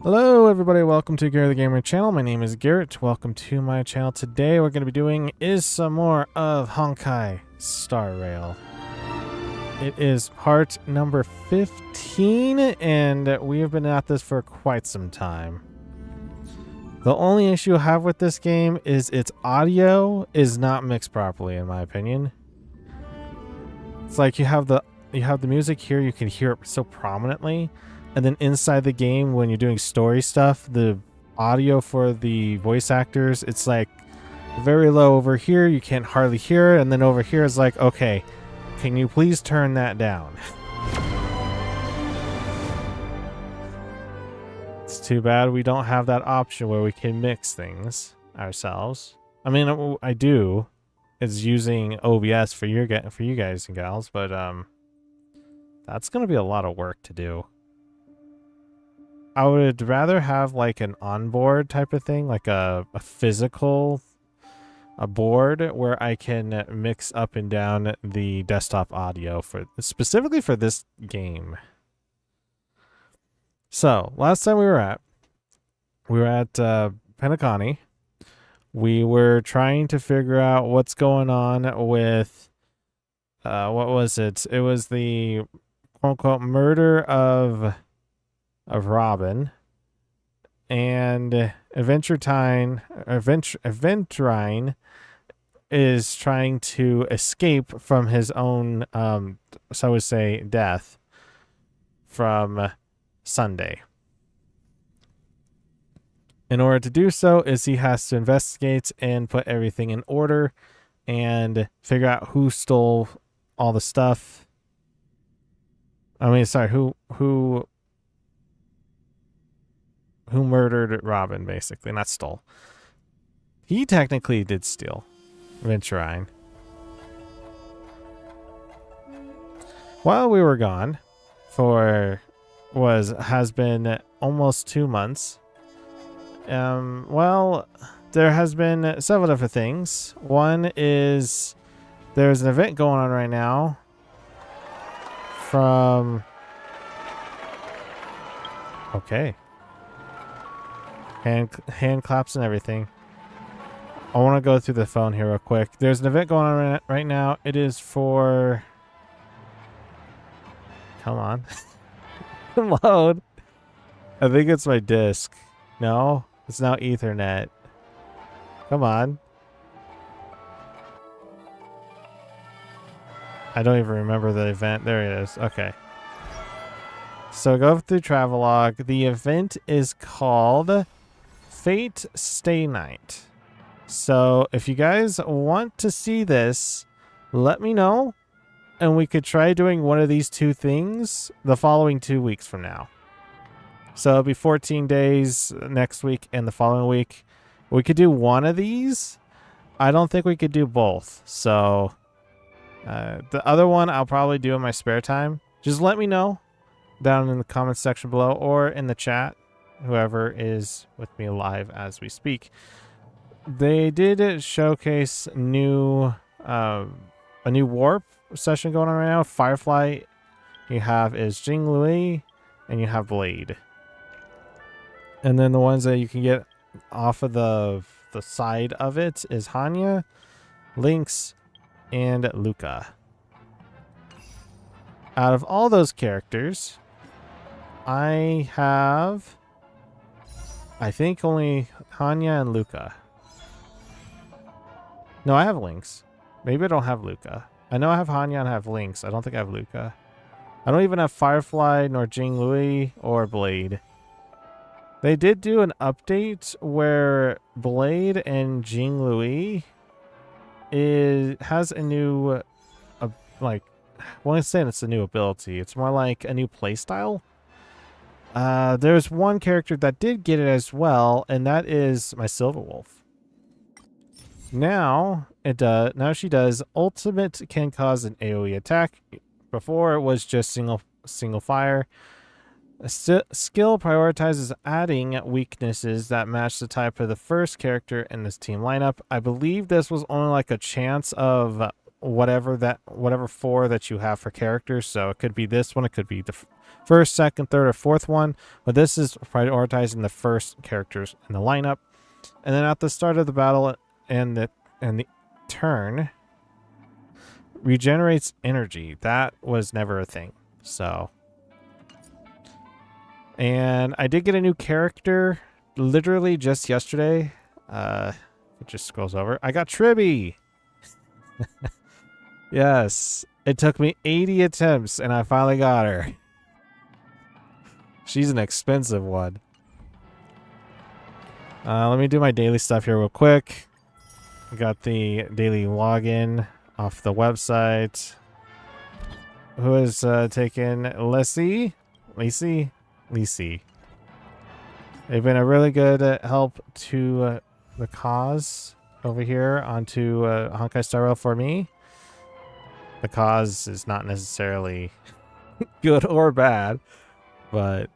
Hello everybody, welcome to Garrett the Gamer channel. My name is Garrett. Welcome to my channel. Today what we're going to be doing is some more of Honkai Star Rail. It is part number 15 and we have been at this for quite some time. The only issue I have with this game is its audio is not mixed properly in my opinion. It's like you have the music here, you can hear it so prominently. And then inside the game, when you're doing story stuff, the audio for the voice actors, it's like very low over here. You can't hardly hear it. And then over here is like, okay, can you please turn that down? It's too bad we don't have that option where we can mix things ourselves. I mean, I do. It's using OBS for you guys and gals, but that's going to be a lot of work to do. I would rather have like an onboard type of thing, like a physical board where I can mix up and down the desktop audio for specifically for this game. So last time we were at Penacony. We were trying to figure out what's going on with what was it? It was the quote unquote murder of Robin, and Aventurine is trying to escape from his own, so I would say, death from Sunday. In order to do so, he has to investigate and put everything in order and figure out who stole all the stuff. I mean, sorry, who murdered Robin, basically, not stole. He technically did steal Aventurine. While we were gone has been almost 2 months. Well, there has been several different things. One is there's an event going on right now from... Okay. Hand claps and everything. I want to go through the phone here real quick. There's an event going on right now. It is for... Come on. Load. I think it's my disc. No, it's now Ethernet. Come on. I don't even remember the event. There it is. Okay. So go through Travelog. The event is called Fate Stay Night. So if you guys want to see this, let me know, and we could try doing one of these two things the following 2 weeks from now. So it'll be 14 days next week and the following week. We could do one of these. I don't think we could do both. So the other one I'll probably do in my spare time. Just let me know down in the comments section below or in the chat, whoever is with me live as we speak. They did showcase a new warp session going on right now. Firefly, you have is Jing Louis, and you have Blade. And then the ones that you can get off of the side of it is Hanya, Lynx, and Luca. Out of all those characters, I think only Hanya and Luca. No, I have Lynx. Maybe I don't have Luca. I know I have Hanya and I have Lynx. I don't think I have Luca. I don't even have Firefly, nor Jing Louis, or Blade. They did do an update where Blade and Jing Louis has a new, like, when I say it's a new ability, it's more like a new playstyle. There's one character that did get it as well, and that is my Silver Wolf. Now she does ultimate can cause an AoE attack. Before it was just single fire. Skill prioritizes adding weaknesses that match the type of the first character in this team lineup. I believe this was only like a chance of whatever 4 that you have for characters. So it could be this one, it could be the first, second, third, or fourth one, but this is prioritizing the first characters in the lineup. And then at the start of the battle and the turn regenerates energy. That was never a thing. So, and I did get a new character literally just yesterday. It just scrolls over. I got Tribby. Yes, it took me 80 attempts and I finally got her. She's an expensive one. Let me do my daily stuff here real quick. I got the daily login off the website. Who is taking Lacey? They've been a really good help to the cause over here onto Honkai Star Rail for me. The cause is not necessarily good or bad, but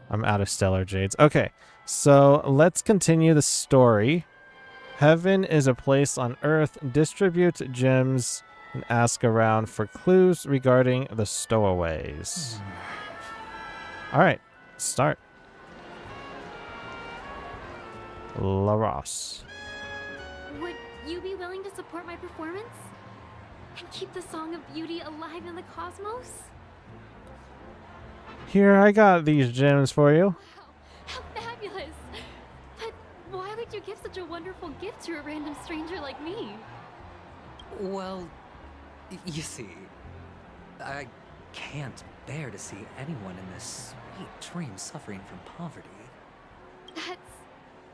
I'm out of Stellar Jades. Okay, so let's continue the story. Heaven is a place on Earth. Distribute gems and ask around for clues regarding the stowaways. All right, start. Laros. Would you be willing to support my performance? And keep the Song of Beauty alive in the cosmos? Here, I got these gems for you. Wow, how fabulous! But why would you give such a wonderful gift to a random stranger like me? Well, you see, I can't bear to see anyone in this sweet dream suffering from poverty. That's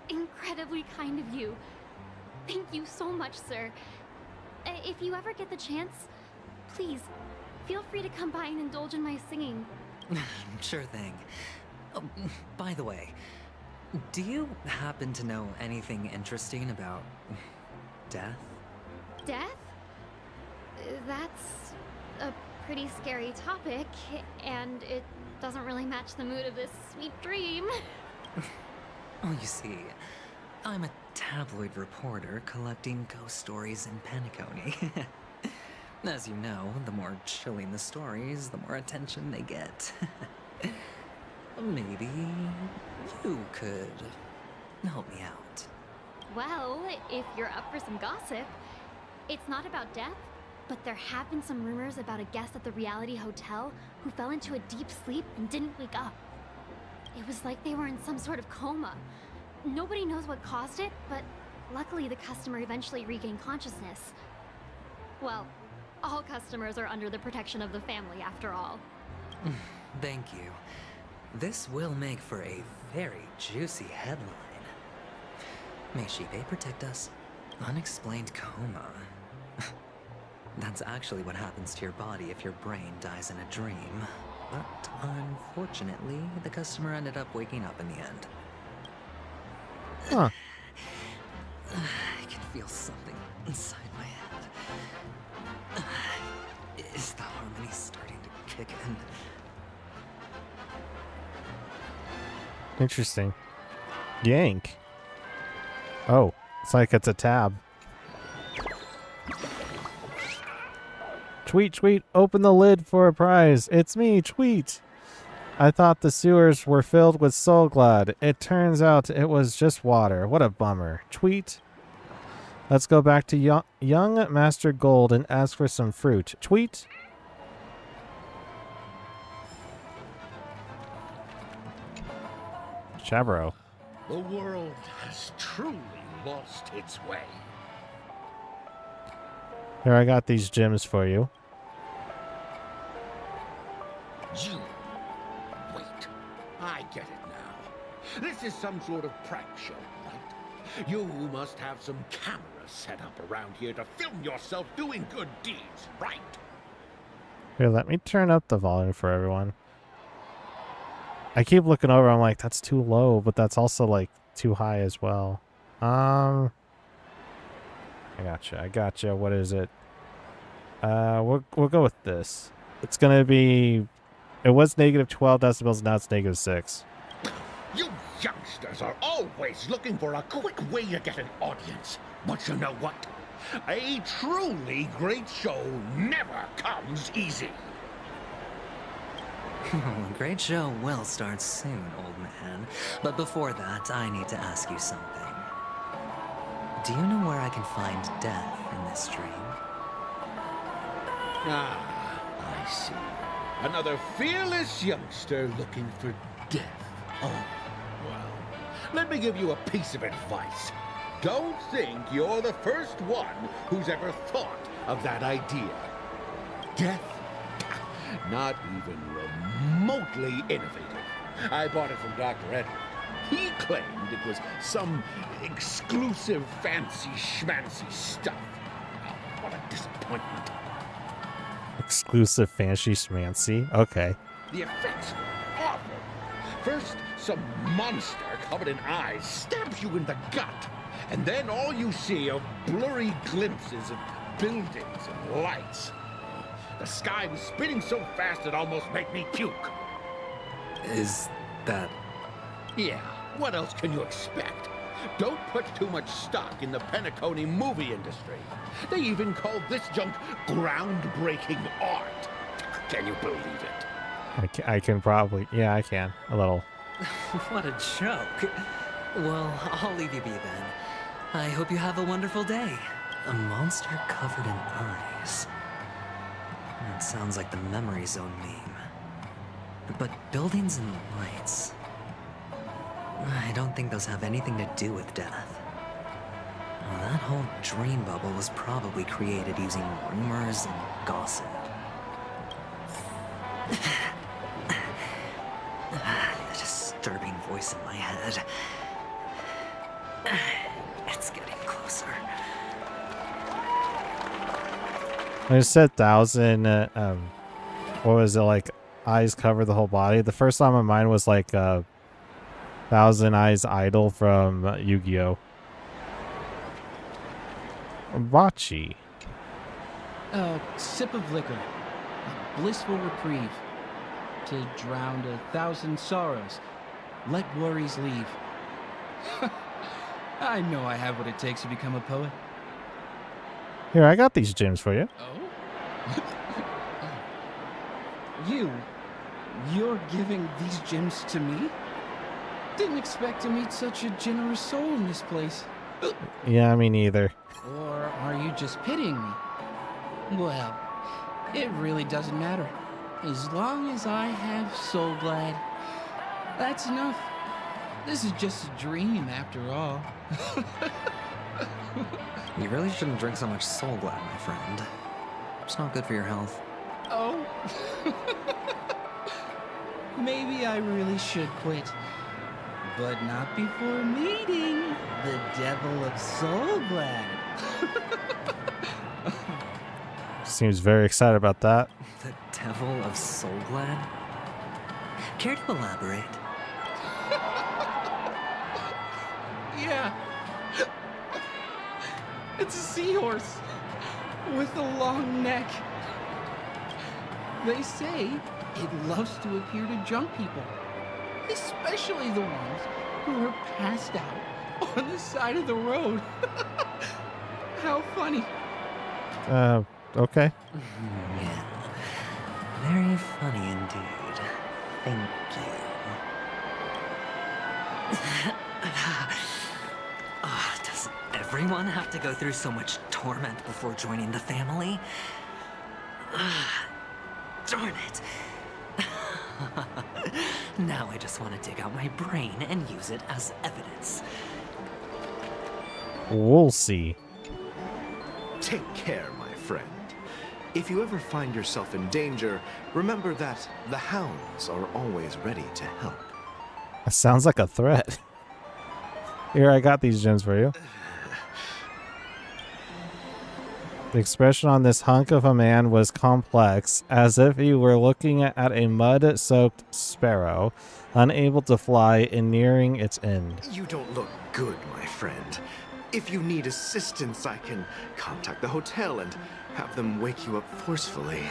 incredibly kind of you. Thank you so much, sir. If you ever get the chance, please, feel free to come by and indulge in my singing. Sure thing. Oh, by the way, do you happen to know anything interesting about death? Death? That's a pretty scary topic, and it doesn't really match the mood of this sweet dream. Oh, you see, I'm a tabloid reporter collecting ghost stories in Penacony. As you know, the more chilling the stories, the more attention they get. Maybe you could help me out. Well, if you're up for some gossip, it's not about death, but there have been some rumors about a guest at the reality hotel who fell into a deep sleep and didn't wake up. It was like they were in some sort of coma. Nobody knows what caused it, but luckily the customer eventually regained consciousness. Well, all customers are under the protection of the family, after all. Thank you. This will make for a very juicy headline. May Shibe protect us. Unexplained coma. That's actually what happens to your body if your brain dies in a dream. But unfortunately, the customer ended up waking up in the end. Huh. I can feel something inside my head. Is the harmony starting to kick in? Interesting. Yank. Oh, it's like it's a tab. Tweet, tweet, open the lid for a prize. It's me, Tweet. I thought the sewers were filled with Soul Glad. It turns out it was just water. What a bummer. Tweet. Let's go back to young Master Gold and ask for some fruit. Tweet. Chabro. The world has truly lost its way. Here, I got these gems for you. You. Wait. I get it now. This is some sort of prank show, right? You must have some cameras set up around here to film yourself doing good deeds, right? Here, let me turn up the volume for everyone. I keep looking over, I'm like, that's too low, but that's also like too high as well. I gotcha. What is it? We'll go with this. It's gonna be. It was negative 12 decibels. Now it's negative 6. You youngsters are always looking for a quick way to get an audience. But you know what? A truly great show never comes easy. A great show will start soon, old man. But before that, I need to ask you something. Do you know where I can find death in this dream? Ah, I see. Another fearless youngster looking for death. Oh, well, let me give you a piece of advice. Don't think you're the first one who's ever thought of that idea. Death? Not even remotely innovative. I bought it from Dr. Edward. He claimed it was some exclusive fancy schmancy stuff. Oh, what a disappointment. Exclusive fancy schmancy. Okay. The effects were awful. First, some monster covered in eyes stabs you in the gut. And then all you see are blurry glimpses of buildings and lights. The sky was spinning so fast it almost made me puke. Is that... Yeah, what else can you expect? Don't put too much stock in the Penacony movie industry. They even call this junk groundbreaking art. Can you believe it? I can probably... Yeah, I can. A little. What a joke. Well, I'll leave you be then. I hope you have a wonderful day. A monster covered in eyes. It sounds like the memory zone meme. But buildings and lights... I don't think those have anything to do with death. Well, that whole dream bubble was probably created using rumors and gossip. The disturbing voice in my head. It's getting closer. I just said 1,000. What was it, like? Eyes cover the whole body. The first on my mind was like 1,000 Eyes Idol from Yu-Gi-Oh. Bachi. A sip of liquor, a blissful reprieve, to drown 1,000 sorrows. Let worries leave. I know I have what it takes to become a poet. Here, I got these gems for you. Oh? You're giving these gems to me? Didn't expect to meet such a generous soul in this place. Yeah, me neither. Or are you just pitying me? Well, it really doesn't matter. As long as I have Soul Glad, that's enough. This is just a dream after all. You really shouldn't drink so much Soul Glad, my friend. It's not good for your health. Oh? Maybe I really should quit. But not before meeting the Devil of Soul Glad. Seems very excited about that. The Devil of Soul Glad? Care to elaborate? Yeah. It's a seahorse with a long neck. They say it loves to appear to drunk people, especially the ones who are passed out on the side of the road. How funny. Okay. Yeah. Very funny indeed. Thank you. Does everyone have to go through so much torment before joining the family? Darn it. Now I just want to dig out my brain and use it as evidence. We'll see. Take care, my friend. If you ever find yourself in danger, remember that the hounds are always ready to help. That sounds like a threat. Here, I got these gems for you. The expression on this hunk of a man was complex, as if he were looking at a mud-soaked sparrow, unable to fly and nearing its end. You don't look good, my friend. If you need assistance, I can contact the hotel and have them wake you up forcefully.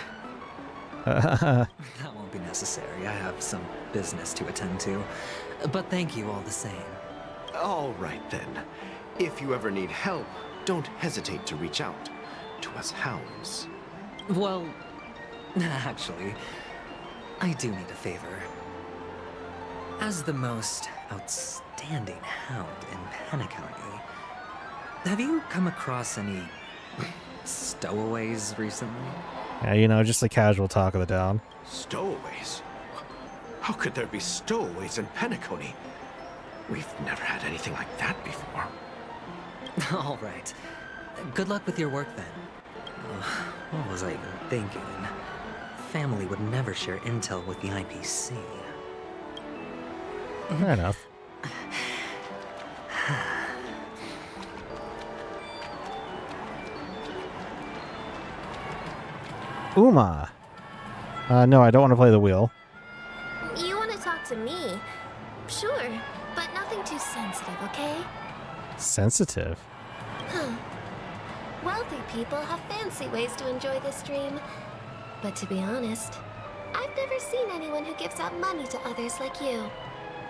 That won't be necessary. I have some business to attend to. But thank you all the same. All right, then. If you ever need help, don't hesitate to reach out to us hounds. Well, actually, I do need a favor. As the most outstanding hound in Penacony, have you come across any stowaways recently? Yeah, you know, just the casual talk of the town. Stowaways? How could there be stowaways in Penacony? We've never had anything like that before. All right. Good luck with your work then. What was I even thinking? Family would never share intel with the IPC. Fair enough. Uma. No, I don't want to play the wheel. You want to talk to me? Sure, but nothing too sensitive, okay? Sensitive. Huh. Wealthy people have fancy ways to enjoy this dream. But to be honest, I've never seen anyone who gives out money to others like you.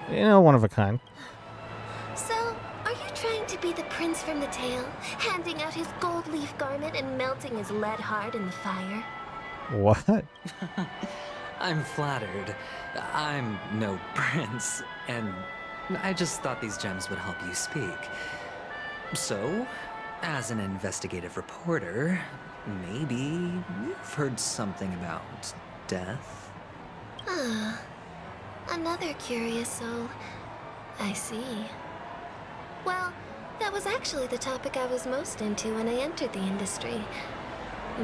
You know, one of a kind. So, are you trying to be the prince from the tale, handing out his gold leaf garment and melting his lead heart in the fire? What? I'm flattered. I'm no prince, and I just thought these gems would help you speak. So, as an investigative reporter, maybe you've heard something about death? Ah, another curious soul. I see. Well, that was actually the topic I was most into when I entered the industry.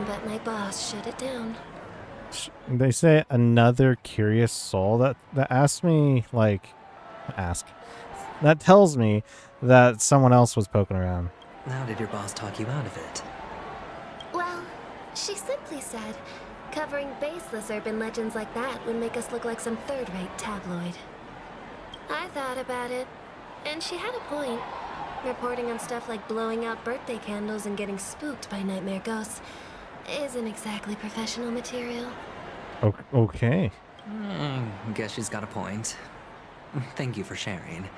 But my boss shut it down. They say another curious soul. That asks me, like, that tells me that someone else was poking around. How did your boss talk you out of it? Well, she simply said, covering baseless urban legends like that would make us look like some third-rate tabloid. I thought about it, and she had a point. Reporting on stuff like blowing out birthday candles and getting spooked by nightmare ghosts isn't exactly professional material. Okay. Guess she's got a point. Thank you for sharing.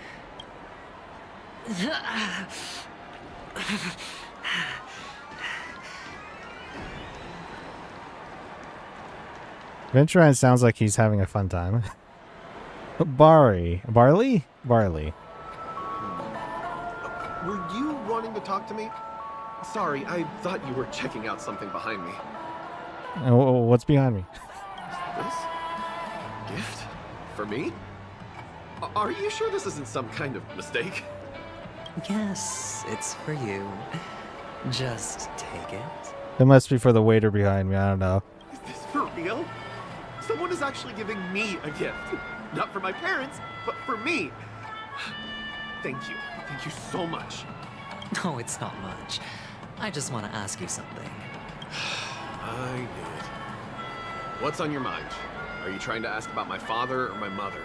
Aventurine sounds like he's having a fun time. Barley. Were you wanting to talk to me? Sorry, I thought you were checking out something behind me. What's behind me? This? Gift? For me? Are you sure this isn't some kind of mistake? Yes, it's for you. Just take it. It must be for the waiter behind me. I don't know. Is this for real? Someone is actually giving me a gift. Not for my parents, but for me. Thank you. Thank you so much. No, it's not much. I just want to ask you something. I knew it. What's on your mind? Are you trying to ask about my father or my mother?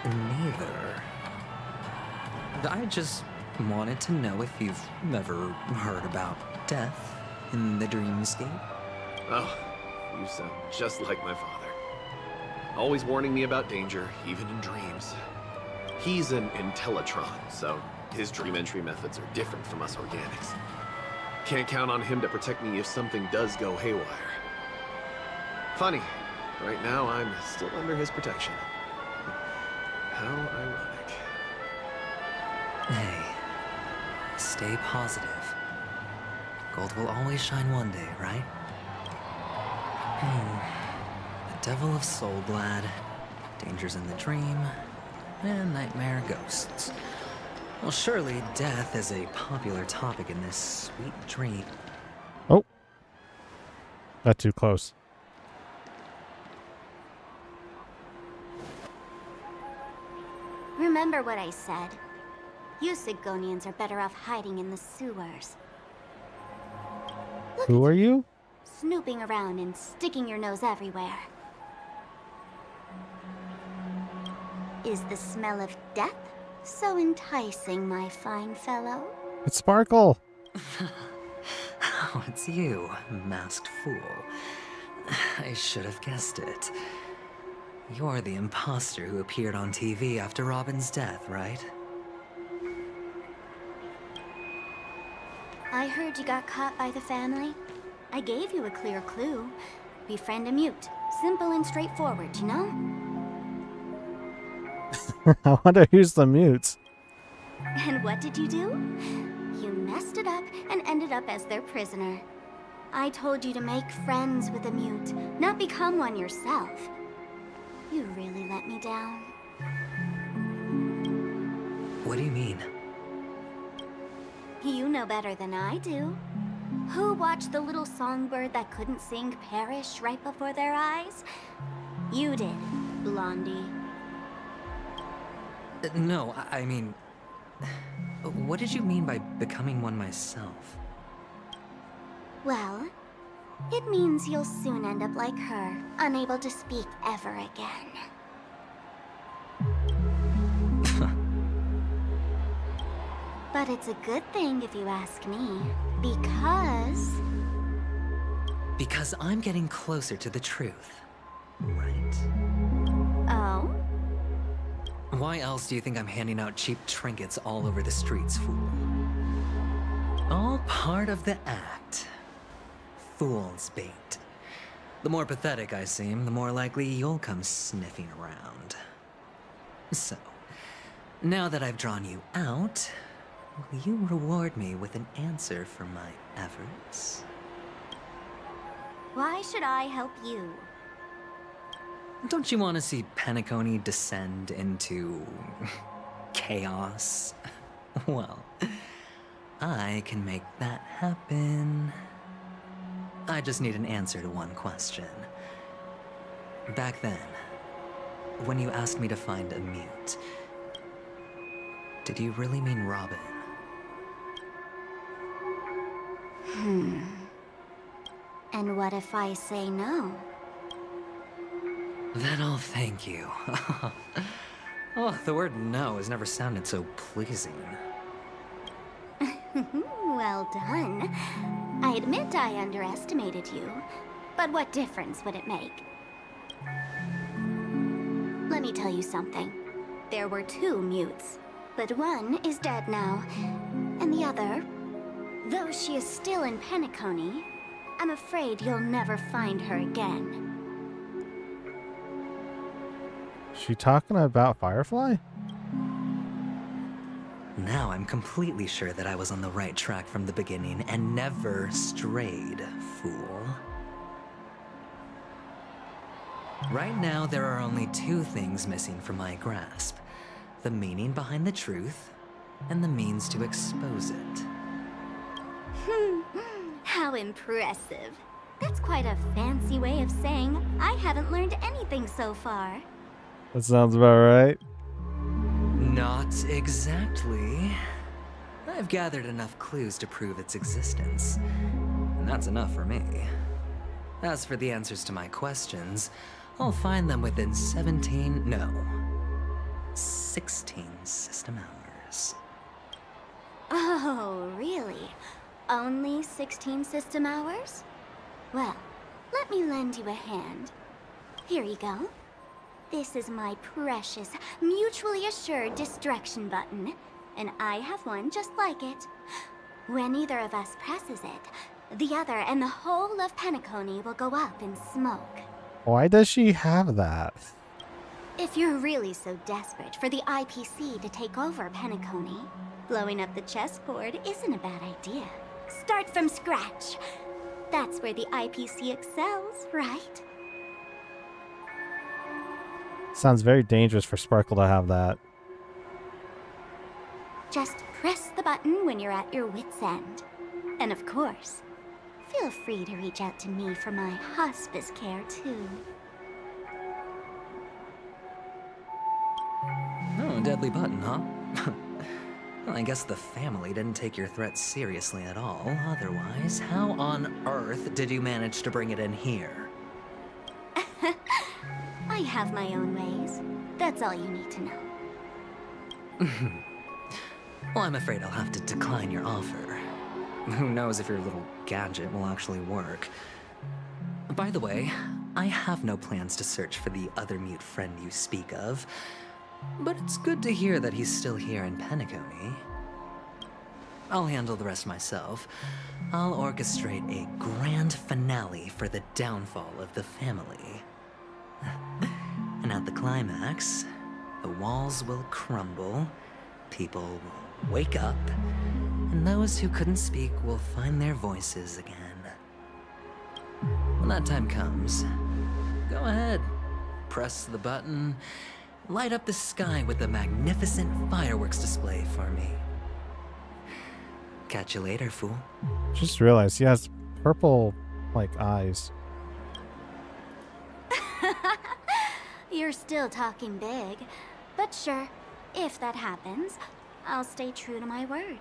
Neither. I just wanted to know if you've ever heard about death in the dreamscape. Oh, you sound just like my father. Always warning me about danger, even in dreams. He's an Intellitron, so his dream entry methods are different from us organics. Can't count on him to protect me if something does go haywire. Funny, right now I'm still under his protection. How ironic. Hey, stay positive. Gold will always shine one day, right? The Devil of Soulglad, Dangers in the Dream, and Nightmare Ghosts. Well, surely death is a popular topic in this sweet dream. Oh. Not too close. Remember what I said. You Sigonians are better off hiding in the sewers. Look Who at are you? snooping around and sticking your nose everywhere. Is the smell of death so enticing, my fine fellow? It's Sparkle. Oh, it's you, masked fool. I should have guessed it. You're the imposter who appeared on TV after Robin's death, right? I heard you got caught by the family. I gave you a clear clue. Befriend a mute. Simple and straightforward, you know? I wonder who's the mutes. And what did you do? You messed it up and ended up as their prisoner. I told you to make friends with a mute, not become one yourself. You really let me down. What do you mean? You know better than I do. Who watched the little songbird that couldn't sing perish right before their eyes? You did, Blondie. No, I mean... What did you mean by becoming one myself? Well, it means you'll soon end up like her, unable to speak ever again. But it's a good thing if you ask me, because... Because I'm getting closer to the truth, right? Oh? Why else do you think I'm handing out cheap trinkets all over the streets, fool? All part of the act. Fool's bait. The more pathetic I seem, the more likely you'll come sniffing around. So, now that I've drawn you out, will you reward me with an answer for my efforts? Why should I help you? Don't you want to see Penacony descend into... chaos? Well, I can make that happen. I just need an answer to one question. Back then, when you asked me to find a mute, did you really mean Robin? And what if I say no? Then I'll thank you. Oh, the word no has never sounded so pleasing. Well done. I admit I underestimated you, but what difference would it make? Let me tell you something. There were 2 mutes, but one is dead now, and the other, though she is still in Penacony, I'm afraid you'll never find her again. She talking about Firefly? Now I'm completely sure that I was on the right track from the beginning and never strayed, fool. Right now, there are only 2 things missing from my grasp. The meaning behind the truth, and the means to expose it. How impressive. That's quite a fancy way of saying I haven't learned anything so far. That sounds about right. Not exactly. I've gathered enough clues to prove its existence, and that's enough for me. As for the answers to my questions, I'll find them within 16 system hours. Oh, really? Only 16 system hours? Well, let me lend you a hand. Here you go. This is my precious, mutually assured distraction button, and I have one just like it. When either of us presses it, the other and the whole of Penacony will go up in smoke. Why does she have that? If you're really so desperate for the IPC to take over Penacony, blowing up the chessboard isn't a bad idea. Start from scratch. That's where the IPC excels, right? Sounds very dangerous for Sparkle to have that. Just press the button when you're at your wit's end. And of course, feel free to reach out to me for my hospice care, too. Oh, deadly button, huh? Well, I guess the family didn't take your threat seriously at all. Otherwise, how on earth did you manage to bring it in here? I have my own ways. That's all you need to know. Well, I'm afraid I'll have to decline your offer. Who knows if your little gadget will actually work. By the way, I have no plans to search for the other mute friend you speak of, but it's good to hear that he's still here in Penacony. I'll handle the rest myself. I'll orchestrate a grand finale for the downfall of the family. And at the climax, the walls will crumble, people will wake up, and those who couldn't speak will find their voices again. When that time comes, go ahead, press the button, light up the sky with a magnificent fireworks display for me. Catch you later, fool. Just realized he has purple, like, eyes. You're still talking big. But sure, if that happens, I'll stay true to my word.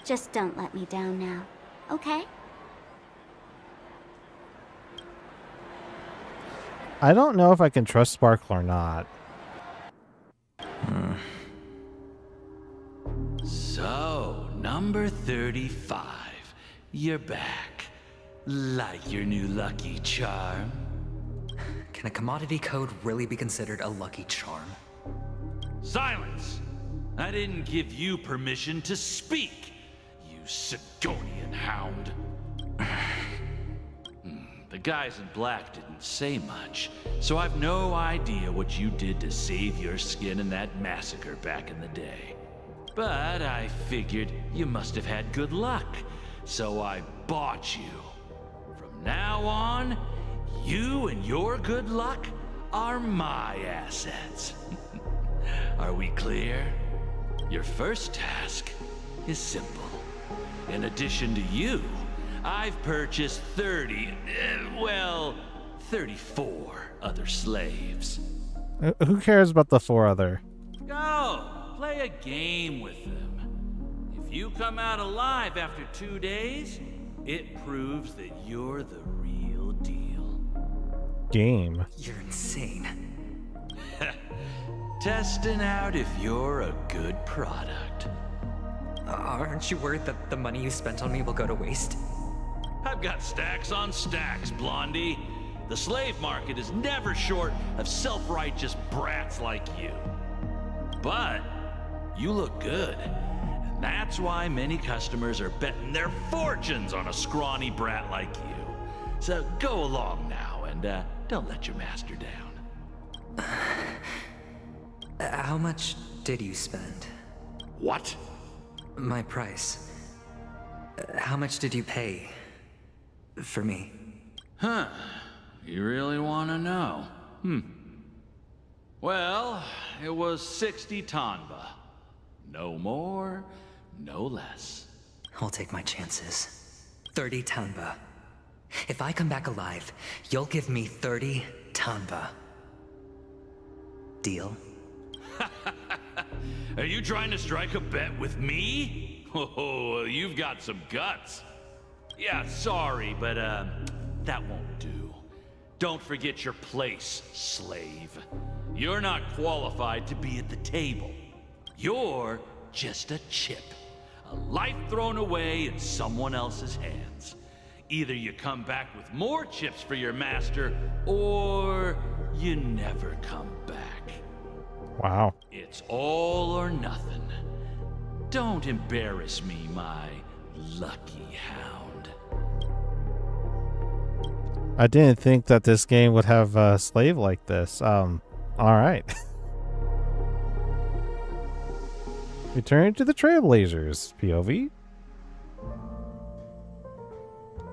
Just don't let me down now, okay? I don't know if I can trust Sparkle or not. So, number 35. You're back. Like your new lucky charm? Can a commodity code really be considered a lucky charm? Silence! I didn't give you permission to speak, you Sigonian hound. The guys in black didn't say much, so I've no idea what you did to save your skin in that massacre back in the day. But I figured you must have had good luck, so I bought you. From now on, you and your good luck are my assets. Are we clear? Your first task is simple. In addition to you, I've purchased 34 other slaves. Who cares about the 4 other? Go, play a game with them. If you come out alive after 2 days, it proves that you're the real deal. Game. You're insane. Testing out if you're a good product. Aren't you worried that the money you spent on me will go to waste? I've got stacks on stacks, Blondie. The slave market is never short of self-righteous brats like you. But you look good, and that's why many customers are betting their fortunes on a scrawny brat like you. So go along now, and don't let your master down. How much did you spend? What? My price. How much did you pay for me? Huh. You really want to know? Well, it was 60 tanba. No more, no less. I'll take my chances. 30 tanba. If I come back alive, you'll give me 30 tanba. Deal? Are you trying to strike a bet with me? Oh, you've got some guts. Yeah, sorry, but that won't do. Don't forget your place, slave. You're not qualified to be at the table. You're just a chip. A life thrown away in someone else's hands. Either you come back with more chips for your master, or you never come back. Wow. It's all or nothing. Don't embarrass me, my lucky hound. I didn't think that this game would have a slave like this. All right. Return to the Trailblazers, POV.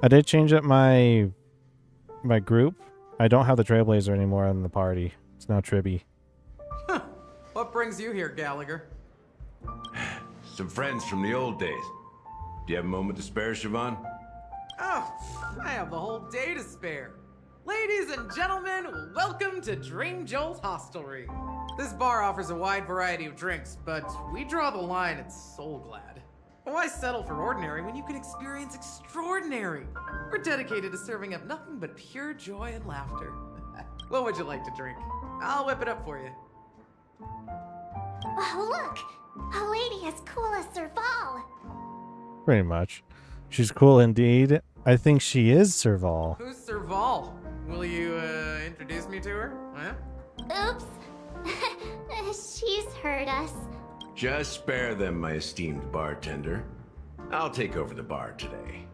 I did change up my group. I don't have the Trailblazer anymore in the party. It's now Tribby. What brings you here, Gallagher? Some friends from the old days. Do you have a moment to spare, Siobhan? Oh, I have the whole day to spare. Ladies and gentlemen, welcome to Dream Jolt Hostelry. This bar offers a wide variety of drinks, but we draw the line at Soul Glad. Why settle for ordinary when you can experience extraordinary? We're dedicated to serving up nothing but pure joy and laughter. What would you like to drink? I'll whip it up for you. Oh, look! A lady as cool as Serval. Pretty much. She's cool indeed. I think she is Serval. Who's Serval? Will you, introduce me to her? Huh? Oops. She's heard us. Just spare them, my esteemed bartender. I'll take over the bar today.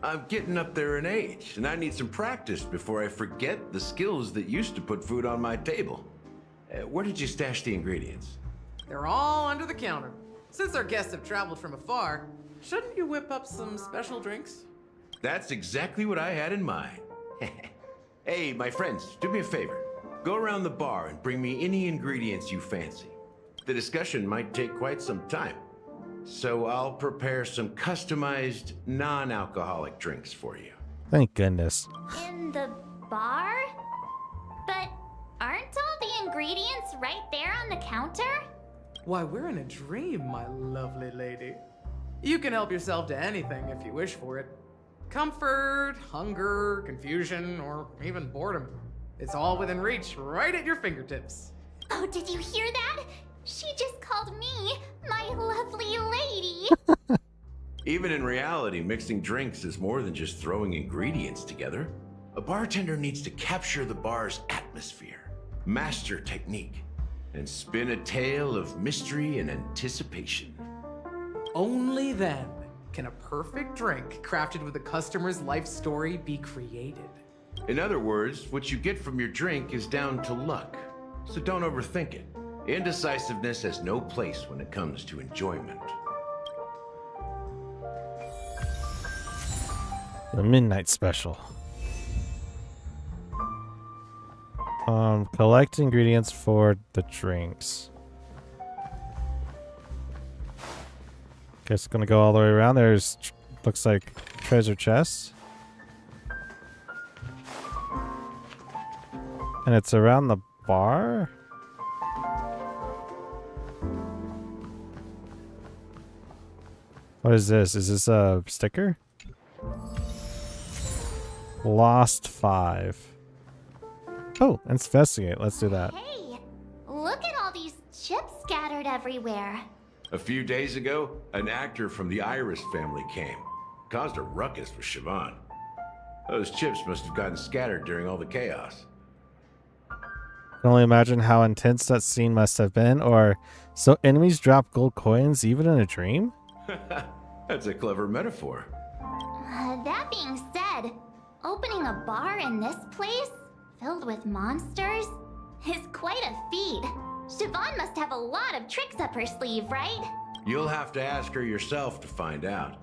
I'm getting up there in age, and I need some practice before I forget the skills that used to put food on my table. Where did you stash the ingredients? They're all under the counter. Since our guests have traveled from afar, shouldn't you whip up some special drinks? That's exactly what I had in mind. Hey, my friends, do me a favor. Go around the bar and bring me any ingredients you fancy. The discussion might take quite some time, so I'll prepare some customized, non-alcoholic drinks for you. Thank goodness. In the bar? But aren't all the ingredients right there on the counter? Why, we're in a dream, my lovely lady. You can help yourself to anything if you wish for it. Comfort, hunger, confusion, or even boredom. It's all within reach, right at your fingertips. Oh, did you hear that? She just called me my lovely lady. Even in reality, mixing drinks is more than just throwing ingredients together. A bartender needs to capture the bar's atmosphere, master technique, and spin a tale of mystery and anticipation. Only then can a perfect drink crafted with a customer's life story be created. In other words, what you get from your drink is down to luck, so don't overthink it. Indecisiveness has no place when it comes to enjoyment. The midnight special. Collect ingredients for the drinks. Guess gonna go all the way around. There's looks like treasure chests. And it's around the bar? What is this? Is this a sticker? Lost 5. Oh, investigate. Let's do that. Hey, look at all these chips scattered everywhere. A few days ago, an actor from the Iris family came. Caused a ruckus with Siobhan. Those chips must have gotten scattered during all the chaos. I can only imagine how intense that scene must have been. Or, so enemies drop gold coins even in a dream? That's a clever metaphor. That being said, opening a bar in this place, filled with monsters, is quite a feat. Siobhan must have a lot of tricks up her sleeve, right? You'll have to ask her yourself to find out.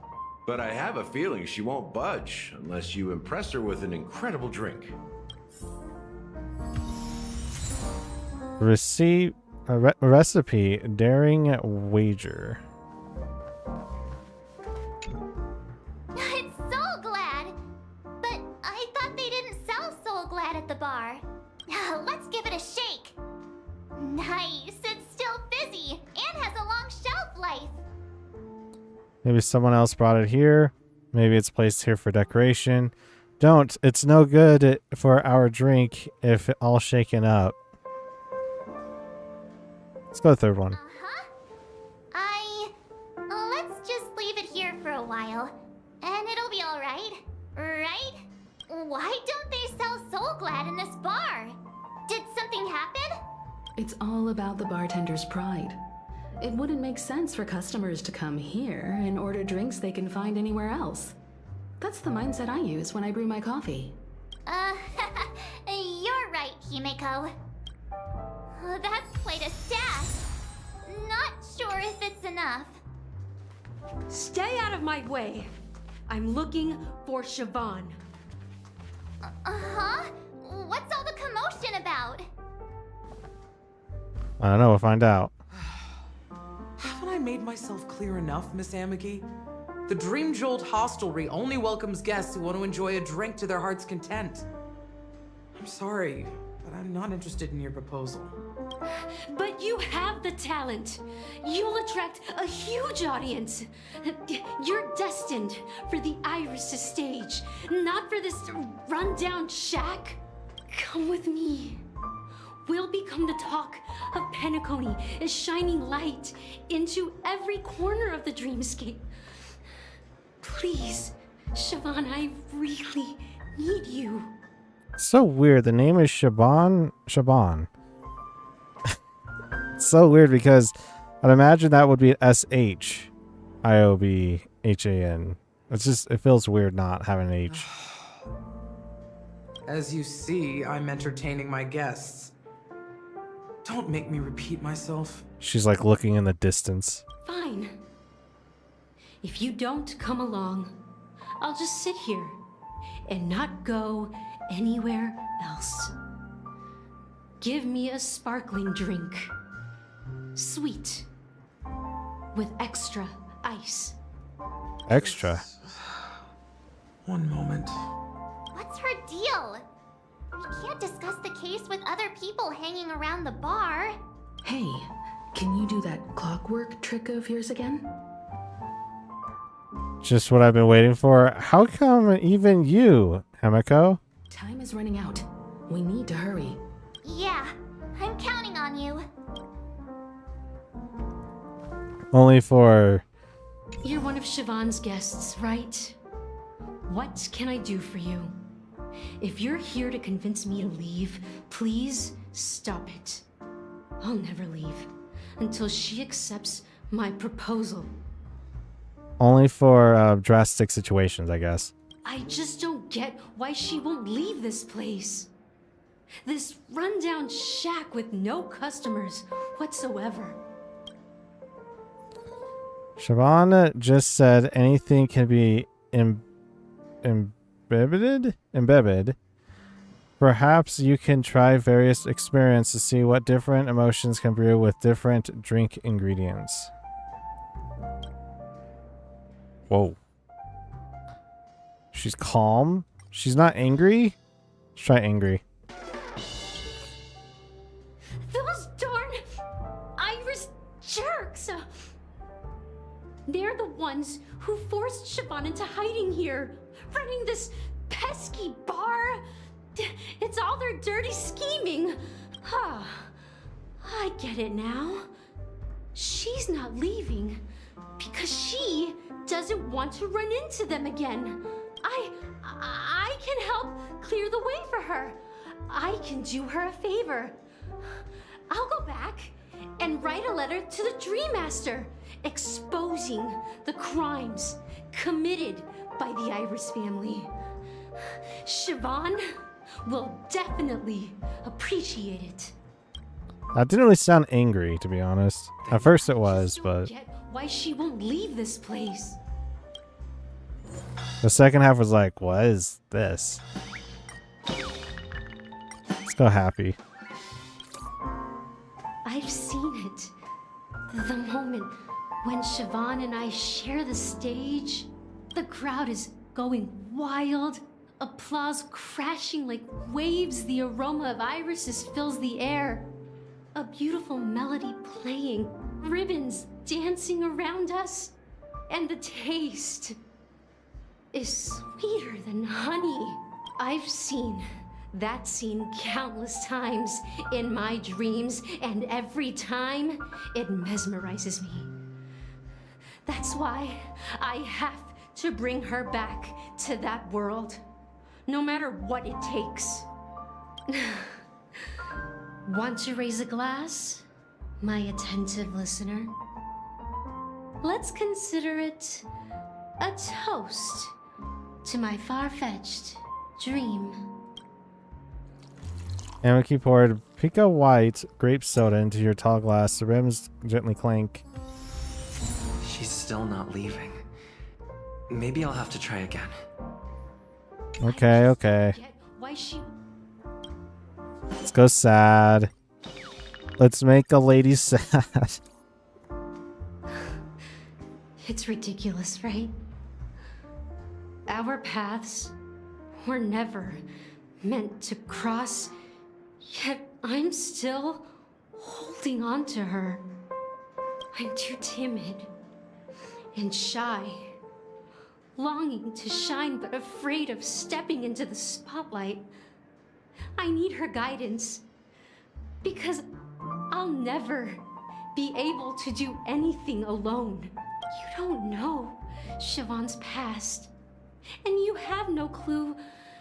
But I have a feeling she won't budge unless you impress her with an incredible drink. Receive a recipe, daring wager. It's Soul Glad! But I thought they didn't sell Soul Glad at the bar. Let's give it a shake. Nice, it's still fizzy and has a long shelf life. Maybe someone else brought it here. Maybe it's placed here for decoration. Don't. It's no good for our drink if it all shaken up. Let's go to the third one. Let's just leave it here for a while, and it'll be alright, right? Why don't they sell Soul Glad in this bar? Did something happen? It's all about the bartender's pride. It wouldn't make sense for customers to come here and order drinks they can find anywhere else. That's the mindset I use when I brew my coffee. You're right, Himeko. That's quite a stash. Not sure if it's enough. Stay out of my way. I'm looking for Siobhan. Uh-huh? What's all the commotion about? I don't know. We'll find out. Haven't I made myself clear enough, Miss Amiki? The Dream Jolt Hostelry only welcomes guests who want to enjoy a drink to their heart's content. I'm sorry, but I'm not interested in your proposal. But you have the talent. You'll attract a huge audience. You're destined for the Iris stage, not for this rundown shack. Come with me. We'll become the talk of Penacony, a shining light into every corner of the dreamscape. Please, Siobhan, I really need you. So weird. The name is Shaban. It's so weird because I'd imagine that would be SHIOBHAN. It's just, it feels weird not having an H. As you see, I'm entertaining my guests. Don't make me repeat myself. She's like looking in the distance. Fine. If you don't come along, I'll just sit here and not go anywhere else. Give me a sparkling drink. Sweet. With extra ice. Extra? One moment. What's her deal? We can't discuss the case with other people hanging around the bar. Hey, can you do that clockwork trick of yours again? Just what I've been waiting for. How come even you, Himiko? Time is running out. We need to hurry. Yeah, I'm counting on you. Only for... You're one of Siobhan's guests, right? What can I do for you? If you're here to convince me to leave, please stop it. I'll never leave until she accepts my proposal. Only for drastic situations, I guess. I just don't get why she won't leave this place. This rundown shack with no customers whatsoever. Siobhan just said anything can be embedded. Perhaps you can try various experiments to see what different emotions can brew with different drink ingredients. Whoa. She's calm. She's not angry. Let's try angry. Those darn Irish jerks! They're the ones who forced Siobhan into hiding here, running this pesky bar. It's all their dirty scheming. I get it now. She's not leaving because she doesn't want to run into them again. I can help clear the way for her. I can do her a favor. I'll go back and write a letter to the Dream Master exposing the crimes committed by the Iris family. Siobhan will definitely appreciate it. That didn't really sound angry, to be honest. At first it was, but Get why she won't leave this place. the second half was like, what is this? Let's go happy. I've seen it. The moment when Siobhan and I share the stage, the crowd is going wild. Applause crashing like waves. The aroma of irises fills the air. A beautiful melody playing. Ribbons dancing around us. And the taste is sweeter than honey. I've seen that scene countless times in my dreams, and every time it mesmerizes me. That's why I have to bring her back to that world, no matter what it takes. Want to raise a glass, my attentive listener? Let's consider it a toast to my far-fetched dream. Amiki poured Pica White grape soda into your tall glass. The rims gently clank. She's still not leaving. Maybe I'll have to try again. Okay, okay. Get why she... Let's go sad. Let's make a lady sad. It's ridiculous, right? Our paths were never meant to cross, yet I'm still holding on to her. I'm too timid and shy, longing to shine but afraid of stepping into the spotlight. I need her guidance because I'll never be able to do anything alone. You don't know Siobhan's past, and you have no clue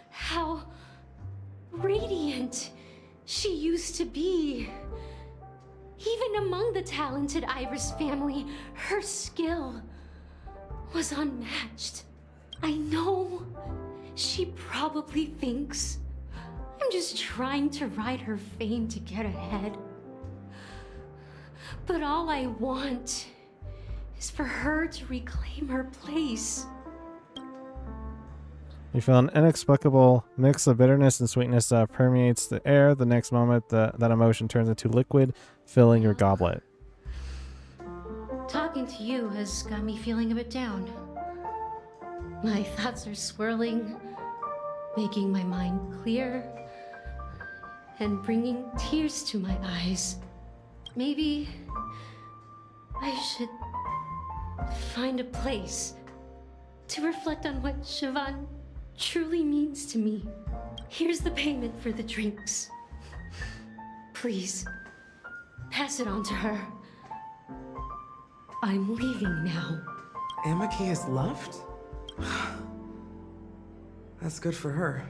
how radiant she used to be. Even among the talented Iris family, her skill was unmatched. I know she probably thinks I'm just trying to ride her fame to get ahead. But all I want is for her to reclaim her place. You feel an inexplicable mix of bitterness and sweetness that permeates the air. The next moment, that emotion turns into liquid, filling your goblet. Talking to you has got me feeling a bit down. My thoughts are swirling, making my mind clear, and bringing tears to my eyes. Maybe I should find a place to reflect on what Siobhan truly means to me. Here's the payment for the drinks. Please, pass it on to her. I'm leaving now. Amaki has left? That's good for her.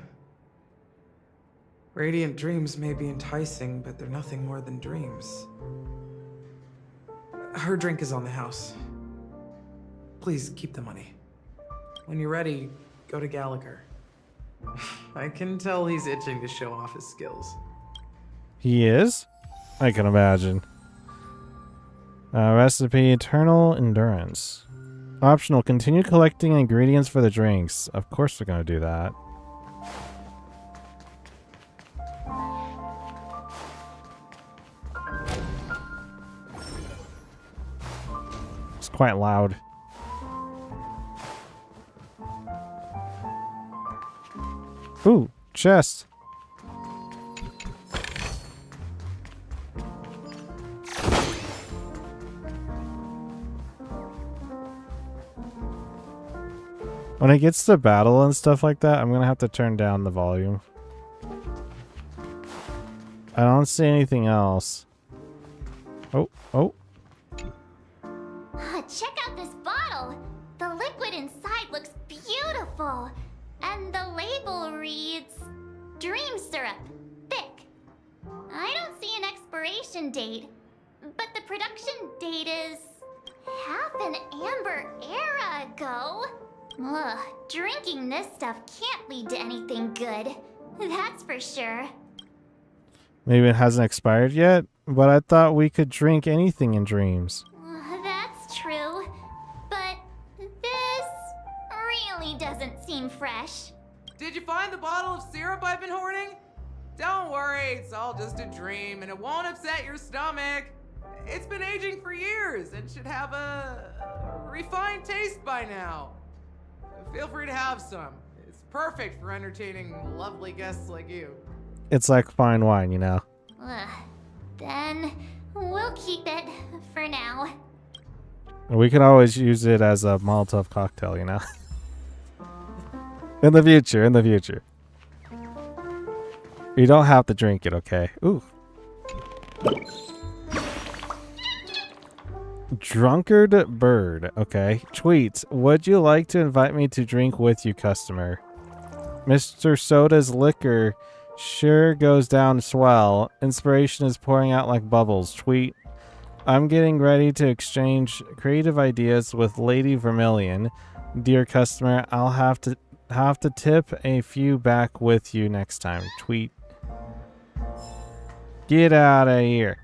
Radiant dreams may be enticing, but they're nothing more than dreams. Her drink is on the house. Please keep the money. When you're ready, go to Gallagher. I can tell he's itching to show off his skills. He is? I can imagine. Recipe, Eternal Endurance. Optional, continue collecting ingredients for the drinks. Of course we're going to do that. It's quite loud. Ooh, chest. When it gets to battle and stuff like that, I'm gonna have to turn down the volume. I don't see anything else. Oh. Check out this bottle. The liquid inside looks beautiful. And the label reads, Dream Syrup, thick. I don't see an expiration date, but the production date is half an amber era ago. Ugh, drinking this stuff can't lead to anything good. That's for sure. Maybe it hasn't expired yet, but I thought we could drink anything in dreams. That's true, but this really doesn't seem fresh. Did you find the bottle of syrup I've been hoarding? Don't worry, it's all just a dream and it won't upset your stomach. It's been aging for years and should have a refined taste by now. Feel free to have some. It's perfect for entertaining lovely guests like you. It's like fine wine, you know. Then we'll keep it for now. We could always use it as a Molotov cocktail, you know. In the future. You don't have to drink it, okay? Ooh. Drunkard Bird. Okay. Tweets. Would you like to invite me to drink with you, customer? Mr. Soda's liquor sure goes down swell. Inspiration is pouring out like bubbles. Tweet. I'm getting ready to exchange creative ideas with Lady Vermilion. Dear customer, I'll have to tip a few back with you next time. Tweet. Get out of here.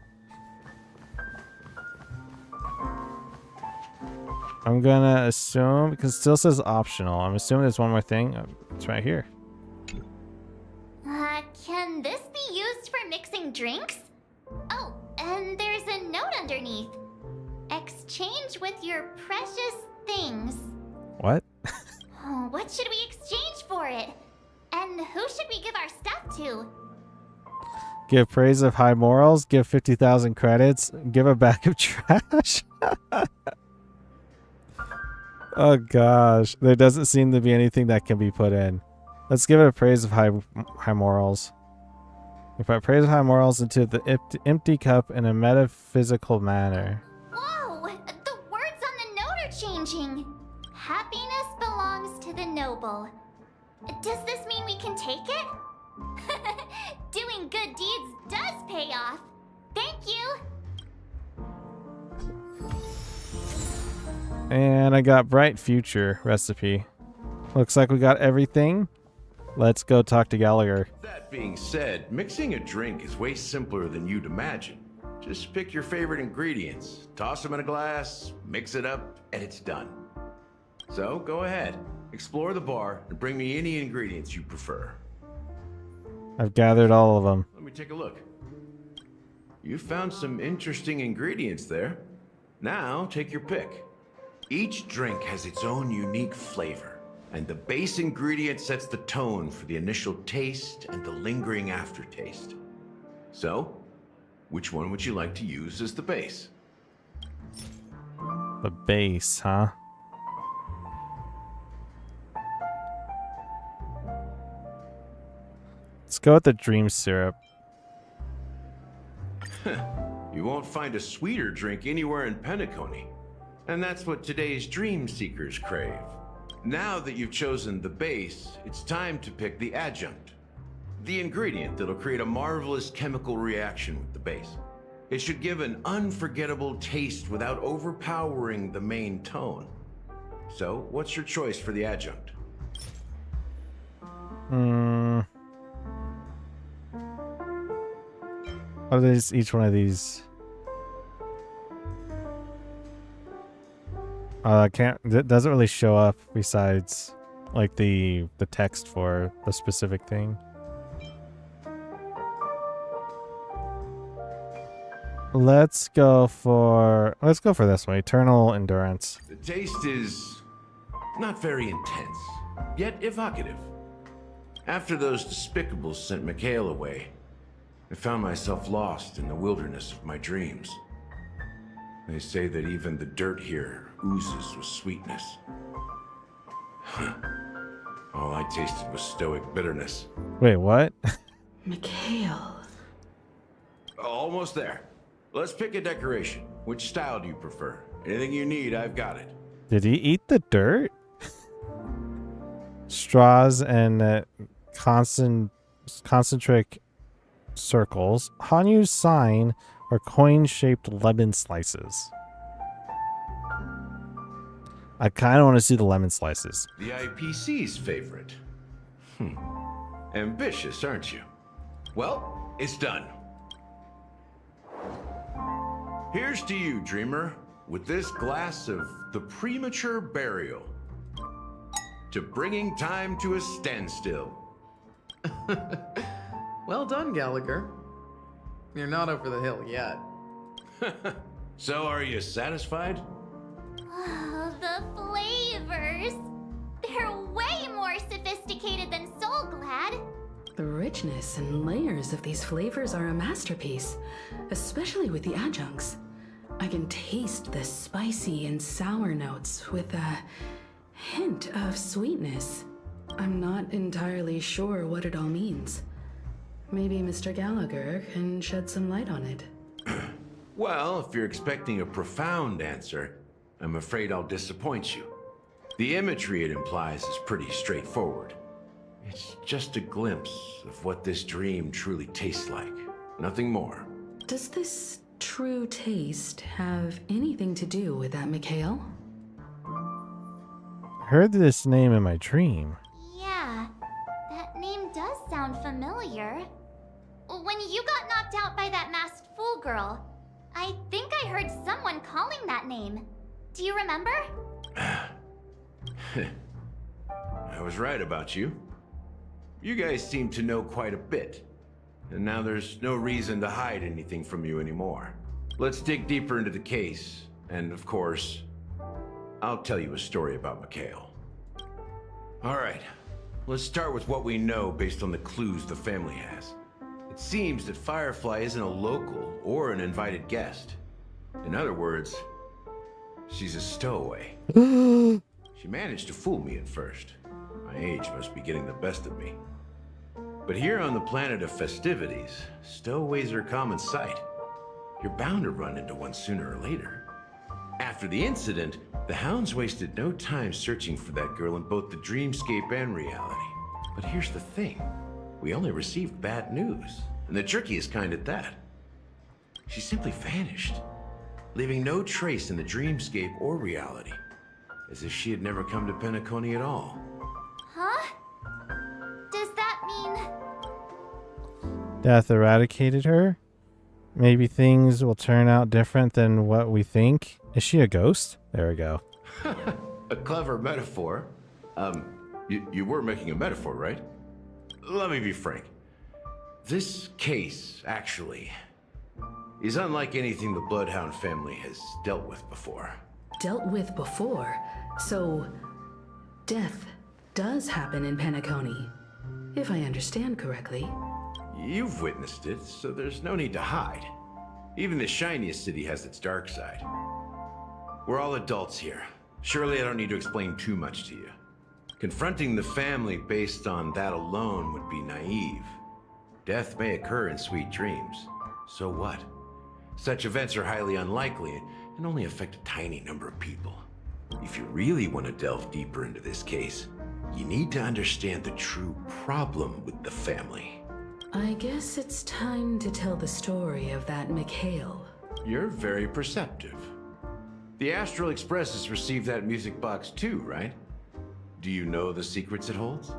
I'm gonna assume, because it still says optional, I'm assuming there's one more thing. It's right here. Can this be used for mixing drinks? Oh, and there's a note underneath. Exchange with your precious things. What? Oh, what should we exchange for it? And who should we give our stuff to? Give praise of high morals, give 50,000 credits, give a bag of trash. Oh gosh, there doesn't seem to be anything that can be put in. Let's give it a praise of high morals. We put praise of high morals into the empty cup in a metaphysical manner. Whoa! The words on the note are changing. Happiness belongs to the noble. Does this mean we can take it? Doing good deeds does pay off. Thank you. And I got Bright Future recipe. Looks like we got everything. Let's go talk to Gallagher. That being said, mixing a drink is way simpler than you'd imagine. Just pick your favorite ingredients, toss them in a glass, mix it up, and it's done. So go ahead, explore the bar, and bring me any ingredients you prefer. I've gathered all of them. Let me take a look. You found some interesting ingredients there. Now take your pick. Each drink has its own unique flavor, and the base ingredient sets the tone for the initial taste and the lingering aftertaste. So, which one would you like to use as the base? The base, huh? Let's go with the dream syrup. You won't find a sweeter drink anywhere in Penacony. And that's what today's dream seekers crave. Now that you've chosen the base, it's time to pick the adjunct. The ingredient that'll create a marvelous chemical reaction with the base. It should give an unforgettable taste without overpowering the main tone. So, what's your choice for the adjunct? What are these? Each one of these? I can't. It doesn't really show up besides like the text for the specific thing. Let's go for this one. Eternal Endurance. The taste is not very intense, yet evocative. After those despicables sent Mikhail away, I found myself lost in the wilderness of my dreams. They say that even the dirt here oozes with sweetness. All I tasted was stoic bitterness. Wait, what? Mikhail. Almost there. Let's pick a decoration. Which style do you prefer? Anything you need, I've got it. Did he eat the dirt? Straws and concentric circles. Hanyu's sign are coin-shaped lemon slices. I kind of want to see the lemon slices. The IPC's favorite. Ambitious, aren't you? Well, it's done. Here's to you, dreamer, with this glass of the premature burial. To bringing time to a standstill. Well done, Gallagher. You're not over the hill yet. So, are you satisfied? Oh, the flavors! They're way more sophisticated than Soulglad. The richness and layers of these flavors are a masterpiece, especially with the adjuncts. I can taste the spicy and sour notes with a hint of sweetness. I'm not entirely sure what it all means. Maybe Mr. Gallagher can shed some light on it. Well, if you're expecting a profound answer, I'm afraid I'll disappoint you. The imagery it implies is pretty straightforward. It's just a glimpse of what this dream truly tastes like. Nothing more. Does this true taste have anything to do with that, Mikhail? I heard this name in my dream. Yeah, that name does sound familiar. When you got knocked out by that masked fool girl, I think I heard someone calling that name. Do you remember? I was right about you. You guys seem to know quite a bit. And now there's no reason to hide anything from you anymore. Let's dig deeper into the case. And of course, I'll tell you a story about Mikhail. Alright, let's start with what we know based on the clues the family has. It seems that Firefly isn't a local or an invited guest. In other words, she's a stowaway. She managed to fool me at first. My age must be getting the best of me. But here on the planet of festivities, stowaways are a common sight. You're bound to run into one sooner or later. After the incident, the hounds wasted no time searching for that girl in both the dreamscape and reality. But here's the thing. We only received bad news, and the trickiest kind at that. She simply vanished, leaving no trace in the dreamscape or reality. as if she had never come to Penacony at all. Huh? Does that mean... Death eradicated her? Maybe things will turn out different than what we think. Is she a ghost? There we go. A clever metaphor. You were making a metaphor, right? Let me be frank. This case, actually, is unlike anything the Bloodhound family has dealt with before. Dealt with before? So, death does happen in Penacony, if I understand correctly. You've witnessed it, so there's no need to hide. Even the shiniest city has its dark side. We're all adults here. Surely I don't need to explain too much to you. Confronting the family based on that alone would be naive. Death may occur in sweet dreams. So what? Such events are highly unlikely and only affect a tiny number of people. If you really want to delve deeper into this case, you need to understand the true problem with the family. I guess it's time to tell the story of that Mikhail. You're very perceptive. The Astral Express has received that music box too, right? Do you know the secrets it holds?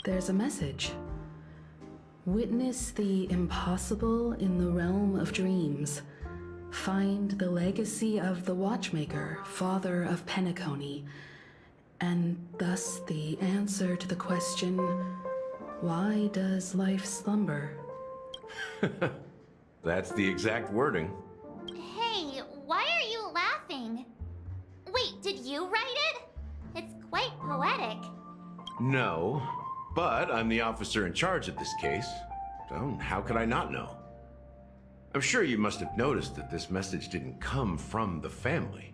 There's a message. Witness the impossible in the realm of dreams. Find the legacy of the Watchmaker, father of Penacony, and thus the answer to the question, why does life slumber? That's the exact wording. Hey, why are you laughing? Wait, did you write it? It's quite poetic. No, but I'm the officer in charge of this case, so how could I not know? I'm sure you must have noticed that this message didn't come from the family.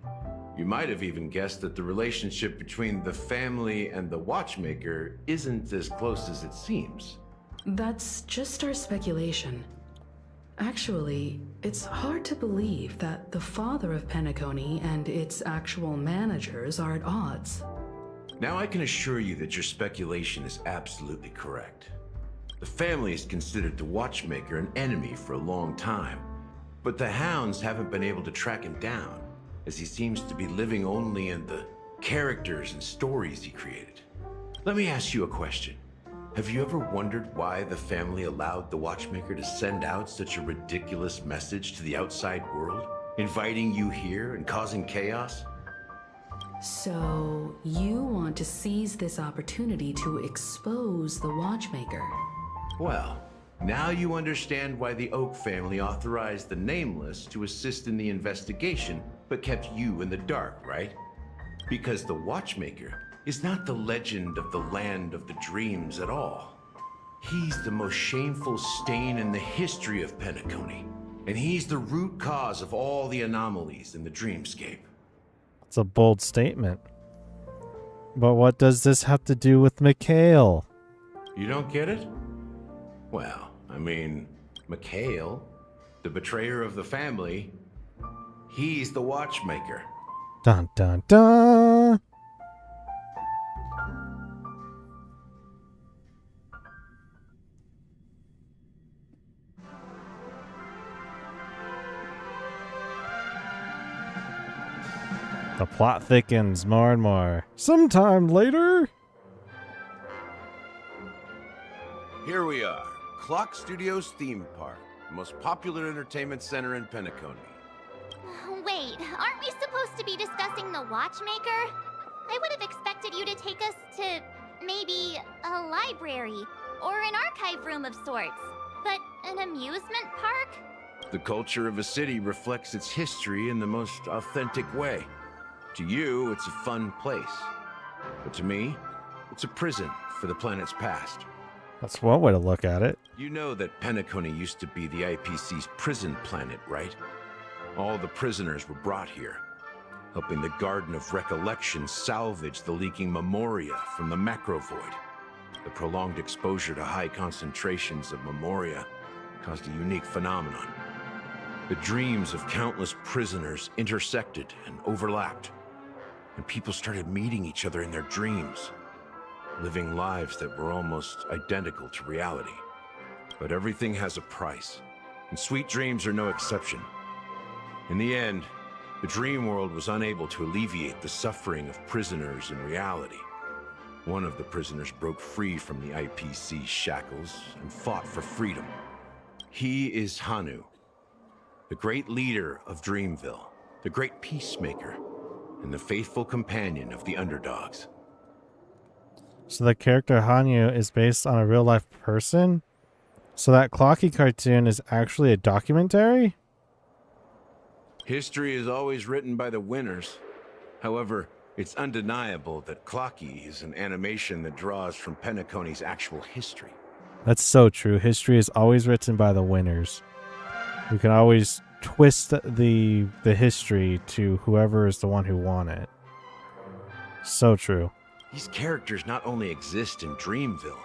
You might have even guessed that the relationship between the family and the Watchmaker isn't as close as it seems. That's just our speculation. Actually, it's hard to believe that the father of Penacony and its actual managers are at odds. Now I can assure you that your speculation is absolutely correct. The family has considered the Watchmaker an enemy for a long time, but the Hounds haven't been able to track him down, as he seems to be living only in the characters and stories he created. Let me ask you a question. Have you ever wondered why the family allowed the Watchmaker to send out such a ridiculous message to the outside world, inviting you here and causing chaos? So, you want to seize this opportunity to expose the Watchmaker? Well, now you understand why the Oak family authorized the Nameless to assist in the investigation, but kept you in the dark, right? Because the Watchmaker is not the legend of the Land of the Dreams at all. He's the most shameful stain in the history of Penacony, and he's the root cause of all the anomalies in the dreamscape. It's a bold statement. But what does this have to do with Mikhail? You don't get it? Well, I mean, Mikhail, the betrayer of the family, he's the Watchmaker. Dun dun dun! The plot thickens more and more. Sometime later. Here we are, Clock Studios theme park, the most popular entertainment center in Penacony. Wait, aren't we supposed to be discussing the Watchmaker? I would have expected you to take us to maybe a library or an archive room of sorts. But an amusement park? The culture of a city reflects its history in the most authentic way. To you, it's a fun place. But to me, it's a prison for the planet's past. That's one way to look at it. You know that Penacony used to be the IPC's prison planet, right? All the prisoners were brought here, helping the Garden of Recollection salvage the leaking memoria from the macro void. The prolonged exposure to high concentrations of memoria caused a unique phenomenon. The dreams of countless prisoners intersected and overlapped, and people started meeting each other in their dreams, living lives that were almost identical to reality. But everything has a price, and sweet dreams are no exception. In the end, The dream world was unable to alleviate the suffering of prisoners in reality. One of the prisoners broke free from the IPC shackles and fought for freedom. He is Hanu, the great leader of Dreamville, the great peacemaker, and the faithful companion of the underdogs. So the character Hanyu is based on a real-life person? So that Clocky cartoon is actually a documentary? History is always written by the winners. However, it's undeniable that Clocky is an animation that draws from Penacony's actual history. That's so true. History is always written by the winners. You can always twist the history to whoever is the one who won it. So true. These characters not only exist in Dreamville,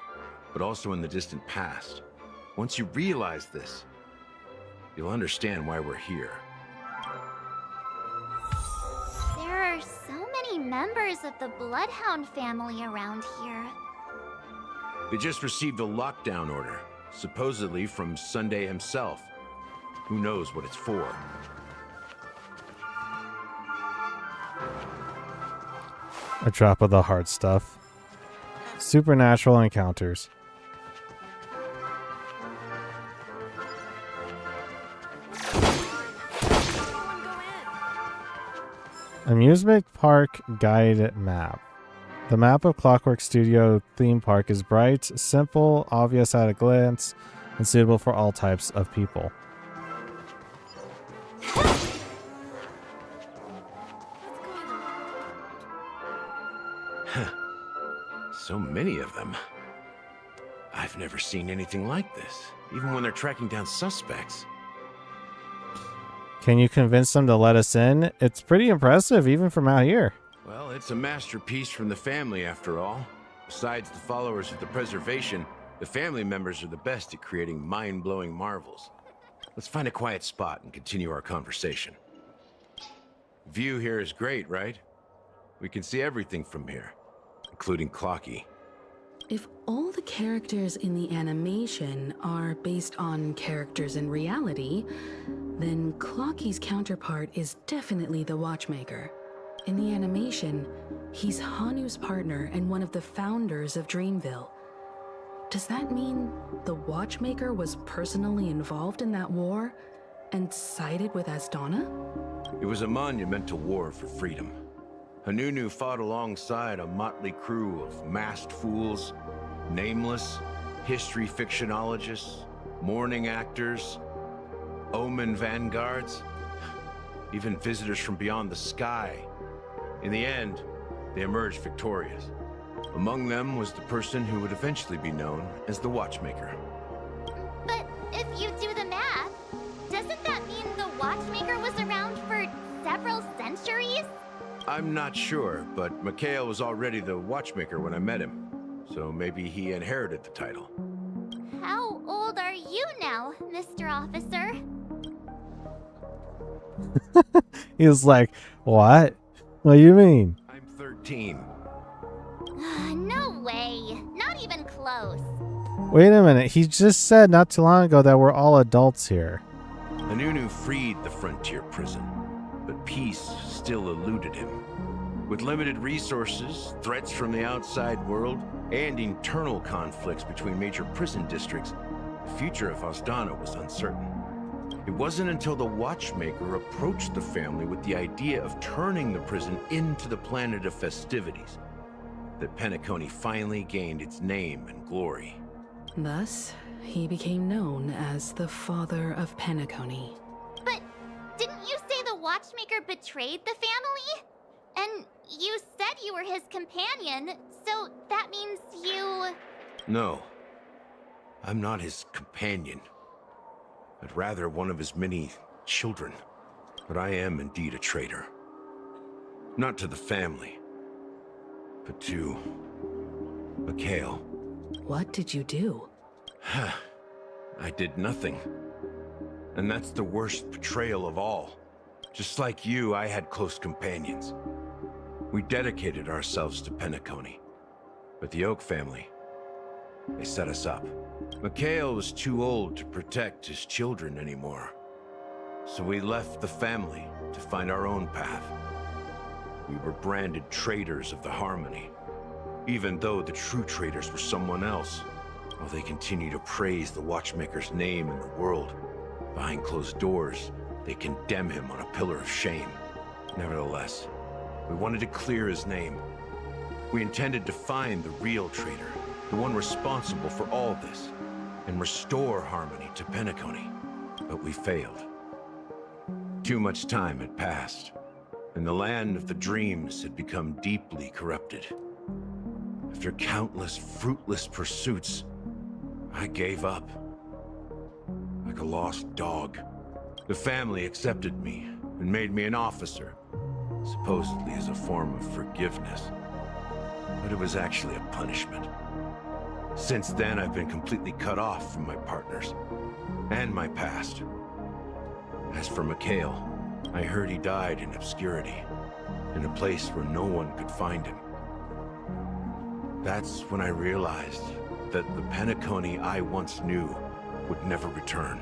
but also in the distant past. Once you realize this, you'll understand why we're here. There are so many members of the Bloodhound family around here. They just received a lockdown order, supposedly from Sunday himself. Who knows what it's for? A drop of the hard stuff. Supernatural encounters. Amusement Park Guide Map. The map of Clockwork Studio theme park is bright, simple, obvious at a glance, and suitable for all types of people. So many of them. I've never seen anything like this, even when they're tracking down suspects. Can you convince them to let us in? It's pretty impressive, even from out here. Well, it's a masterpiece from the family, after all. Besides the followers of the preservation, the family members are the best at creating mind-blowing marvels. Let's find a quiet spot and continue our conversation. View here is great, right? We can see everything from here, including Clocky. If all the characters in the animation are based on characters in reality, then Clocky's counterpart is definitely the Watchmaker. In the animation, he's Hanu's partner and one of the founders of Dreamville. Does that mean the Watchmaker was personally involved in that war and sided with Asdana? It was a monumental war for freedom. Hanunu fought alongside a motley crew of masked fools, nameless, history fictionologists, mourning actors, omen vanguards, even visitors from beyond the sky. In the end, they emerged victorious. Among them was the person who would eventually be known as the Watchmaker. But if you do the math, doesn't that mean the Watchmaker was around for several centuries? I'm not sure, but Mikhail was already the Watchmaker when I met him, so maybe he inherited the title. How old are you now, Mr. Officer? He was like, what? What do you mean? I'm 13. No way. Not even close. Wait a minute. He just said not too long ago that we're all adults here. Hanunu freed the frontier prison, but peace still eluded him. With limited resources, threats from the outside world, and internal conflicts between major prison districts, the future of Asdana was uncertain. It wasn't until the Watchmaker approached the family with the idea of turning the prison into the planet of festivities that Penacony finally gained its name and glory. Thus, he became known as the father of Penacony. But didn't you say the Watchmaker betrayed the family? And you said you were his companion, so that means you... No, I'm not his companion, but rather one of his many children. But I am indeed a traitor. Not to the family, but to Mikhail. What did you do? I did nothing. And that's the worst betrayal of all. Just like you, I had close companions. We dedicated ourselves to Penacony. But the Oak family, they set us up. Mikhail was too old to protect his children anymore. So we left the family to find our own path. We were branded traitors of the Harmony, even though the true traitors were someone else. While they continue to praise the Watchmaker's name in the world, behind closed doors, they condemn him on a pillar of shame. Nevertheless, we wanted to clear his name. We intended to find the real traitor, the one responsible for all this, and restore Harmony to Penacony. But we failed. Too much time had passed, and the land of the dreams had become deeply corrupted. After countless fruitless pursuits, I gave up. Like a lost dog. The family accepted me and made me an officer, supposedly as a form of forgiveness. But it was actually a punishment. Since then, I've been completely cut off from my partners and my past. As for Mikhail, I heard he died in obscurity, in a place where no one could find him. That's when I realized that the Penacony I once knew would never return.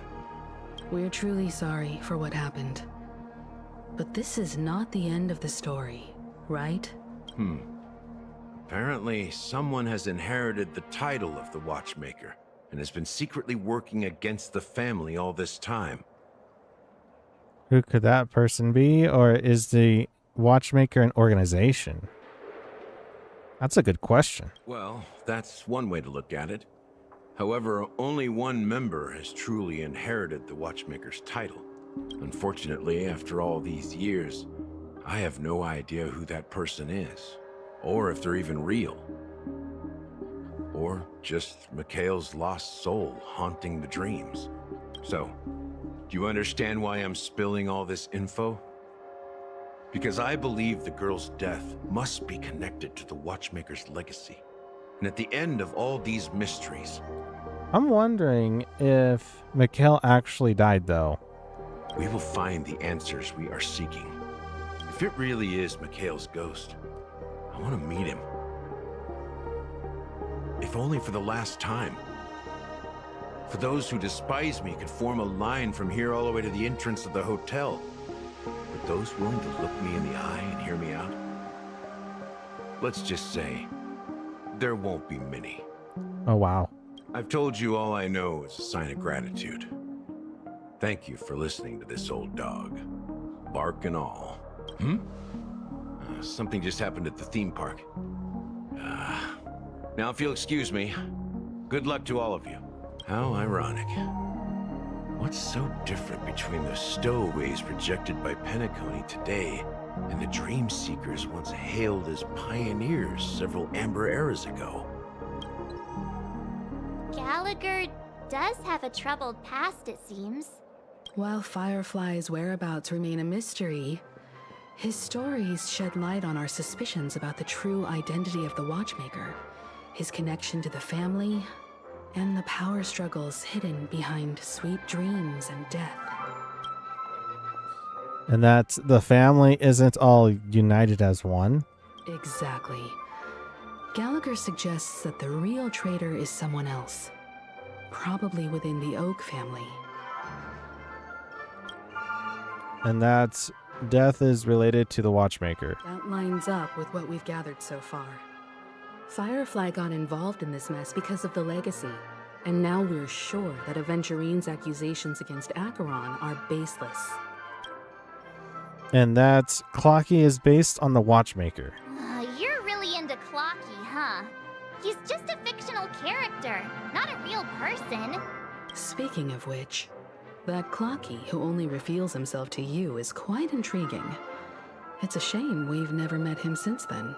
We're truly sorry for what happened. But this is not the end of the story, right? Apparently, someone has inherited the title of the Watchmaker and has been secretly working against the family all this time. Who could that person be? Or is the Watchmaker an organization? That's a good question. Well, that's one way to look at it. However, only one member has truly inherited the Watchmaker's title. Unfortunately, after all these years, I have no idea who that person is, or if they're even real. Or just Mikhail's lost soul haunting the dreams. So, do you understand why I'm spilling all this info? Because I believe the girl's death must be connected to the Watchmaker's legacy. And at the end of all these mysteries... I'm wondering if Mikhail actually died, though. We will find the answers we are seeking. If it really is Mikhail's ghost, I want to meet him. If only for the last time. For those who despise me could form a line from here all the way to the entrance of the hotel. But those willing to look me in the eye and hear me out? Let's just say, there won't be many. Oh, wow. I've told you all I know as a sign of gratitude. Thank you for listening to this old dog. Bark and all. Something just happened at the theme park. Now if you'll excuse me, good luck to all of you. How ironic. What's so different between the stowaways rejected by Penacony today and the dream seekers once hailed as pioneers several amber eras ago? Gallagher does have a troubled past, it seems. While Firefly's whereabouts remain a mystery, his stories shed light on our suspicions about the true identity of the Watchmaker, his connection to the family, and the power struggles hidden behind sweet dreams and death. And that the family isn't all united as one? Exactly. Gallagher suggests that the real traitor is someone else, probably within the Oak family. And that death is related to the Watchmaker. That lines up with what we've gathered so far. Firefly got involved in this mess because of the legacy, and now we're sure that Aventurine's accusations against Acheron are baseless. And that Clocky is based on the Watchmaker. You're really into Clocky, huh? He's just a fictional character, not a real person. Speaking of which, that Clocky who only reveals himself to you is quite intriguing. It's a shame we've never met him since then.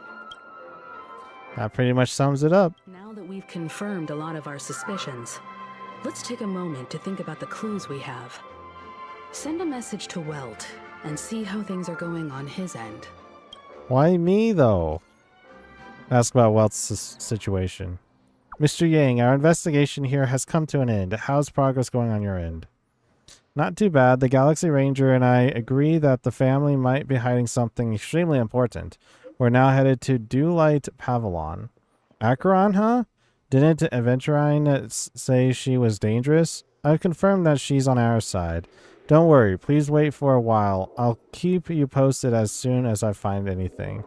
That pretty much sums it up. Now that we've confirmed a lot of our suspicions, let's take a moment to think about the clues we have. Send a message to Welt and see how things are going on his end. Why me, though? Ask about Welt's situation. Mr. Yang, our investigation here has come to an end. How's progress going on your end? Not too bad. The Galaxy Ranger and I agree that the family might be hiding something extremely important. We're now headed to Dewlight Pavilion. Acheron, huh? Didn't Aventurine say she was dangerous? I've confirmed that she's on our side. Don't worry, please wait for a while. I'll keep you posted as soon as I find anything.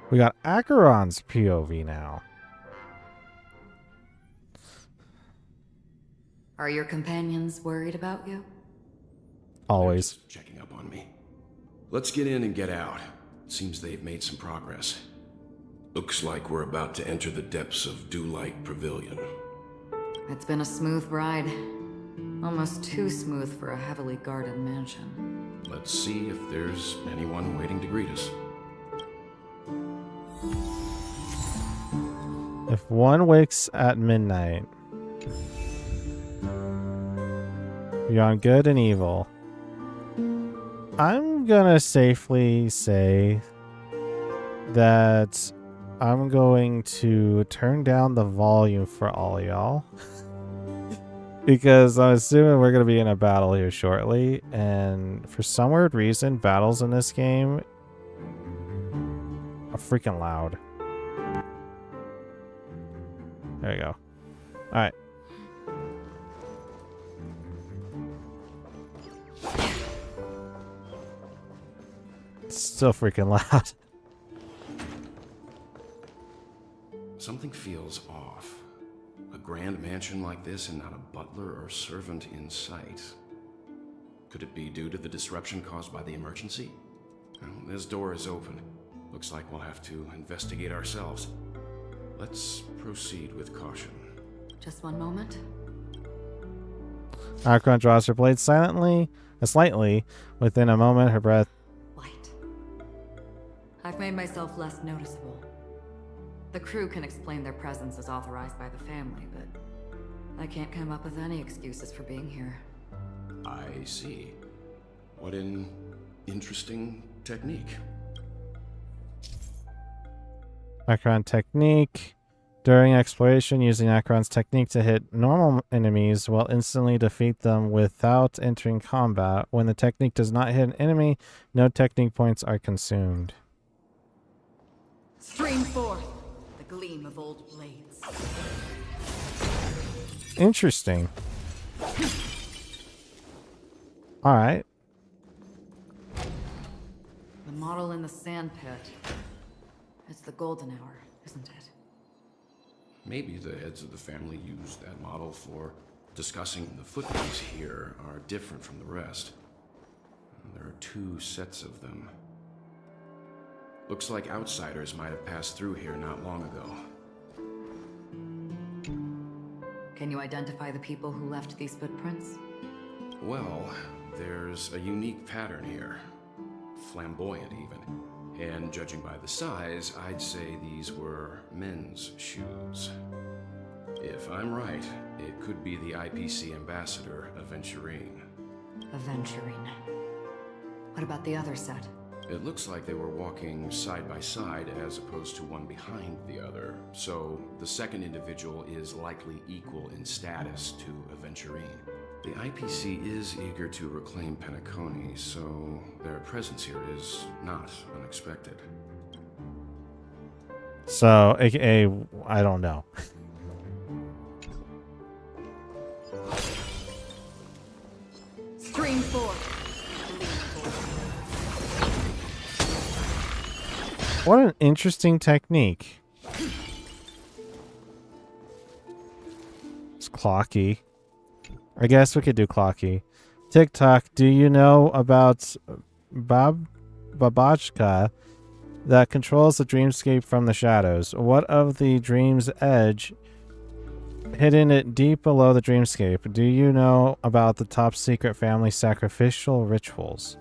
We got Acheron's POV now. Are your companions worried about you? Always. They're just checking up on me. Let's get in and get out. It seems they've made some progress. Looks like we're about to enter the depths of Dewlight Pavilion. It's been a smooth ride. Almost too smooth for a heavily guarded mansion. Let's see if there's anyone waiting to greet us. If one wakes at midnight, beyond good and evil, I'm gonna safely say that I'm going to turn down the volume for all y'all. Because I'm assuming we're going to be in a battle here shortly. And for some weird reason, battles in this game are freaking loud. There you go. Alright. It's still freaking loud. Something feels off. A grand mansion like this and not a butler or servant in sight. Could it be due to the disruption caused by the emergency? Well, this door is open. Looks like we'll have to investigate ourselves. Let's proceed with caution. Just one moment. Acheron draws her blade slightly. Within a moment, her breath. Light. I've made myself less noticeable. The crew can explain their presence as authorized by the family, but I can't come up with any excuses for being here. I see. What an interesting technique. Acheron technique. During exploration, using Acheron's technique to hit normal enemies will instantly defeat them without entering combat. When the technique does not hit an enemy, no technique points are consumed. Stream forth the gleam of old blades. Interesting. Alright. The model in the sand pit. It's the golden hour, isn't it? Maybe the heads of the family used that model for discussing the footprints here are different from the rest. There are 2 sets of them. Looks like outsiders might have passed through here not long ago. Can you identify the people who left these footprints? Well, there's a unique pattern here. Flamboyant, even. And judging by the size, I'd say these were men's shoes. If I'm right, it could be the IPC ambassador, Aventurine. Aventurine. What about the other set? It looks like they were walking side by side as opposed to one behind the other. So the second individual is likely equal in status to Aventurine. The IPC is eager to reclaim Penacony, so their presence here is not unexpected. So, aka, I don't know. Stream forth. What an interesting technique. It's clocky. I guess we could do clocky. TikTok, do you know about Babachka that controls the dreamscape from the shadows? What of the dream's edge hidden it deep below the dreamscape? Do you know about the top secret family sacrificial rituals?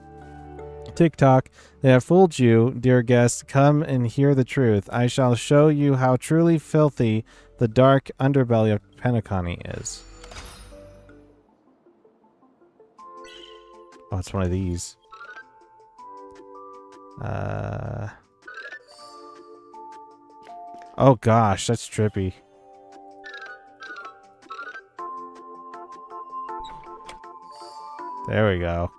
TikTok, they have fooled you, dear guest. Come and hear the truth. I shall show you how truly filthy the dark underbelly of Penacony is. Oh, it's one of these. Oh gosh, that's trippy. There we go.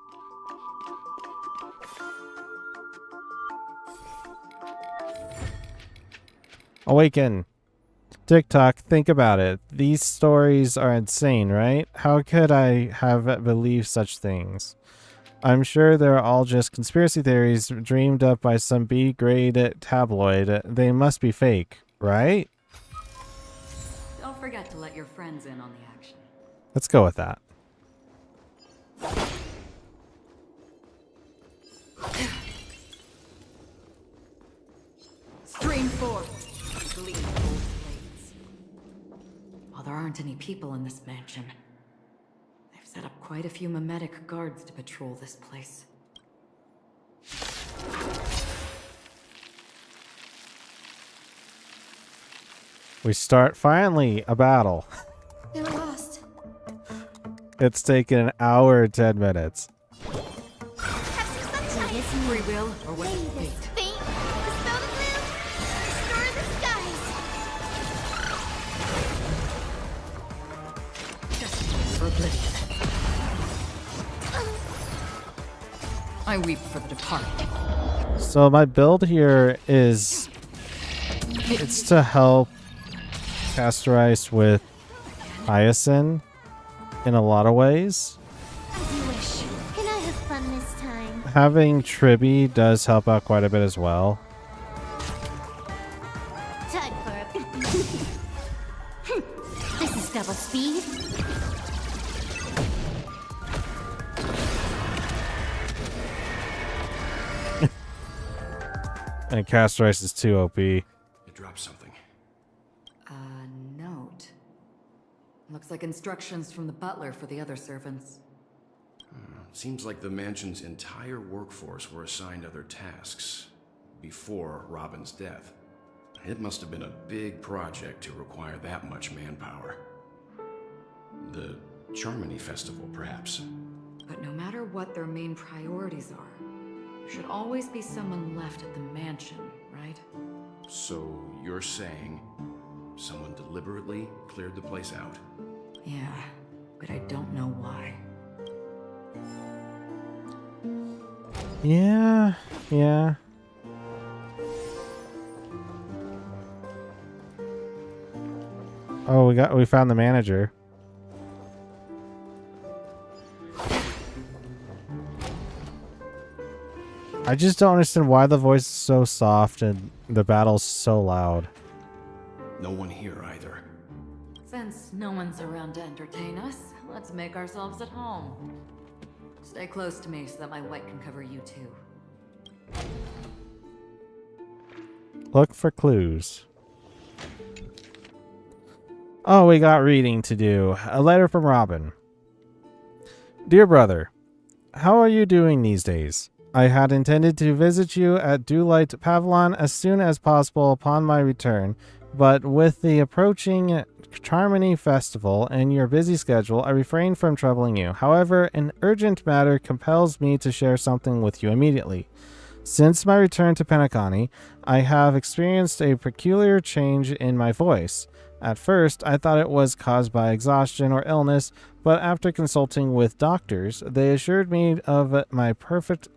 Awaken. TikTok, think about it. These stories are insane, right? How could I have believed such things? I'm sure they're all just conspiracy theories dreamed up by some B-grade tabloid. They must be fake, right? Don't forget to let your friends in on the action. Let's go with that. Stream forth, gleam old blades. While there aren't any people in this mansion, they've set up quite a few mimetic guards to patrol this place. We start finally a battle. They're lost. It's taken an hour and 10 minutes. Is free will or what is fate? Fate, dispel the gloom, restore the skies. For oblivion. I weep for the departed. So my build here is... It's to help Castorice with Hyacinth in a lot of ways. As you wish. Can I have fun this time? Having Tribby does help out quite a bit as well. Time for a... This is double speed. And Castorice is too OP. It dropped something. A note. Looks like instructions from the butler for the other servants. Seems like the mansion's entire workforce were assigned other tasks before Robin's death. It must have been a big project to require that much manpower. The Charmony Festival, perhaps. But no matter what their main priorities are, there should always be someone left at the mansion, right? So you're saying someone deliberately cleared the place out? Yeah, but I don't know why. Yeah. Oh, we found the manager. I just don't understand why the voice is so soft and the battle's so loud. No one here either. Since no one's around to entertain us, let's make ourselves at home. Stay close to me so that my white can cover you too. Look for clues. Oh, we got reading to do. A letter from Robin. Dear brother, how are you doing these days? I had intended to visit you at Dewlight Pavilion as soon as possible upon my return, but with the approaching Charmony Festival and your busy schedule, I refrained from troubling you. However, an urgent matter compels me to share something with you immediately. Since my return to Penacony, I have experienced a peculiar change in my voice. At first, I thought it was caused by exhaustion or illness, but after consulting with doctors, they assured me of my perfect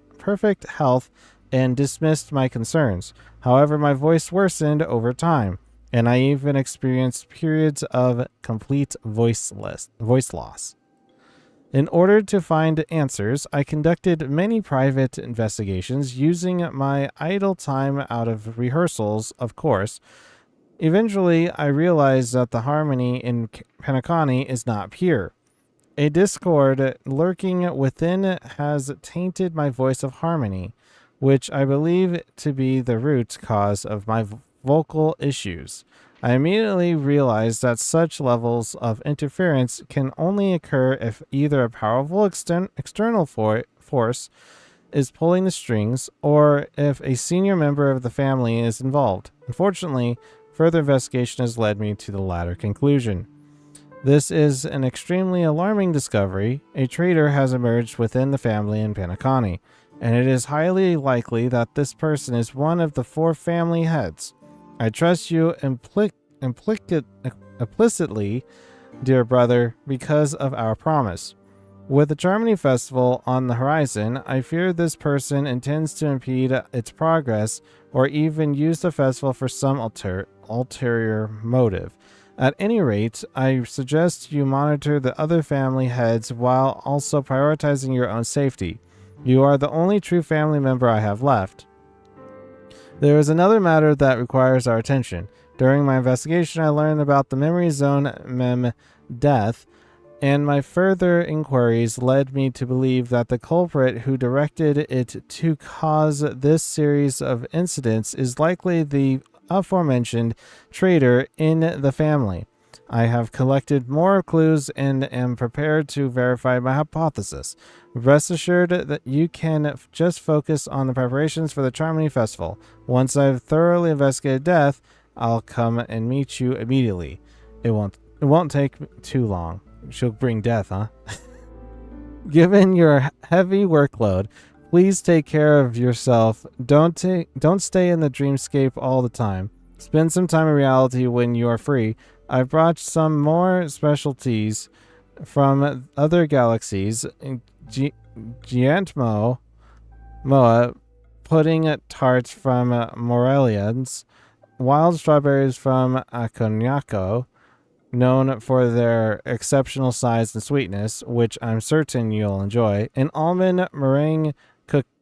health and dismissed my concerns. However, my voice worsened over time, and I even experienced periods of complete voice loss. In order to find answers, I conducted many private investigations using my idle time out of rehearsals, of course. Eventually, I realized that the harmony in Penacony is not pure. A discord lurking within has tainted my voice of harmony, which I believe to be the root cause of my vocal issues. I immediately realized that such levels of interference can only occur if either a powerful external force is pulling the strings, or if a senior member of the family is involved. Unfortunately, further investigation has led me to the latter conclusion. This is an extremely alarming discovery. A traitor has emerged within the family in Penacony, and it is highly likely that this person is one of the 4 family heads. I trust you implicitly, dear brother, because of our promise. With the Charmony Festival on the horizon, I fear this person intends to impede its progress or even use the festival for some ulterior motive. At any rate, I suggest you monitor the other family heads while also prioritizing your own safety. You are the only true family member I have left. There is another matter that requires our attention. During my investigation, I learned about the Memory Zone Mem death, and my further inquiries led me to believe that the culprit who directed it to cause this series of incidents is likely the aforementioned traitor in the family. I have collected more clues and am prepared to verify my hypothesis. Rest assured that you can just focus on the preparations for the Charmony Festival. Once I've thoroughly investigated death, I'll come and meet you immediately. It won't take too long. She'll bring death, huh? Given your heavy workload, please take care of yourself. Don't stay in the dreamscape all the time. Spend some time in reality when you are free. I brought some more specialties from other galaxies. Giantmo, Moa, pudding tarts from Morelians, wild strawberries from Aconiaco, known for their exceptional size and sweetness, which I'm certain you'll enjoy, and almond meringue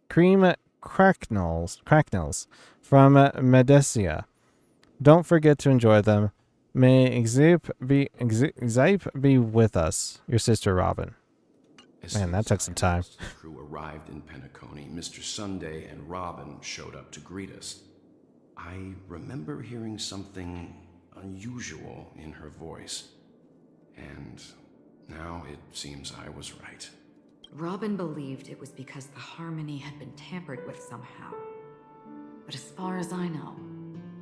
cream cracknels from Medecia. Don't forget to enjoy them. May Xape be with us. Your sister Robin. Man, that took some time. The crew arrived in Penacony. Mr. Sunday and Robin showed up to greet us. I remember hearing something unusual in her voice. And now it seems I was right. Robin believed it was because the harmony had been tampered with somehow. But as far as I know,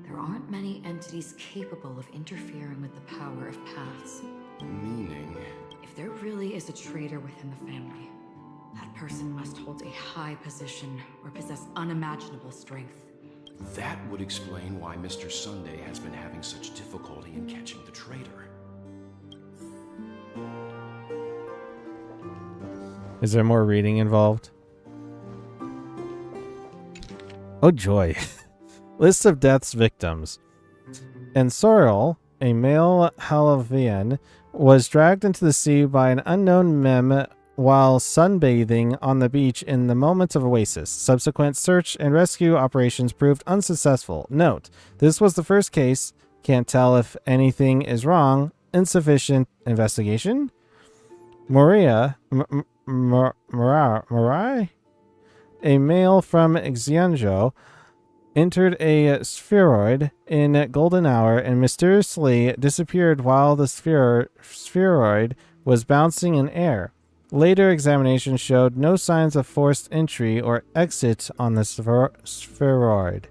there aren't many entities capable of interfering with the power of paths. Meaning? If there really is a traitor within the family, that person must hold a high position or possess unimaginable strength. That would explain why Mr. Sunday has been having such difficulty in catching the traitor. Is there more reading involved? Oh joy. List of death's victims. And Sorrel, a male Halavian, was dragged into the sea by an unknown mem while sunbathing on the beach in the moment of oasis. Subsequent search and rescue operations proved unsuccessful. Note, this was the first case. Can't tell if anything is wrong. Insufficient investigation. Morai, a male from Xianzhou, entered a spheroid in golden hour and mysteriously disappeared while the spheroid was bouncing in air. Later examination showed no signs of forced entry or exit on the spheroid.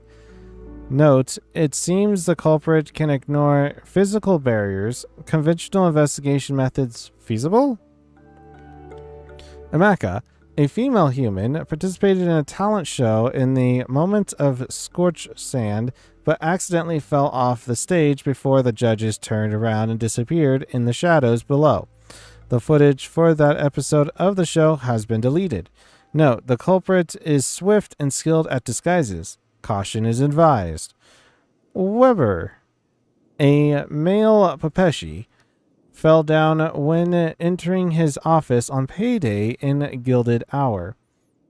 Note, it seems the culprit can ignore physical barriers. Conventional investigation methods feasible? Amaka, a female human, participated in a talent show in the moment of scorched sand, but accidentally fell off the stage before the judges turned around and disappeared in the shadows below. The footage for that episode of the show has been deleted. Note, the culprit is swift and skilled at disguises. Caution is advised. Weber, a male Papeshi, fell down when entering his office on payday in Gilded Hour,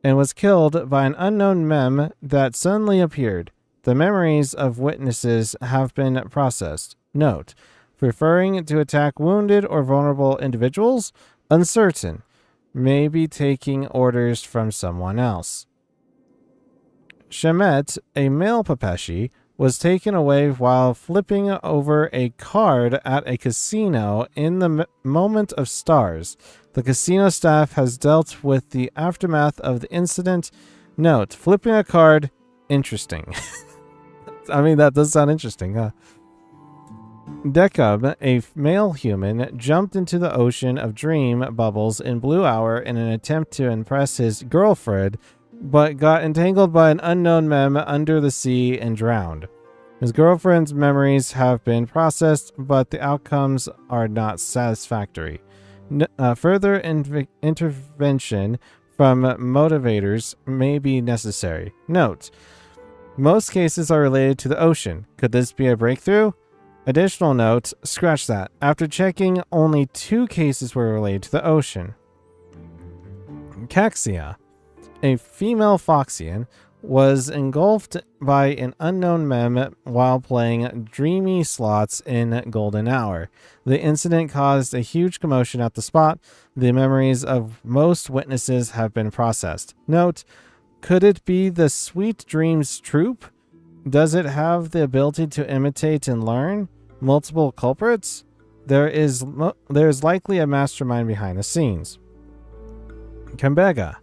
and was killed by an unknown mem that suddenly appeared. The memories of witnesses have been processed. Note, preferring to attack wounded or vulnerable individuals? Uncertain. May be taking orders from someone else. Shemet, a male Papeshi, was taken away while flipping over a card at a casino in the moment of stars. The casino staff has dealt with the aftermath of the incident. Note, flipping a card, interesting. I mean, that does sound interesting, huh? Dekub, a male human, jumped into the ocean of dream bubbles in Blue Hour in an attempt to impress his girlfriend, but got entangled by an unknown mem under the sea and drowned. His girlfriend's memories have been processed, but the outcomes are not satisfactory. Further intervention from motivators may be necessary. Note: most cases are related to the ocean. Could this be a breakthrough? Additional note: scratch that. After checking, only 2 cases were related to the ocean. Caxia, a female Foxian, was engulfed by an unknown mem while playing dreamy slots in Golden Hour. The incident caused a huge commotion at the spot. The memories of most witnesses have been processed. Note: could it be the Sweet Dreams troupe? Does it have the ability to imitate and learn? Multiple culprits? There is likely a mastermind behind the scenes. Kambega,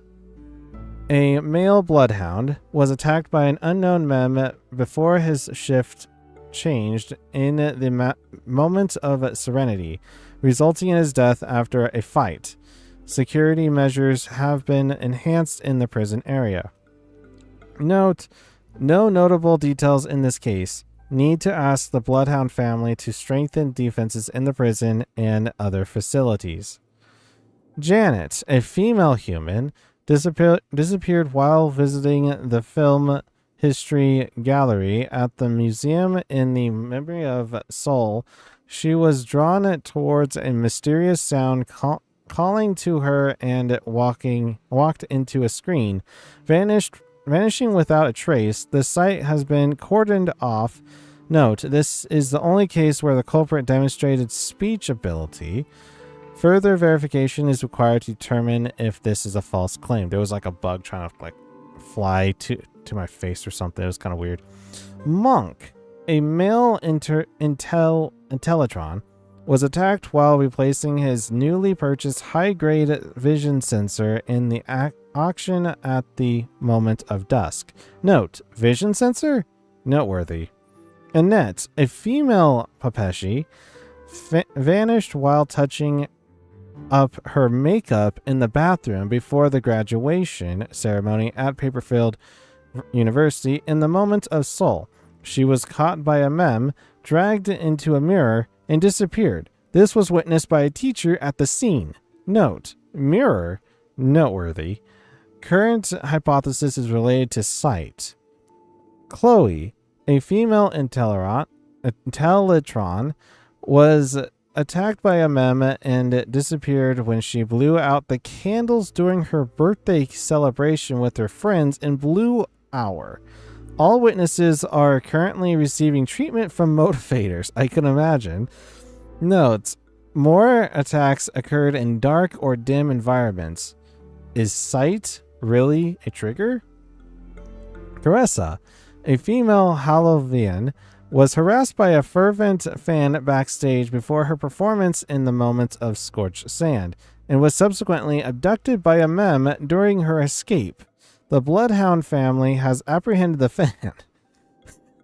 a male bloodhound, was attacked by an unknown mem before his shift changed in the moment of serenity, resulting in his death after a fight. Security measures have been enhanced in the prison area. Note: no notable details in this case. Need to ask the Bloodhound family to strengthen defenses in the prison and other facilities. Janet, a female human, disappeared while visiting the film history gallery at the museum in the memory of Seoul. She was drawn towards a mysterious sound calling to her and walked into a screen, vanishing without a trace. The site has been cordoned off. Note: this is the only case where the culprit demonstrated speech ability. Further verification is required to determine if this is a false claim. There was like a bug trying to like fly to my face or something. It was kind of weird. Monk, a male Intellatron, was attacked while replacing his newly purchased high-grade vision sensor in the auction at the moment of dusk. Note: vision sensor? Noteworthy. Annette, a female Papeshi, vanished while touching up her makeup in the bathroom before the graduation ceremony at Paperfield University in the moment of Seoul. She was caught by a mem, dragged into a mirror, and disappeared. This was witnessed by a teacher at the scene. Note: mirror? Noteworthy. Current hypothesis is related to sight. Chloe, a female Intellatron, was attacked by a mem and disappeared when she blew out the candles during her birthday celebration with her friends in Blue Hour. All witnesses are currently receiving treatment from motivators. I can imagine. Notes: more attacks occurred in dark or dim environments. Is sight really a trigger? Caressa, a female Halloween, was harassed by a fervent fan backstage before her performance in the moment of scorched sand, and was subsequently abducted by a mem during her escape. The Bloodhound family has apprehended the fan.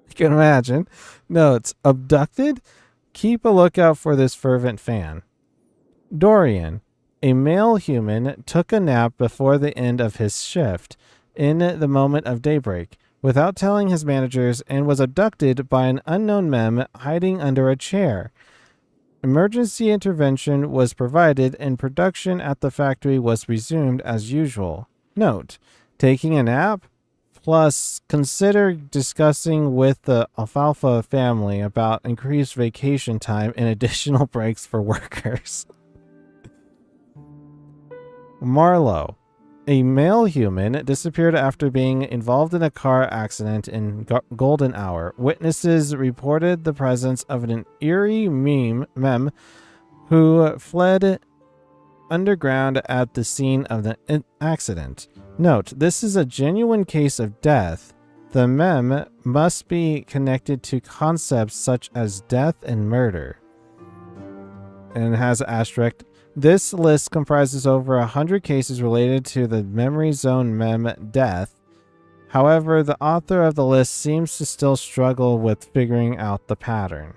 You can imagine. Notes: abducted? Keep a lookout for this fervent fan. Dorian, a male human, took a nap before the end of his shift in the moment of daybreak, without telling his managers, and was abducted by an unknown mem hiding under a chair. Emergency intervention was provided and production at the factory was resumed as usual. Note: taking a nap? Plus, consider discussing with the Alfalfa family about increased vacation time and additional breaks for workers. Marlowe, a male human, disappeared after being involved in a car accident in Golden Hour. Witnesses reported the presence of an eerie mem who fled underground at the scene of the accident. Note: this is a genuine case of death. The mem must be connected to concepts such as death and murder. And it has an asterisk. This list comprises over 100 cases related to the memory zone mem death. However, the author of the list seems to still struggle with figuring out the pattern.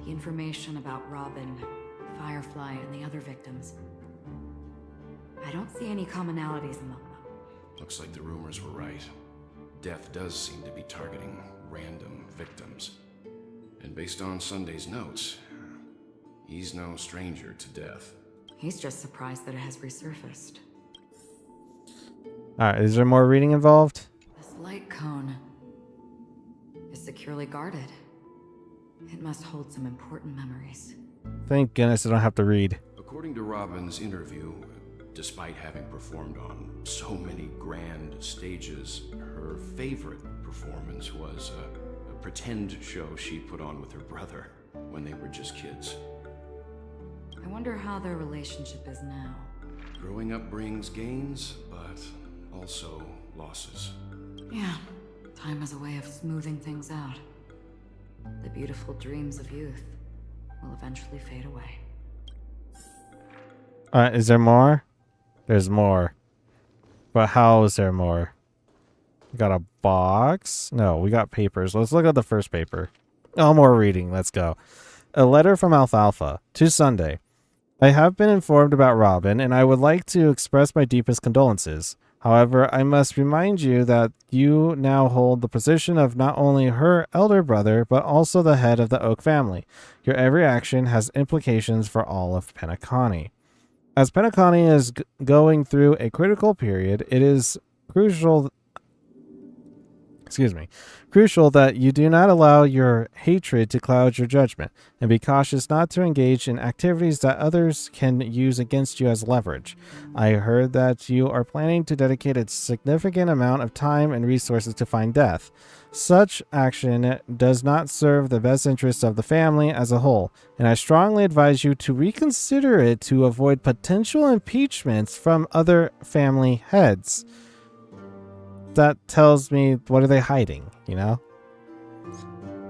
The information about Robin, Firefly, and the other victims. I don't see any commonalities among them. Looks like the rumors were right. Death does seem to be targeting random victims. And based on Sunday's notes, he's no stranger to death. He's just surprised that it has resurfaced. Alright, is there more reading involved? This light cone is securely guarded. It must hold some important memories. Thank goodness I don't have to read. According to Robin's interview, despite having performed on so many grand stages, her favorite performance was a pretend show she put on with her brother when they were just kids. I wonder how their relationship is now. Growing up brings gains, but also losses. Yeah, time has a way of smoothing things out. The beautiful dreams of youth will eventually fade away. Is there more? There's more. But how is there more? We got a box? No, we got papers. Let's look at the first paper. Oh, more reading. Let's go. A letter from Alfalfa to Sunday. I have been informed about Robin, and I would like to express my deepest condolences. However, I must remind you that you now hold the position of not only her elder brother, but also the head of the Oak family. Your every action has implications for all of Penacony. As Penacony is going through a critical period, it is crucial that you do not allow your hatred to cloud your judgment, and be cautious not to engage in activities that others can use against you as leverage. I heard that you are planning to dedicate a significant amount of time and resources to find death. Such action does not serve the best interests of the family as a whole, and I strongly advise you to reconsider it to avoid potential impeachments from other family heads. That tells me, what are they hiding, you know?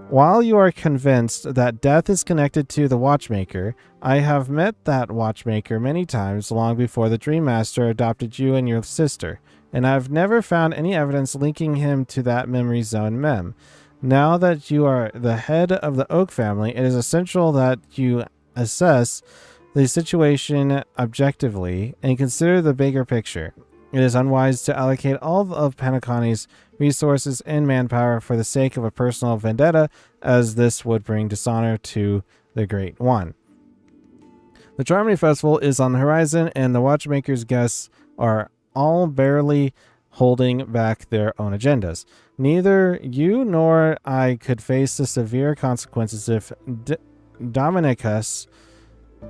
While you are convinced that death is connected to the Watchmaker, I have met that Watchmaker many times long before the Dream Master adopted you and your sister, and I've never found any evidence linking him to that memory zone mem. Now that you are the head of the Oak family, it is essential that you assess the situation objectively and consider the bigger picture. It is unwise to allocate all of Penacony's resources and manpower for the sake of a personal vendetta, as this would bring dishonor to the Great One. The Charmony Festival is on the horizon, and the Watchmaker's guests are all barely holding back their own agendas. Neither you nor I could face the severe consequences if Dominica's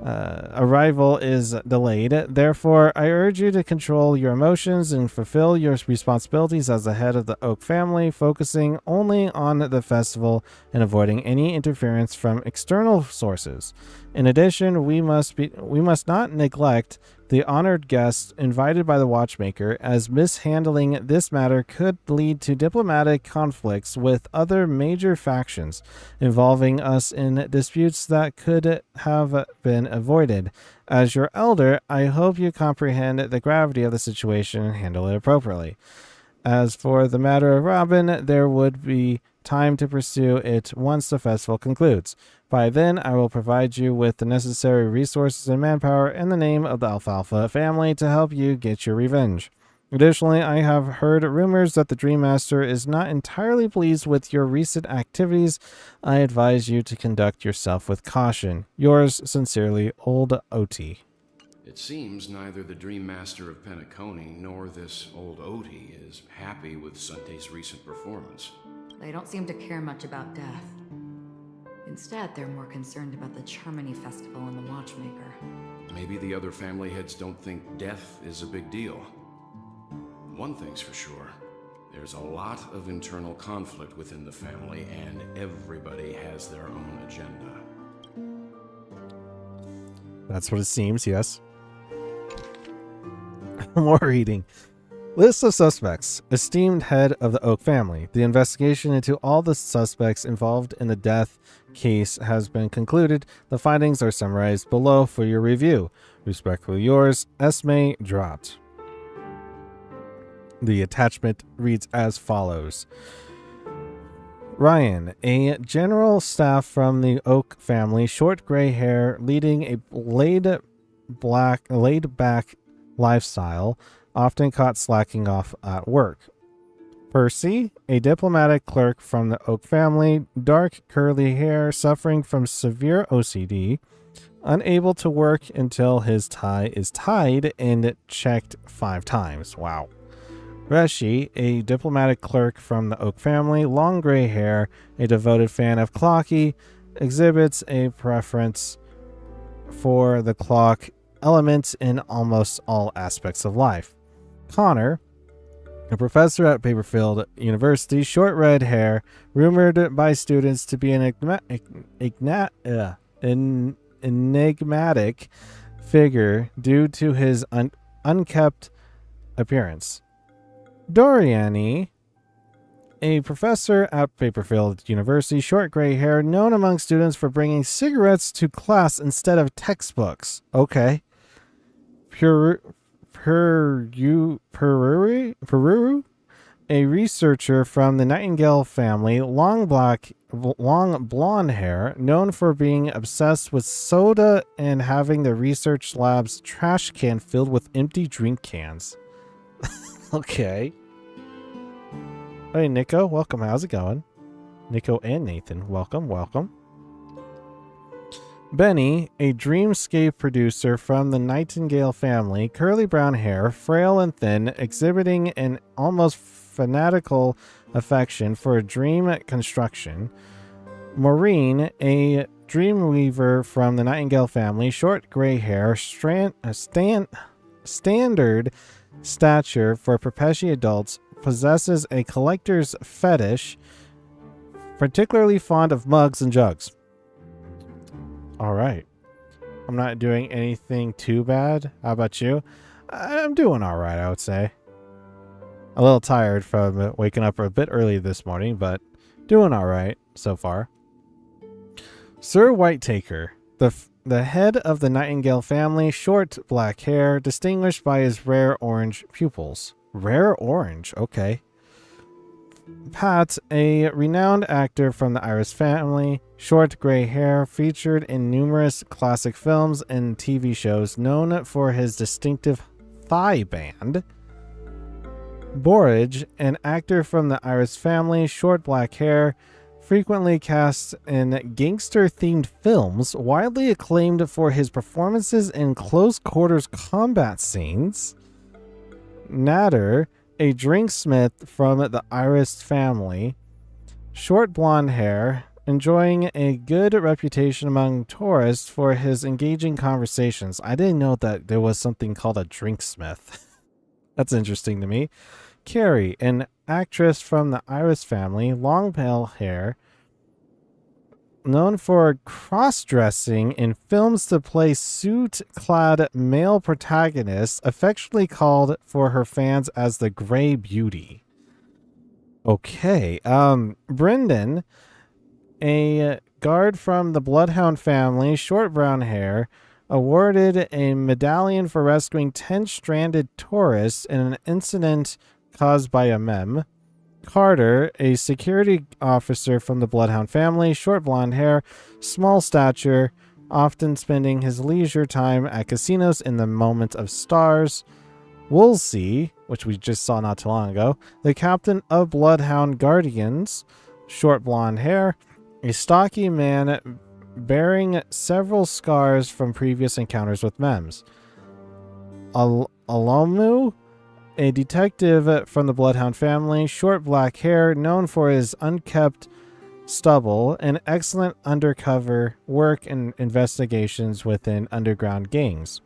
arrival is delayed. Therefore, I urge you to control your emotions and fulfill your responsibilities as the head of the Oak family, focusing only on the festival and avoiding any interference from external sources. In addition, we must not neglect the honored guests invited by the Watchmaker, as mishandling this matter could lead to diplomatic conflicts with other major factions, involving us in disputes that could have been avoided. As your elder, I hope you comprehend the gravity of the situation and handle it appropriately. As for the matter of Robin, there would be time to pursue it once the festival concludes. By then, I will provide you with the necessary resources and manpower in the name of the Alfalfa family to help you get your revenge. Additionally, I have heard rumors that the Dream Master is not entirely pleased with your recent activities. I advise you to conduct yourself with caution. Yours sincerely, Old Oti. It seems neither the Dream Master of Penacony nor this old Oti is happy with Sunday's recent performance. They don't seem to care much about death. Instead, they're more concerned about the Charmony Festival and the Watchmaker. Maybe the other family heads don't think death is a big deal. One thing's for sure. There's a lot of internal conflict within the family, and everybody has their own agenda. That's what it seems, yes. More reading. List of suspects. Esteemed head of the Oak family. The investigation into all the suspects involved in the death case has been concluded. The findings are summarized below for your review. Respectfully yours, Esme Drott. The attachment reads as follows. Ryan, a general staff from the Oak family, short gray hair, leading a laid back lifestyle, often caught slacking off at work. Percy, a diplomatic clerk from the Oak family, dark curly hair, suffering from severe OCD, unable to work until his tie is tied and checked 5 times. Wow. Reshi, a diplomatic clerk from the Oak family, long gray hair, a devoted fan of clocky, exhibits a preference for the clock elements in almost all aspects of life. Connor, a professor at Paperfield University, short red hair, rumored by students to be an enigmatic figure due to his unkept appearance. Doriani, a professor at Paperfield University, short gray hair, known among students for bringing cigarettes to class instead of textbooks. Okay. Peruru, a researcher from the Nightingale family, long blonde hair, known for being obsessed with soda and having the research lab's trash can filled with empty drink cans. Okay. Hey, Nico, welcome. How's it going? Nico and Nathan, welcome. Benny, a dreamscape producer from the Nightingale family, curly brown hair, frail and thin, exhibiting an almost fanatical affection for dream construction. Maureen, a dreamweaver from the Nightingale family, short gray hair, standard stature for Perpetual adults, possesses a collector's fetish, particularly fond of mugs and jugs. All right. I'm not doing anything too bad. How about you? I'm doing all right, I would say. A little tired from waking up a bit early this morning, but doing all right so far. Sir Whitetaker, the head of the Nightingale family, short black hair, distinguished by his rare orange pupils. Rare orange, okay. Pat, a renowned actor from the Iris family, short gray hair, featured in numerous classic films and TV shows, known for his distinctive thigh band. Borage, an actor from the Iris family, short black hair, frequently cast in gangster-themed films, widely acclaimed for his performances in close-quarters combat scenes. Natter, a drinksmith from the Iris family, short blonde hair, enjoying a good reputation among tourists for his engaging conversations. I didn't know that there was something called a drinksmith. That's interesting to me. Carrie, an actress from the Iris family, long pale hair, known for cross-dressing in films to play suit-clad male protagonists, affectionately called for her fans as the Grey Beauty. Okay, Brendan, a guard from the Bloodhound family, short brown hair, awarded a medallion for rescuing 10 stranded tourists in an incident caused by a mem. Carter, a security officer from the Bloodhound family, short blonde hair, small stature, often spending his leisure time at casinos in the moment of stars. Woolsey, which we just saw not too long ago, the captain of Bloodhound Guardians, short blonde hair, a stocky man bearing several scars from previous encounters with mems. Alomu, a detective from the Bloodhound family, short black hair, known for his unkempt stubble and excellent undercover work and investigations within underground gangs.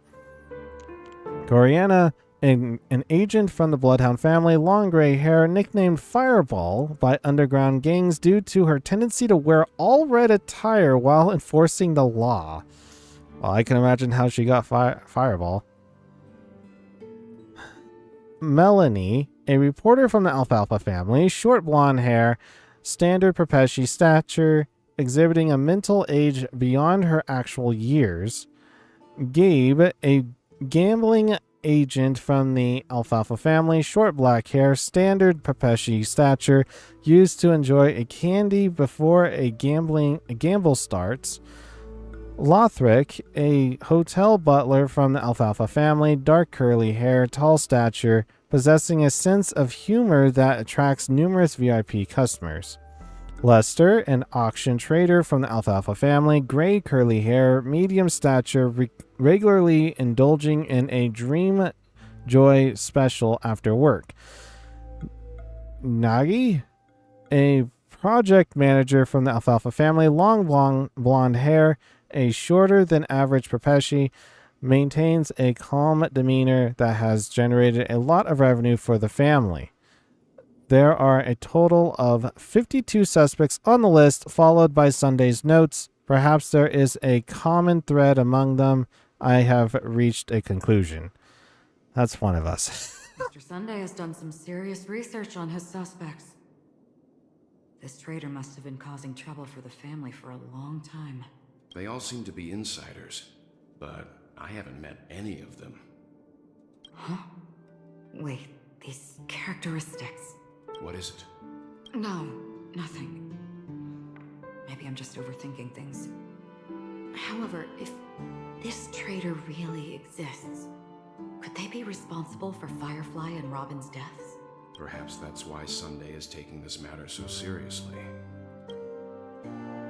Coriana, an agent from the Bloodhound family, long gray hair, nicknamed Fireball by underground gangs due to her tendency to wear all red attire while enforcing the law. Well, I can imagine how she got Fireball. Melanie, a reporter from the Alfalfa family, short blonde hair, standard Perpetual stature, exhibiting a mental age beyond her actual years. Gabe, a gambling agent from the Alfalfa family, short black hair, standard Perpetual stature, used to enjoy a candy before a gamble starts. Lothric, a hotel butler from the Alfalfa family, dark curly hair, tall stature, possessing a sense of humor that attracts numerous VIP customers. Lester, an auction trader from the Alfalfa family, gray curly hair, medium stature, regularly indulging in a Dream Joy special after work. Nagi, a project manager from the Alfalfa family, long blonde hair, a shorter than average Pepeshi, maintains a calm demeanor that has generated a lot of revenue for the family. There are a total of 52 suspects on the list, followed by Sunday's notes. Perhaps there is a common thread among them. I have reached a conclusion. That's one of us. Mr. Sunday has done some serious research on his suspects. This traitor must have been causing trouble for the family for a long time. They all seem to be insiders, but I haven't met any of them. Huh? Wait, these characteristics. What is it? No, nothing. Maybe I'm just overthinking things. However, if this traitor really exists, could they be responsible for Firefly and Robin's deaths? Perhaps that's why Sunday is taking this matter so seriously.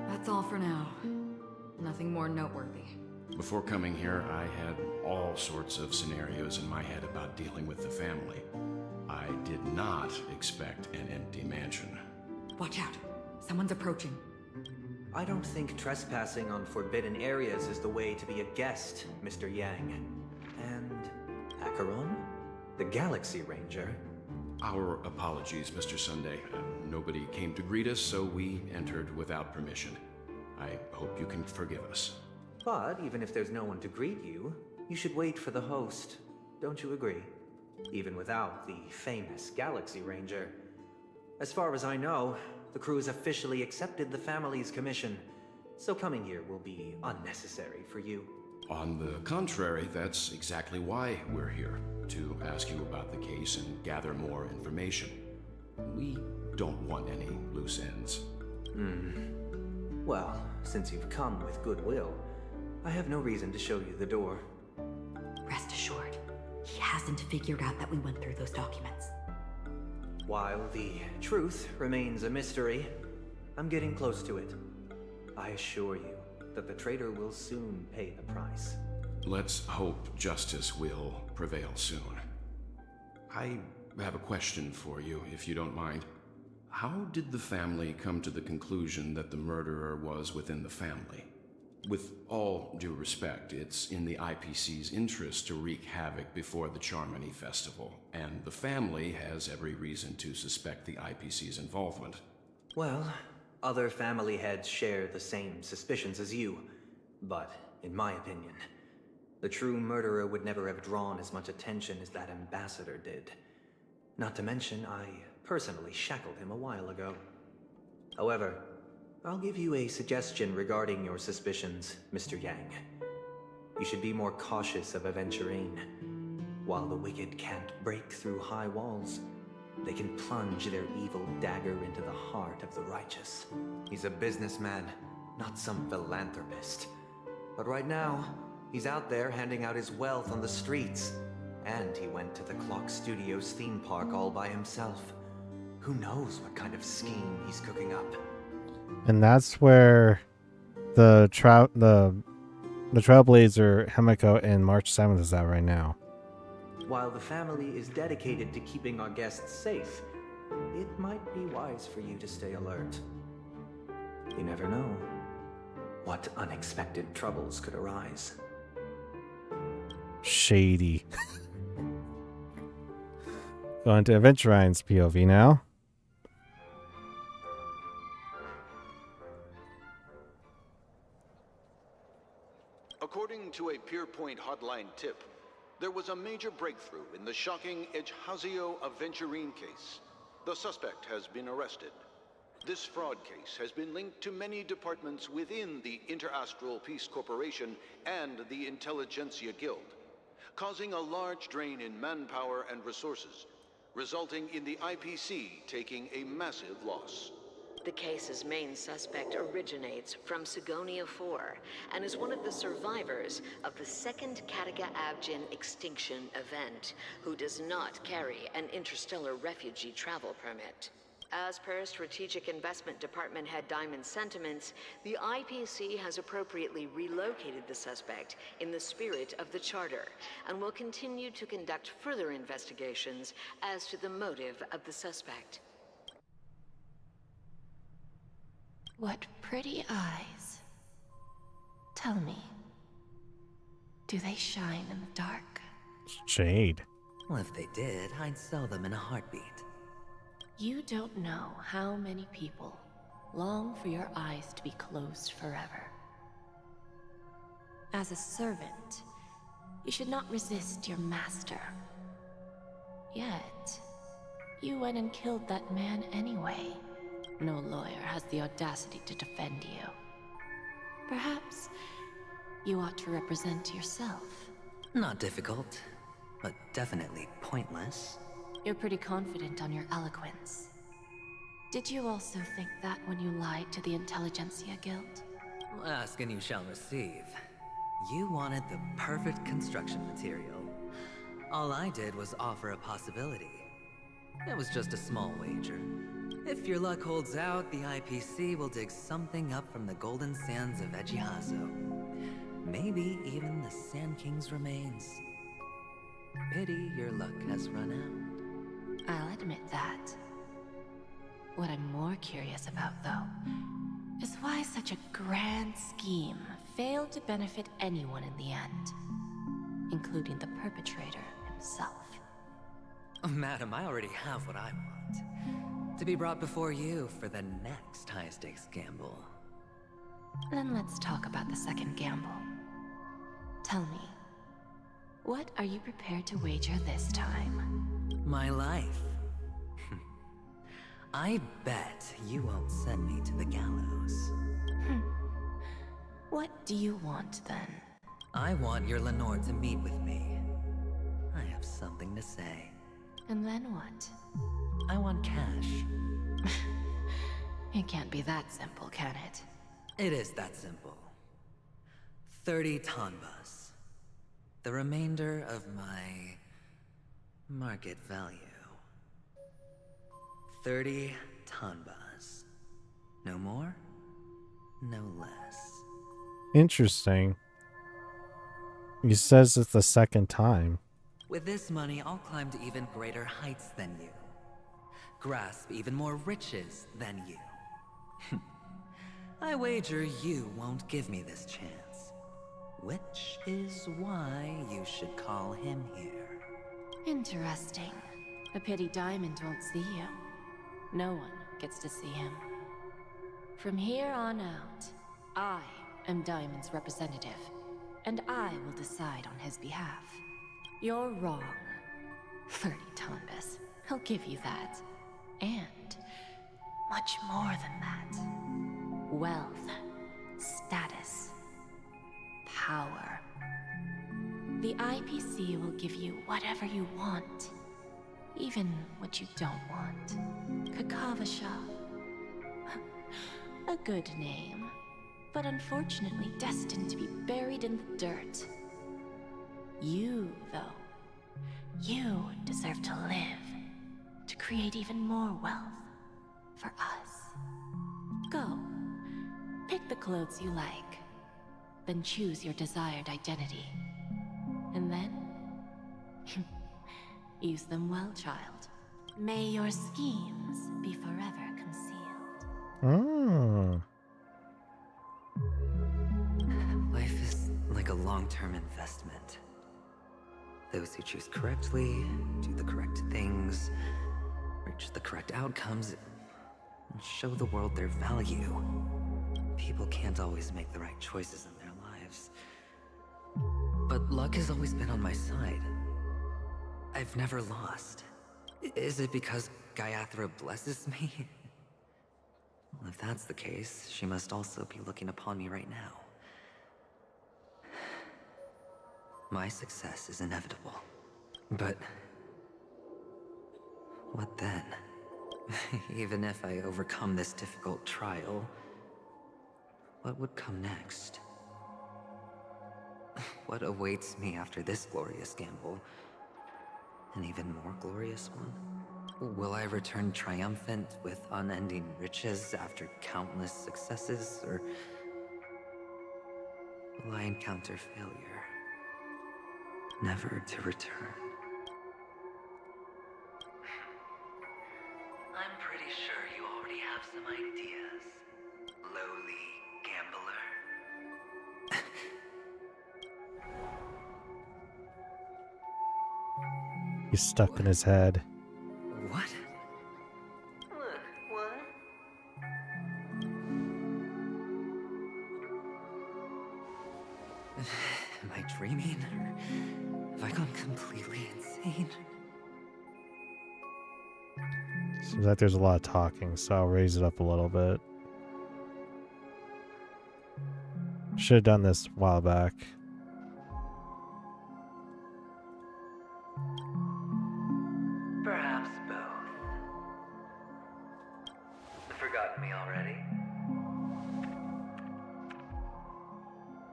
That's all for now. Nothing more noteworthy. Before coming here, I had all sorts of scenarios in my head about dealing with the family. I did not expect an empty mansion. Watch out. Someone's approaching. I don't think trespassing on forbidden areas is the way to be a guest, Mr. Yang. And Acheron? The Galaxy Ranger? Our apologies, Mr. Sunday. Nobody came to greet us, so we entered without permission. I hope you can forgive us. But even if there's no one to greet you, you should wait for the host. Don't you agree? Even without the famous Galaxy Ranger. As far as I know, the crew has officially accepted the family's commission, so coming here will be unnecessary for you. On the contrary, that's exactly why we're here, to ask you about the case and gather more information. We don't want any loose ends. Well, since you've come with goodwill, I have no reason to show you the door. Rest assured, he hasn't figured out that we went through those documents. While the truth remains a mystery, I'm getting close to it. I assure you that the traitor will soon pay the price. Let's hope justice will prevail soon. I have a question for you, if you don't mind. How did the family come to the conclusion that the murderer was within the family? With all due respect, it's in the IPC's interest to wreak havoc before the Charmony Festival, and the family has every reason to suspect the IPC's involvement. Well, other family heads share the same suspicions as you, but in my opinion, the true murderer would never have drawn as much attention as that ambassador did. Not to mention, I personally shackled him a while ago. However, I'll give you a suggestion regarding your suspicions, Mr. Yang. You should be more cautious of Aventurine. While the wicked can't break through high walls, they can plunge their evil dagger into the heart of the righteous. He's a businessman, not some philanthropist. But right now, he's out there handing out his wealth on the streets. And he went to the Clock Studios theme park all by himself. Who knows what kind of scheme he's cooking up? And that's where the Trailblazer Himiko and March 7th is at right now. While the family is dedicated to keeping our guests safe, it might be wise for you to stay alert. You never know what unexpected troubles could arise. Shady. Going to Aventurine's POV now. According to a Pierpoint hotline tip, there was a major breakthrough in the shocking Ejhazio Aventurine case. The suspect has been arrested. This fraud case has been linked to many departments within the Interastral Peace Corporation and the Intelligentsia Guild, causing a large drain in manpower and resources, resulting in the IPC taking a massive loss. The case's main suspect originates from Sigonia 4 and is one of the survivors of the second Kataka Abjin extinction event, who does not carry an interstellar refugee travel permit. As per Strategic Investment Department Head Diamond's sentiments, the IPC has appropriately relocated the suspect in the spirit of the Charter and will continue to conduct further investigations as to the motive of the suspect. What pretty eyes. Tell me, do they shine in the dark? Jade. Well, if they did, I'd sell them in a heartbeat. You don't know how many people long for your eyes to be closed forever. As a servant, you should not resist your master. Yet, you went and killed that man anyway. No lawyer has the audacity to defend you. Perhaps you ought to represent yourself. Not difficult, but definitely pointless. You're pretty confident on your eloquence. Did you also think that when you lied to the Intelligentsia Guild? Ask and you shall receive. You wanted the perfect construction material. All I did was offer a possibility. It was just a small wager. If your luck holds out, the IPC will dig something up from the golden sands of Ejihazo. Maybe even the Sand King's remains. Pity your luck has run out. I'll admit that. What I'm more curious about, though, is why such a grand scheme failed to benefit anyone in the end, including the perpetrator himself. Madam, I already have what I want. To be brought before you for the next high-stakes gamble. Then let's talk about the second gamble. Tell me, what are you prepared to wager this time? My life. I bet you won't send me to the gallows. What do you want, then? I want your Lenore to meet with me. I have something to say. And then what? I want cash. It can't be that simple, can it? It is that simple. 30 tanbas. The remainder of my market value. 30 tanbas. No more, no less. Interesting. He says it's the second time. With this money, I'll climb to even greater heights than you. Grasp even more riches than you. I wager you won't give me this chance. Which is why you should call him here. Interesting. A pity Diamond won't see you. No one gets to see him. From here on out, I am Diamond's representative, and I will decide on his behalf. You're wrong. 30 tanbas. He'll give you that. And much more than that. Wealth, status, power. The IPC will give you whatever you want. Even what you don't want. Kakavasha. A good name, but unfortunately destined to be buried in the dirt. You, though, you deserve to live, to create even more wealth for us. Go, pick the clothes you like, then choose your desired identity. And then, use them well, child. May your schemes be forever concealed. Oh. Life is like a long-term investment. Those who choose correctly, do the correct things, reach the correct outcomes, and show the world their value. People can't always make the right choices in their lives. But luck has always been on my side. I've never lost. Is it because Gayathra blesses me? Well, if that's the case, she must also be looking upon me right now. My success is inevitable. But what then? Even if I overcome this difficult trial, what would come next? What awaits me after this glorious gamble? An even more glorious one? Will I return triumphant with unending riches after countless successes, or will I encounter failure, never to return? I'm pretty sure you already have some ideas, lowly gambler. He's stuck in his head. What? What? Am I dreaming, or have I gone completely insane? Seems like there's a lot of talking, so I'll raise it up a little bit. Should have done this a while back. Perhaps both. Forgotten me already?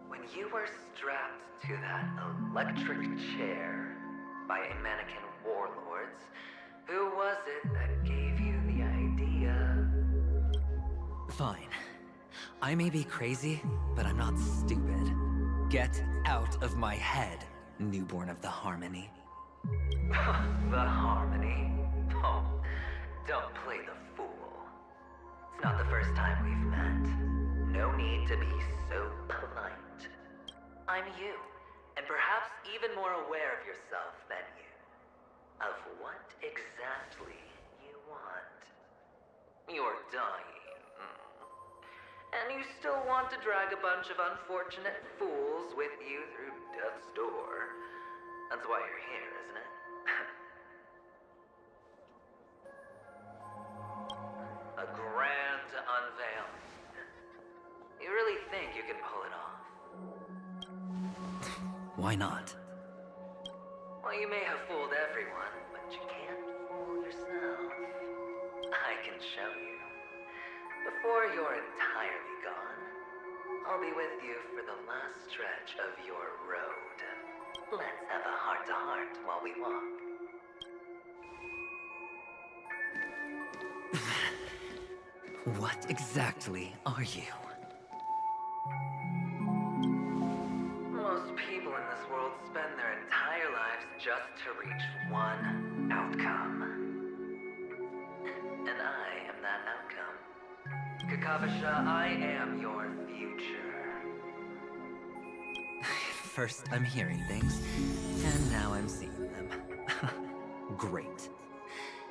When you were strapped to that electric chair by a mannequin warlords, who was it that gave you the idea? Fine. I may be crazy, but I'm not stupid. Get out of my head, newborn of the Harmony. The Harmony? Oh, don't play the fool. It's not the first time we've met. No need to be so polite. I'm you, and perhaps even more aware of yourself than you. Of what exactly you want. You're dying. And you still want to drag a bunch of unfortunate fools with you through death's door. That's why you're here, isn't it? A grand unveiling. You really think you can pull it off? Why not? Well, you may have fooled everyone, but you can't fool yourself. I can show you. Before you're entirely gone, I'll be with you for the last stretch of your road. Let's have a heart-to-heart while we walk. What exactly are you? Most people in this world spend their entire lives just to reach one outcome. And I am that outcome. Kakavasha, I am your future. First, I'm hearing things, and now I'm seeing them. Great.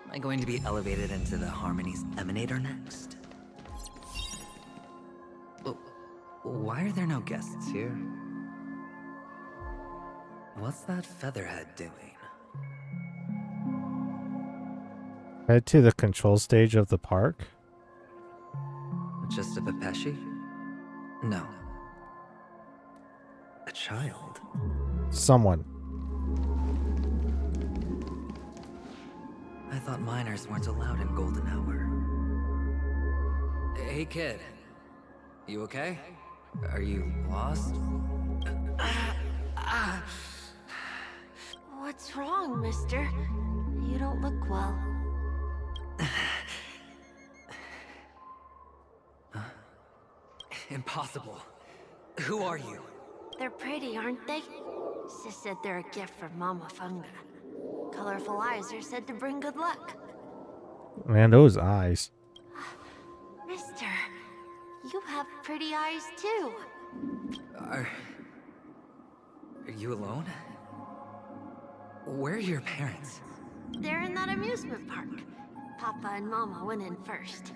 Am I going to be elevated into the Harmony's Emanator next? Why are there no guests here? What's that featherhead doing? Head to the control stage of the park. Just a Pepeshi? No. A child? Someone. I thought minors weren't allowed in Golden Hour. Hey kid, you okay? Are you lost? What's wrong, mister? You don't look well. Impossible. Who are you? They're pretty, aren't they? Sis said they're a gift from Mama Funga. Colorful eyes are said to bring good luck. Man, those eyes. Mister, you have pretty eyes too. Are you alone? Where are your parents? They're in that amusement park. Papa and Mama went in first.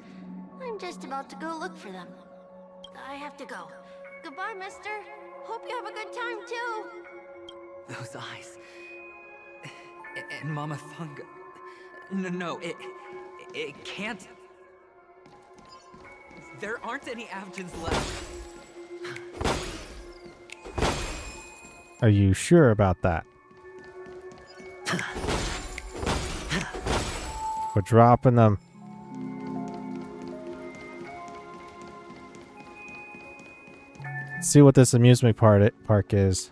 I'm just about to go look for them. I have to go. Goodbye, mister. Hope you have a good time, too. Those eyes. And Mama Funga. No, it can't. There aren't any Avgins left. Are you sure about that? We're dropping them. see what this amusement park is.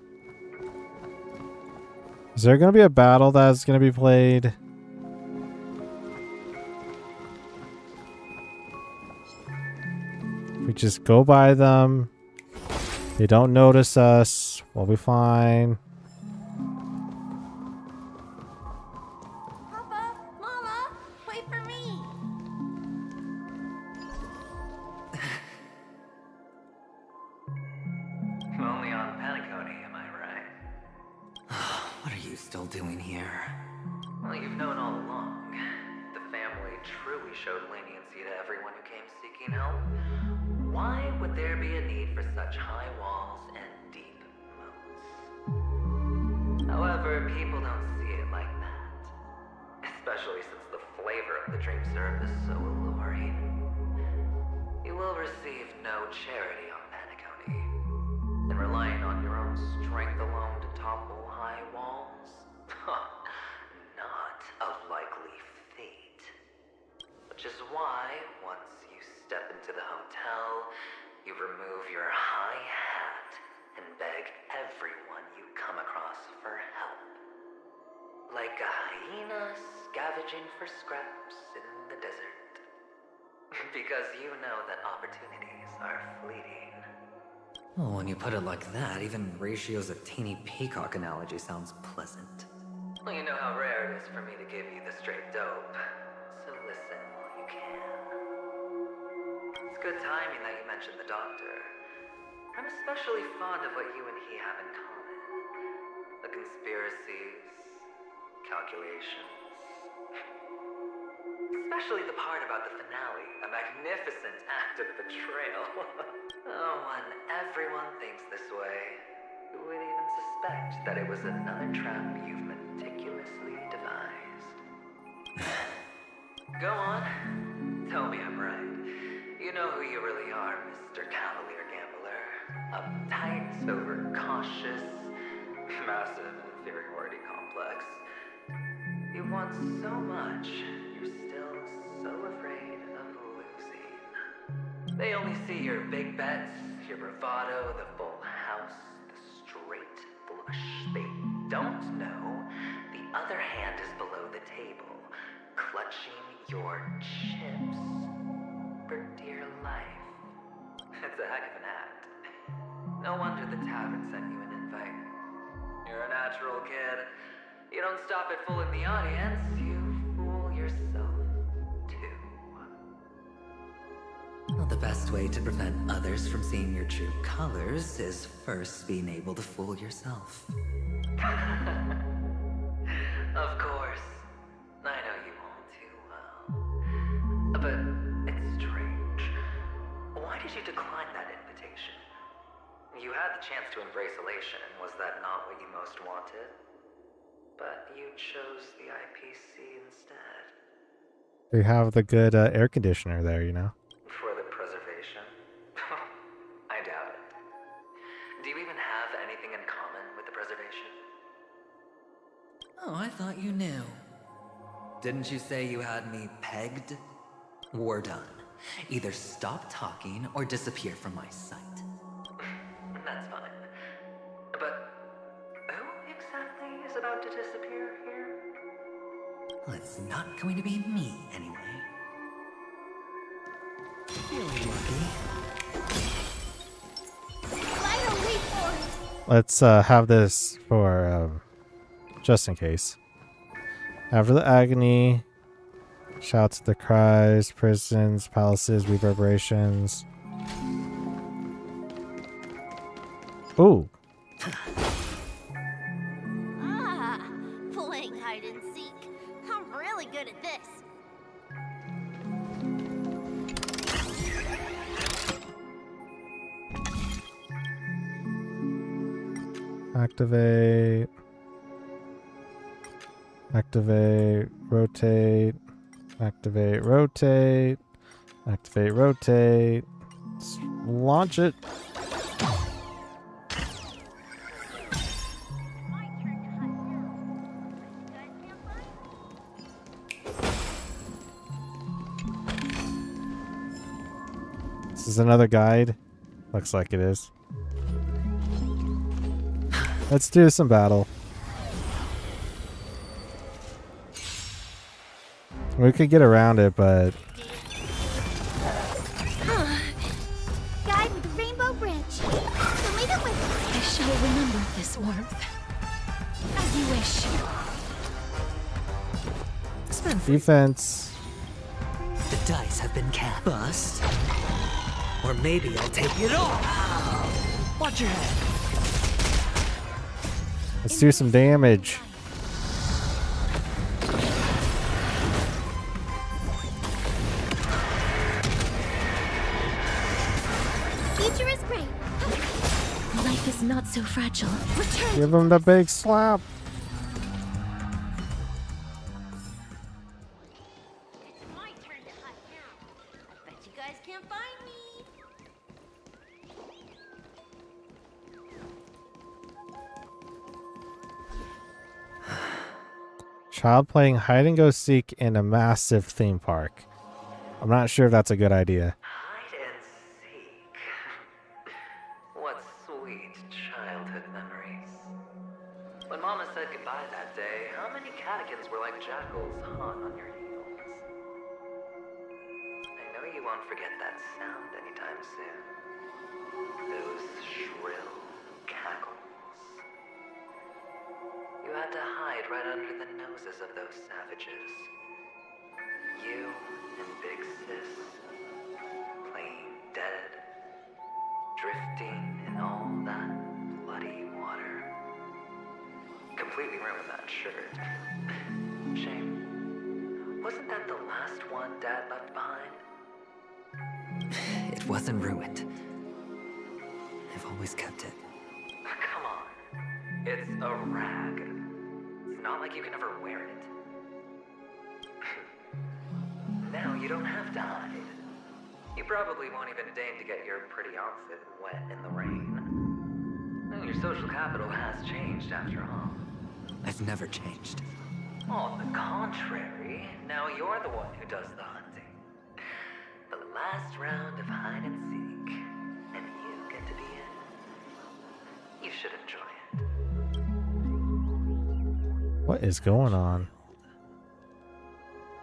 Is there going to be a battle that's going to be played? We just go by them. They don't notice us. We'll be fine. Papa, Mama, wait for me. Only on Penacony, am I right? What are you still doing here? Well, you've known all along. The family truly showed leniency to everyone who came seeking help. Why would there be a need for such high walls and deep moats? However, people don't see it like that. Especially since the flavor of the dream syrup is so alluring. You will receive no charity on Penacony. And relying on your own strength alone to topple high walls? Not a likely fate. Which is why, once you step into the hotel, you remove your high hat and beg everyone you come across for help. Like a hyena scavenging for scraps in the desert. Because you know that opportunities are fleeting. Well, when you put it like that, even Ratio's a teeny peacock analogy sounds pleasant. Well, you know how rare it is for me to give you the straight dope. So listen while you can. It's good timing that you mentioned the doctor. I'm especially fond of what you and he have in common. The conspiracies, calculations. Especially the part about the finale, a magnificent act of betrayal. Oh, when everyone thinks this way, who would even suspect that it was another trap you've meticulously devised? Go on. Tell me I'm right. You know who you really are, Mr. Cavalier Gambler. Uptight, overcautious, massive inferiority complex. You want so much, you're still so afraid of losing. They only see your big bets, your bravado, the full house, the straight flush. They don't know the other hand is below the table, clutching your chips for dear life. It's a heck of an act. No wonder the tavern sent you an invite. You're a natural kid. You don't stop at fooling the audience, you fool yourself too. Well, the best way to prevent others from seeing your true colors is first being able to fool yourself. Of course. I know you all too well. But it's strange. Why did you decline that invitation? You had the chance to embrace elation. Was that not what you most wanted? But you chose the IPC instead. They have the good air conditioner there, you know. For the preservation? I doubt it. Do you even have anything in common with the preservation? Oh, I thought you knew. Didn't you say you had me pegged? We're done. Either stop talking or disappear from my sight. That's fine. But who exactly is about to disappear here? Well, it's not going to be me, anyway. Feeling lucky. Let's have this for just in case. After the agony, shouts, the cries, prisons, palaces, reverberations. Ooh. Playing hide and seek. I'm really good at this. Activate. Activate, rotate, activate, rotate, activate, rotate. Let's launch it. This is another guide. Looks like it is. Let's do some battle. We could get around it, but Guide with the Rainbow Bridge. So leave it with me. I shall remember this warmth. As you wish. defense. The dice have been cast. Bust. Or maybe I'll take it all. Watch your head. Let's do some damage. Future is great. Life is not so fragile. Return. Give him the big slap. My turn to hunt now. I bet you guys can't find me. Child playing hide and go seek in a massive theme park. I'm not sure if that's a good idea. Hide and seek. What sweet childhood memories. When Mama said goodbye that day, how many catechins were like jackals hung on your heels? I know you won't forget that sound anytime soon. Those shrill cackles. You had to hide right under the noses of those savages. You and Big Sis, playing dead, drifting in all that bloody water. Completely ruined that shirt. Shame. Wasn't that the last one Dad left behind? It wasn't ruined. I've always kept it. Come on. It's a rag. It's not like you can ever wear it. Now you don't have to hide. You probably won't even deign to get your pretty outfit wet in the rain. Well, your social capital has changed after all. I've never changed. On the contrary, now you're the one who does the hunting. The last round of hide and seek, and you get to be in. You should enjoy it. What is going on?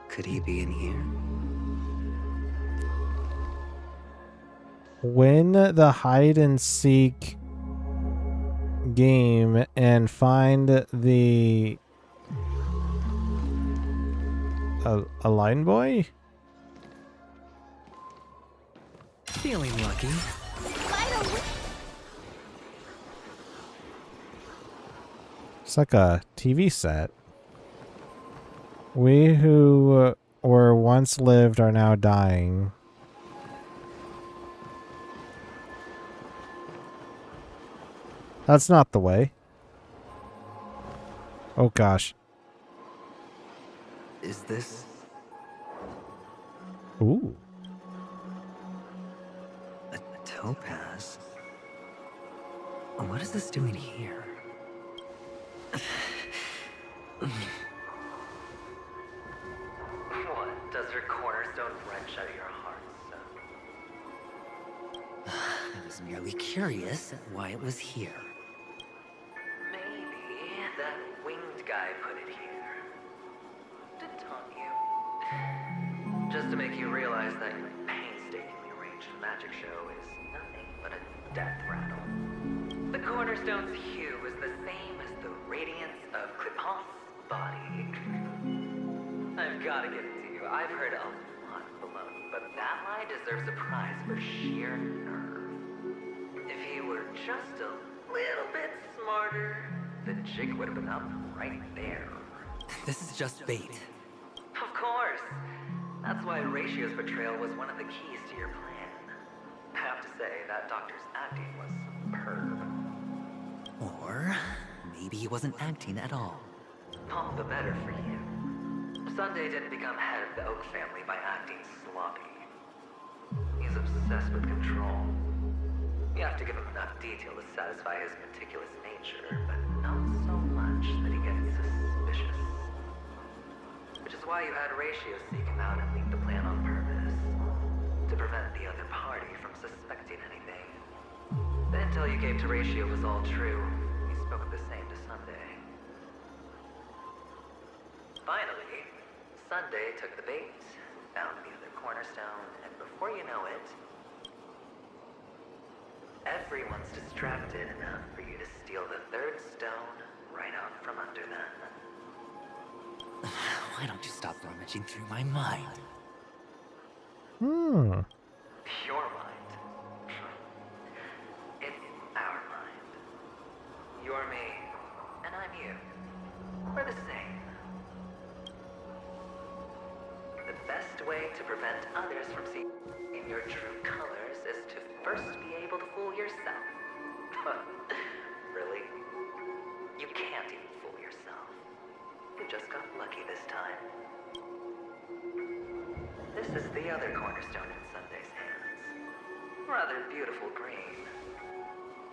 Could he be in here? Win the hide and seek game and find the a line boy? Feeling lucky. It's like a TV set. We who were once lived are now dying. That's not the way. Oh gosh. Is this? Ooh. A topaz? What is this doing here? What? Does your cornerstone wrench out your heart, son? I was merely curious at why it was here. Maybe that winged guy put it here. To taunt you. Just to make you realize that your painstakingly arranged magic show is nothing but a death rattle. The cornerstone's hue is the same as the radiance of Cliphoff's body. I've gotta give it to you. I've heard a lot of baloney, but that lie deserves a prize for sheer nerve. If he were just a little bit smarter, the jig would have been up right there. This is just bait. Of course. That's why Ratio's betrayal was one of the keys to your plan. I have to say, that doctor's acting was superb. Or maybe he wasn't acting at all. All the better for you. Sunday didn't become head of the Oak family by acting sloppy. He's obsessed with control. You have to give him enough detail to satisfy his meticulous nature, but not so much that he gets suspicious. Which is why you had Ratio seek him out and leak the plan on purpose. To prevent the other party from suspecting anything. The intel you gave to Ratio was all true. He spoke of the Finally, Sunday took the bait, found the other cornerstone, and before you know it, everyone's distracted enough for you to steal the third stone right out from under them. Why don't you stop rummaging through my mind? Hmm. Your mind. It's our mind. You're me, and I'm you. We're the same. The best way to prevent others from seeing your true colors is to first be able to fool yourself. Really? You can't even fool yourself. You just got lucky this time. This is the other cornerstone in Sunday's hands. Rather beautiful green.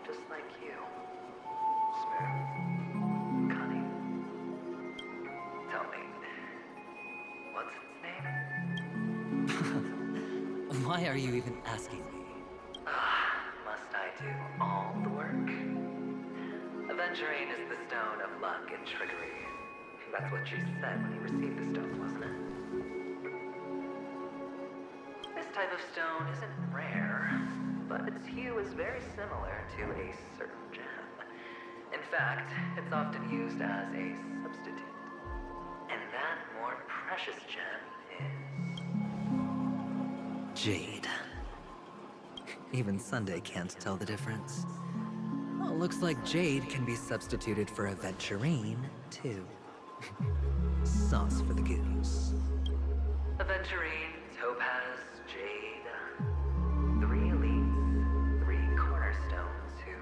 Just like you. Smooth. Cunning. Tell me, what's its name? Why are you even asking me? Must I do all the work? Aventurine is the stone of luck and trickery. That's what you said when you received the stone, wasn't it? This type of stone isn't rare, but its hue is very similar to a certain gem. In fact, it's often used as a substitute. And that more precious gem is... Jade. Even Sunday can't tell the difference. Well, looks like Jade can be substituted for Aventurine, too. Sauce for the goose. Aventurine, topaz, jade. 3 elites, 3 cornerstones who,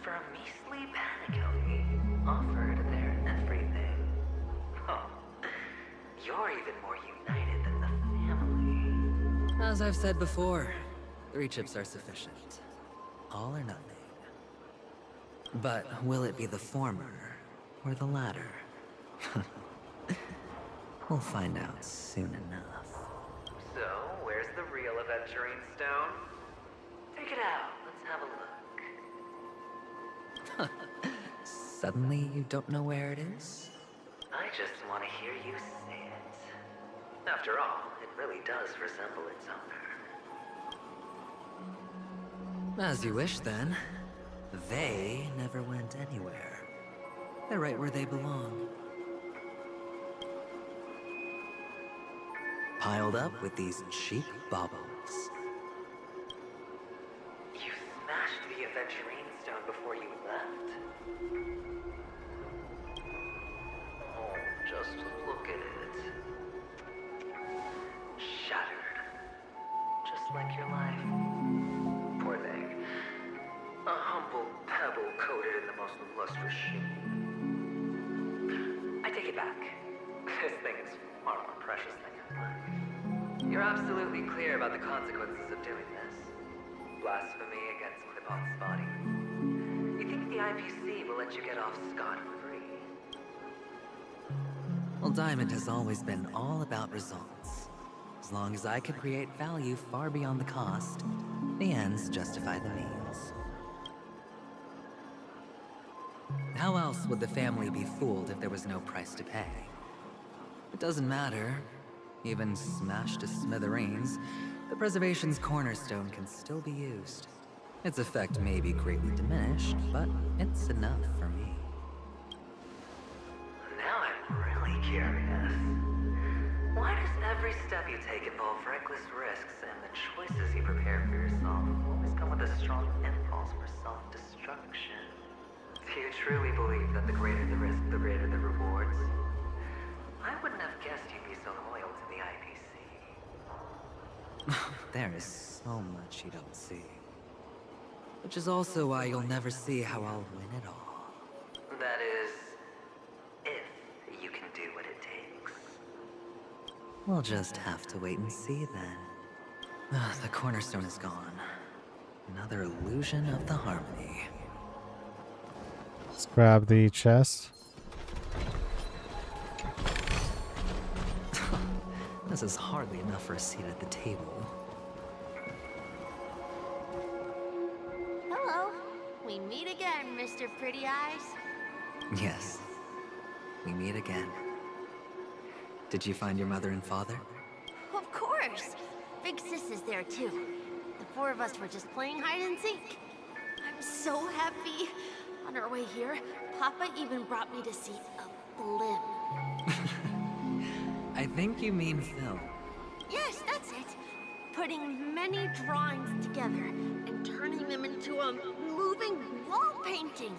for a measly Penacony, offered their everything. Oh, you're even more united than the family. As I've said before, 3 chips are sufficient. All or nothing. But will it be the former or the latter? We'll find out soon enough. So, where's the real Aventurine stone? Take it out, let's have a look. Suddenly you don't know where it is? I just want to hear you say it. After all, it really does resemble its owner. As you wish, then. They never went anywhere. They're right where they belong. Piled up with these cheap baubles. You smashed the Aventurine stone before you left? Oh, just look at it. Shattered. Just like your life. Poor thing. A humble pebble coated in the most lustrous sheen. I take it back. This thing is far more precious than your life. You're absolutely clear about the consequences of doing this. Blasphemy against Clipot's body. You think the IPC will let you get off scot-free? Well, Diamond has always been all about results. As long as I can create value far beyond the cost, the ends justify the means. How else would the family be fooled if there was no price to pay? It doesn't matter. Even smashed to smithereens, the preservation's cornerstone can still be used. Its effect may be greatly diminished, but it's enough for me. Now I'm really curious. Why does every step you take involve reckless risks, and the choices you prepare for yourself always come with a strong impulse for self-destruction? Do you truly believe that the greater the risk, the greater the rewards? I wouldn't have guessed you'd be so loyal to the IPC. There is so much you don't see. Which is also why you'll never see how I'll win it all. That is, if you can do what it takes. We'll just have to wait and see then. The cornerstone is gone. Another illusion of the harmony. Let's grab the chest. This is hardly enough for a seat at the table. Hello. We meet again, Mr. Pretty Eyes. Yes. We meet again. Did you find your mother and father? Of course. Big Sis is there too. The four of us were just playing hide and seek. I'm so happy. On our way here, Papa even brought me to see a blimp. I think you mean Phil. Yes, that's it. Putting many drawings together and turning them into a moving wall painting.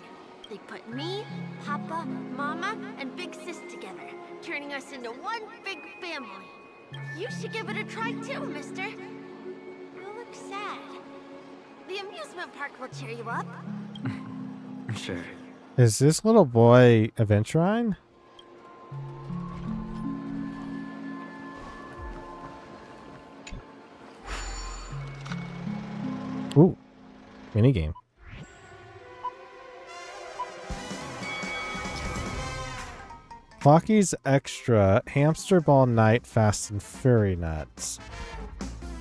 They put me, Papa, Mama, and Big Sis together, turning us into one big family. You should give it a try too, mister. You look sad. The amusement park will cheer you up. Sure. Is this little boy Aventurine? Ooh, minigame. Flocky's Extra Hamster Ball Night Fast and Fury Nuts.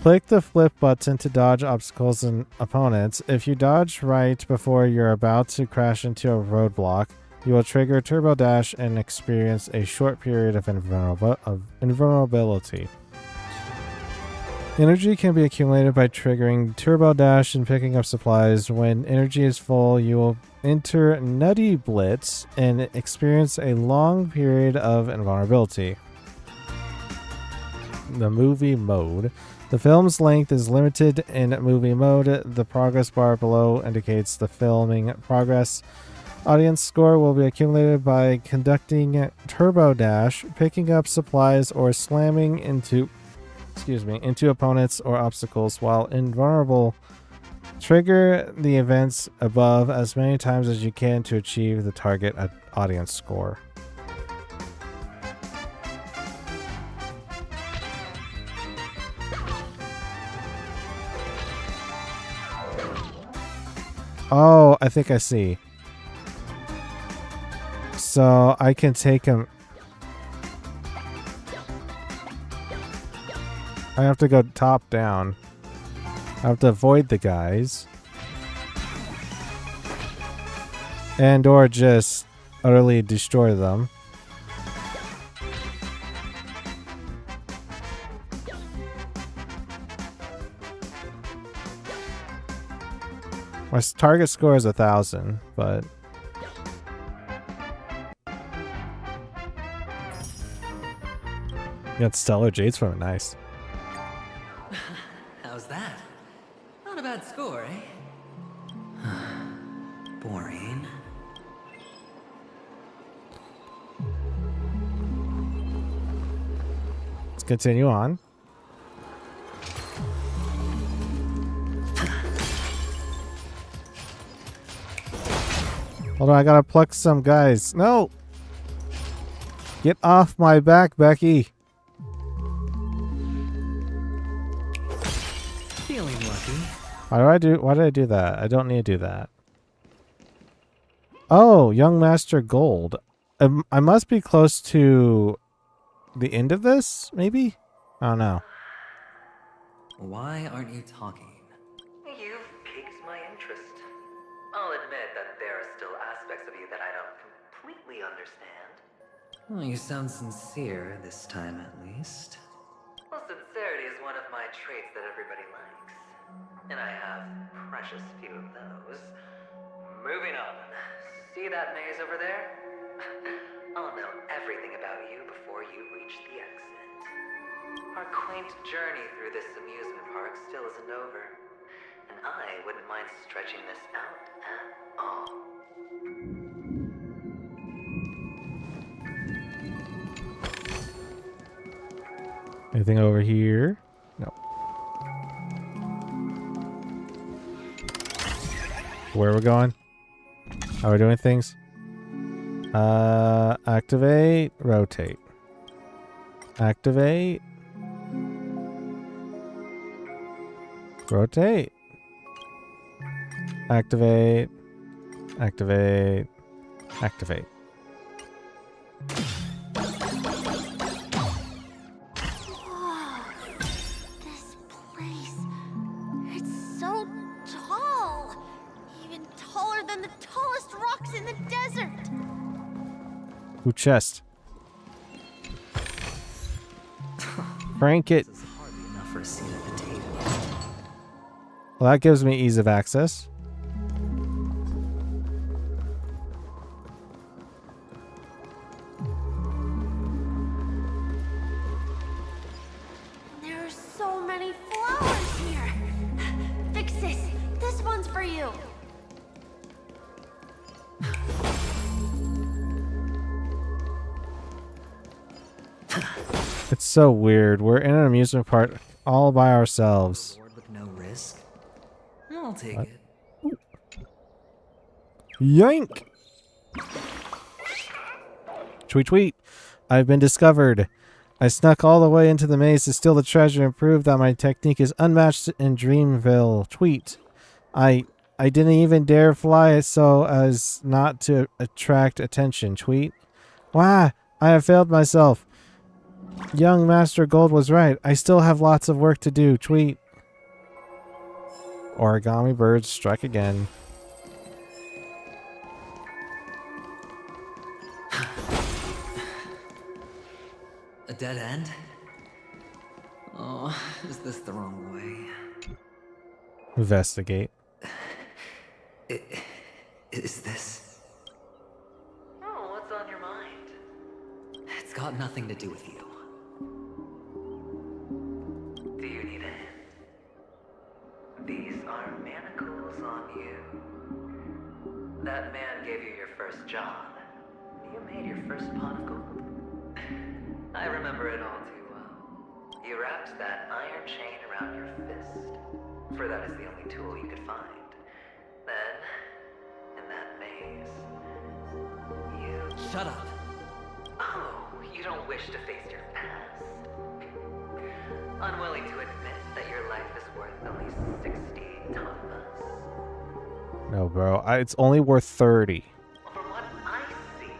Click the flip button to dodge obstacles and opponents. If you dodge right before you're about to crash into a roadblock, you will trigger Turbo Dash and experience a short period of invulnerability. Energy can be accumulated by triggering Turbo Dash and picking up supplies. When energy is full, you will enter Nutty Blitz and experience a long period of invulnerability. The movie mode. The film's length is limited in movie mode. The progress bar below indicates the filming progress. Audience score will be accumulated by conducting Turbo Dash, picking up supplies, or slamming into opponents or obstacles while invulnerable. Trigger the events above as many times as you can to achieve the target audience score. Oh, I think I see. So I can take him. I have to go top down. I have to avoid the guys. And or just utterly destroy them. My target score is 1,000, but got stellar jades from it. Nice. How's that? Not a bad score, eh? Boring. Let's continue on. Hold on, I gotta pluck some guys. No! Get off my back, Becky. Feeling lucky. Why did I do that? I don't need to do that. Oh, Young Master Gold. I must be close to the end of this, maybe? I don't know. Why aren't you talking? You've piqued my interest. I'll admit that there are still aspects of you that I don't completely understand. Well, you sound sincere this time, at least. Well, sincerity is one of my traits that everybody likes. And I have precious few of those. Moving on. See that maze over there? I'll know everything about you before you reach the exit. Our quaint journey through this amusement park still isn't over. And I wouldn't mind stretching this out at all. Anything over here? No. Where are we going? How are we doing things? Activate, rotate. Activate. Rotate. Activate. Activate. Activate. Whoa, this place, it's so tall. Even taller than the tallest rocks in the desert. Ooh, chest. Crank it. This is hardly enough for a seat at the table. Well, that gives me ease of access. There are so many flowers here. Fix this. This one's for you. It's so weird. We're in an amusement park all by ourselves. Reward with no risk. I'll take What? it. Yank! Tweet tweet. I've been discovered. I snuck all the way into the maze to steal the treasure and prove that my technique is unmatched in Dreamville. Tweet. I didn't even dare fly so as not to attract attention. Tweet. Wah! I have failed myself. Young Master Gold was right. I still have lots of work to do. Tweet. Origami birds strike again. A dead end? Oh, is this the wrong way? Investigate. Is this? Oh, what's on your mind? It's got nothing to do with you. Do you need a hand? These are manacles on you. That man gave you your first job. You made your first pot of gold. I remember it all too well. You wrapped that iron chain around your fist, for that is the only tool you could find. Then, in that maze, you... Shut up! Oh, you don't wish to face your past. Unwilling to admit that your life is worth at least 60 tapas. No, bro. It's only worth 30. From what I see,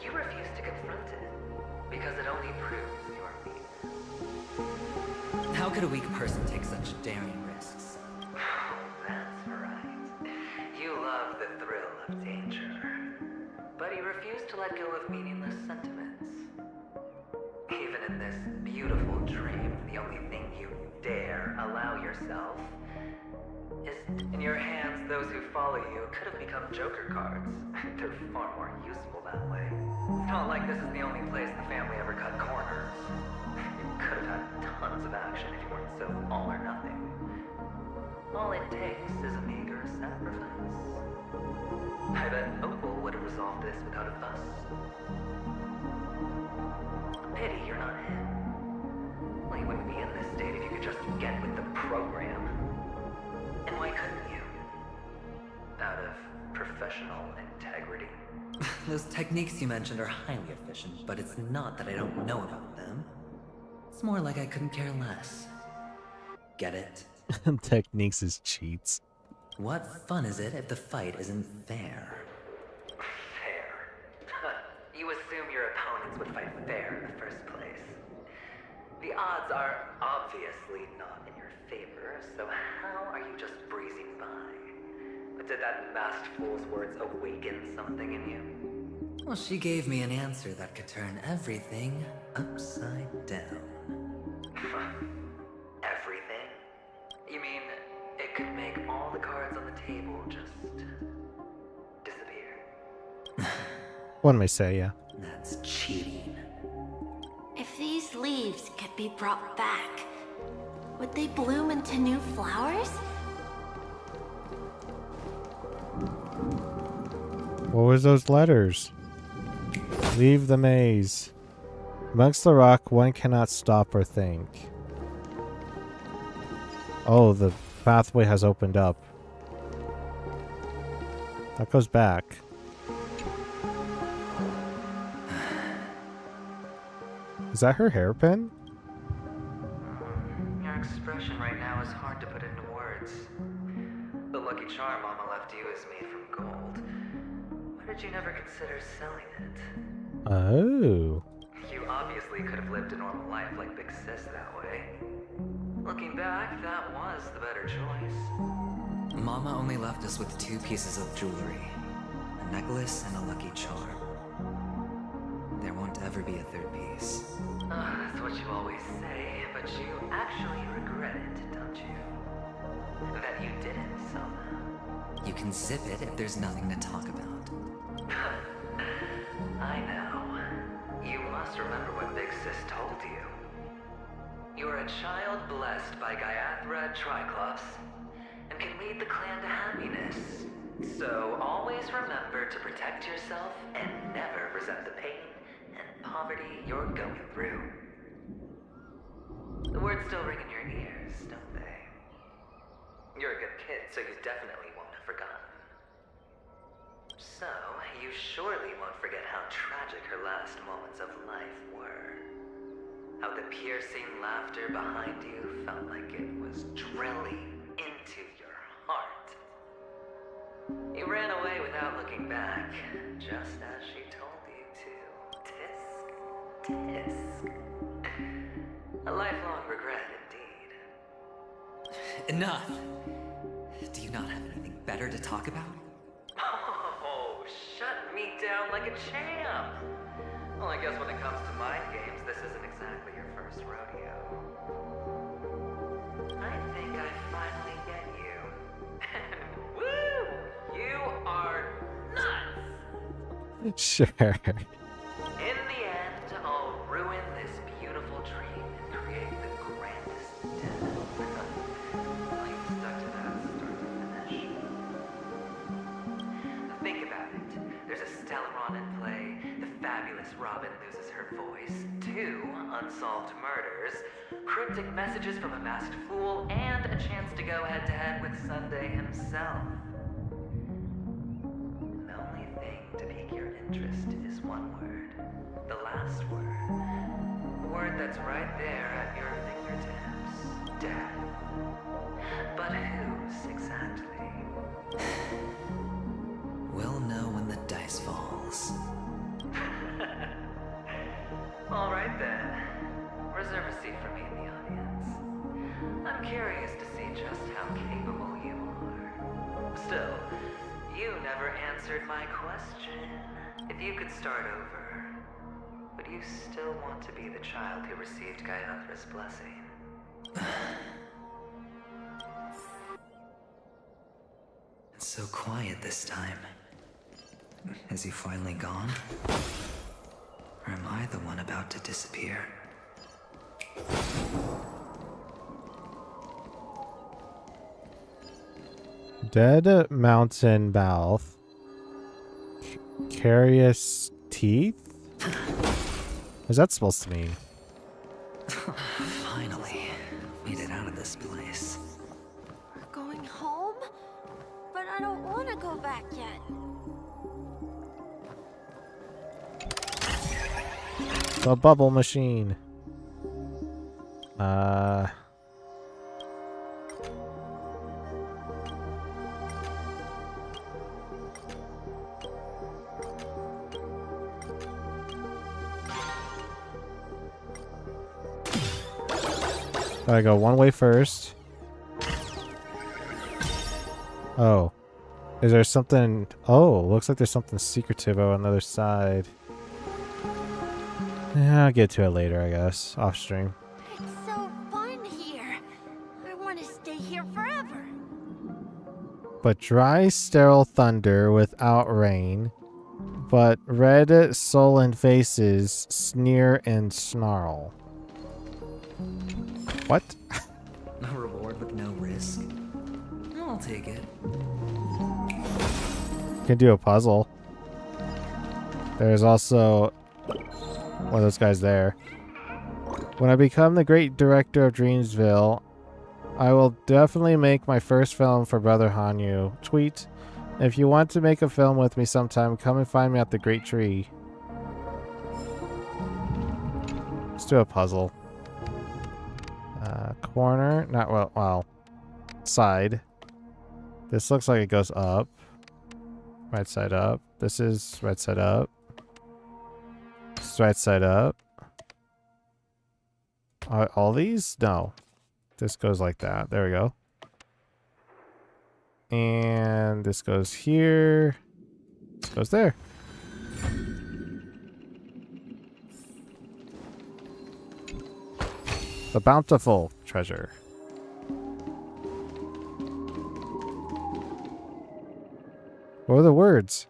you refuse to confront it, because it only proves your weakness. How could a weak person take such daring risks? That's right. You love the thrill of danger. But you refuse to let go of meaningless sentiments. Even in this beautiful dream, the only thing you dare allow yourself is in your hands. Those who follow you could have become Joker cards. They're far more useful that way. It's not like this is the only place the family ever cut corners. You could have had tons of action if you weren't so all or nothing. All it takes is a meager sacrifice. I bet Opal would have resolved this without a fuss. Pity you're not him. Well, you wouldn't be in this state if you could just get with the program. And why couldn't you? Out of professional integrity. Those techniques you mentioned are highly efficient, but it's not that I don't know about them. It's more like I couldn't care less. Get it? Techniques is cheats. What fun is it if the fight isn't fair? Fair? You assume your opponents would fight fair in the first place. The odds are obviously not in your favor, so how are you just breezing by? But did that masked fool's words awaken something in you? Well, she gave me an answer that could turn everything upside down. Everything? You mean it could make all the cards on the table just disappear? One may say, yeah. That's cheating. If these leaves could be brought back, would they bloom into new flowers? What was those letters? Leave the maze. Amongst the rock, one cannot stop or think. Oh, the pathway has opened up. That goes back. Is that her hairpin? Your expression right now is hard to put into words. The lucky charm Mama left you is made from gold. Why did you never consider selling it? Oh. You obviously could have lived a normal life like Big Sis that way. Looking back, that was the better choice. Mama only left us with 2 pieces of jewelry. A necklace and a lucky charm. there won't ever be a third piece. That's what you always say, but you actually regret it, don't you? That you didn't sell them. You can zip it if there's nothing to talk about. I know. You must remember what Big Sis told you. You're a child blessed by Gaiathra Triclops, and can lead the clan to happiness. So always remember to protect yourself and never resent the pain and poverty you're going through. The words still ring in your ears, don't they? You're a good kid, so you definitely won't have forgotten. So, you surely won't forget how tragic her last moments of life were. How the piercing laughter behind you felt like it was drilling into your heart. You ran away without looking back, just as she told you to. Tisk, tisk. A lifelong regret indeed. Enough! Do you not have anything better to talk about? Oh, shut me down like a champ! Well, I guess when it comes to mind games, this isn't exactly your first rodeo. I think I finally get you. Woo! You are nuts! Sure. In the end, I'll ruin this beautiful dream and create the grandest death. Well, you stuck to that start to finish. Think about it. There's a Stellaron in play, the fabulous Robin loses her voice, 2 unsolved murders, cryptic messages from a masked fool, and a chance to go head-to-head with Sunday himself. The only thing to pique your interest is one word. The last word. The word that's right there at your fingertips. Death. But whose exactly? We'll know when the dice falls. All right then. Reserve a seat for me in the audience. I'm curious to see just how capable you are. Still, you never answered my question. If you could start over, would you still want to be the child who received Gaiathra's blessing? It's so quiet this time. Is he finally gone? Or am I the one about to disappear? Dead mountain mouth. Carious teeth? What's that supposed to mean? Finally, made it out of this place. We're going home? But I don't want to go back yet. The bubble machine. Gotta go one way first. Oh. Is there something... Oh, looks like there's something secretive on the other side. Yeah, I'll get to it later, I guess. Off stream. It's so fun here. I want to stay here forever. But dry, sterile thunder without rain. But red, sullen faces sneer and snarl. What? A reward with no risk? I'll take it. Can do a puzzle. There's also one of those guys there. When I become the great director of Dreamsville, I will definitely make my first film for Brother Hanyu. Tweet, if you want to make a film with me sometime, come and find me at the Great Tree. Let's do a puzzle. Corner, not well, side. This looks like it goes up. Right side up. This is right side up. This is right side up. All these? No. This goes like that. There we go. And this goes here. This goes there. The bountiful treasure. What were the words?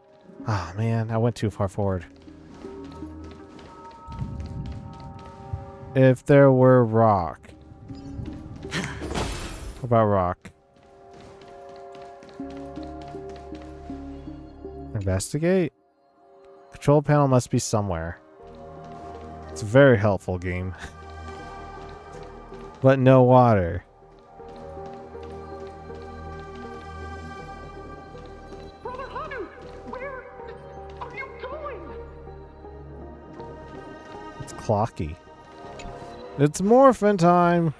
Ah, man, I went too far forward. If there were rock. What about rock? Investigate? Control panel must be somewhere. It's a very helpful game. But no water. Brother Hanu, where are you going? It's clocky. It's morphin' time.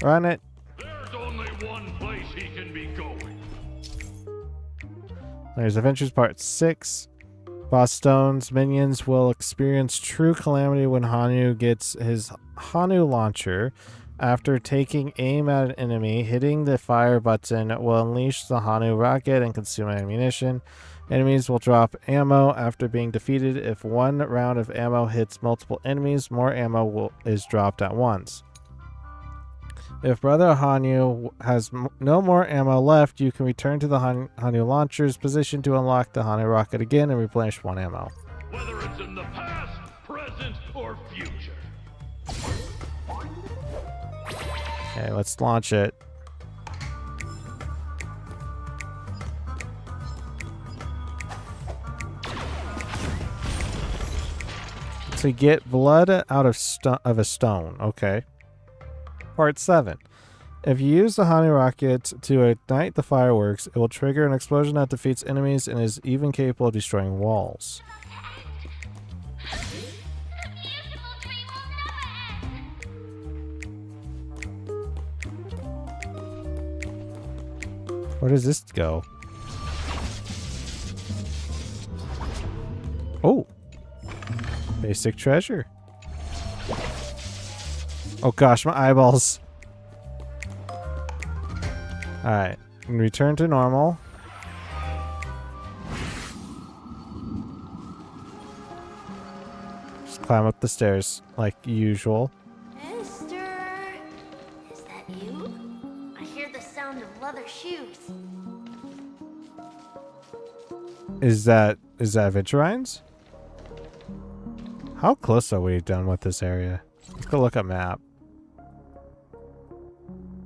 Run it. There's only one place he can be going. There's Adventures Part 6. Boss Stone's minions will experience true calamity when Hanu gets his Hanu launcher. After taking aim at an enemy, hitting the fire button will unleash the Hanu rocket and consume ammunition. Enemies will drop ammo after being defeated. If one round of ammo hits multiple enemies, more ammo is dropped at once. If Brother Hanu has no more ammo left, you can return to the Hanu launcher's position to unlock the Hanu rocket again and replenish one ammo. Whether it's in the past, present, or future. Okay, let's launch it. To get blood out of a stone. Okay. Part 7. If you use the Hanu rocket to ignite the fireworks, it will trigger an explosion that defeats enemies and is even capable of destroying walls. Where does this go? Oh. Basic treasure. Oh gosh, my eyeballs. Alright. Return to normal. Just climb up the stairs like usual. Mister, is that you? I hear the sound of leather shoes. Is that Aventurine's? How close are we done with this area? Let's go look at map.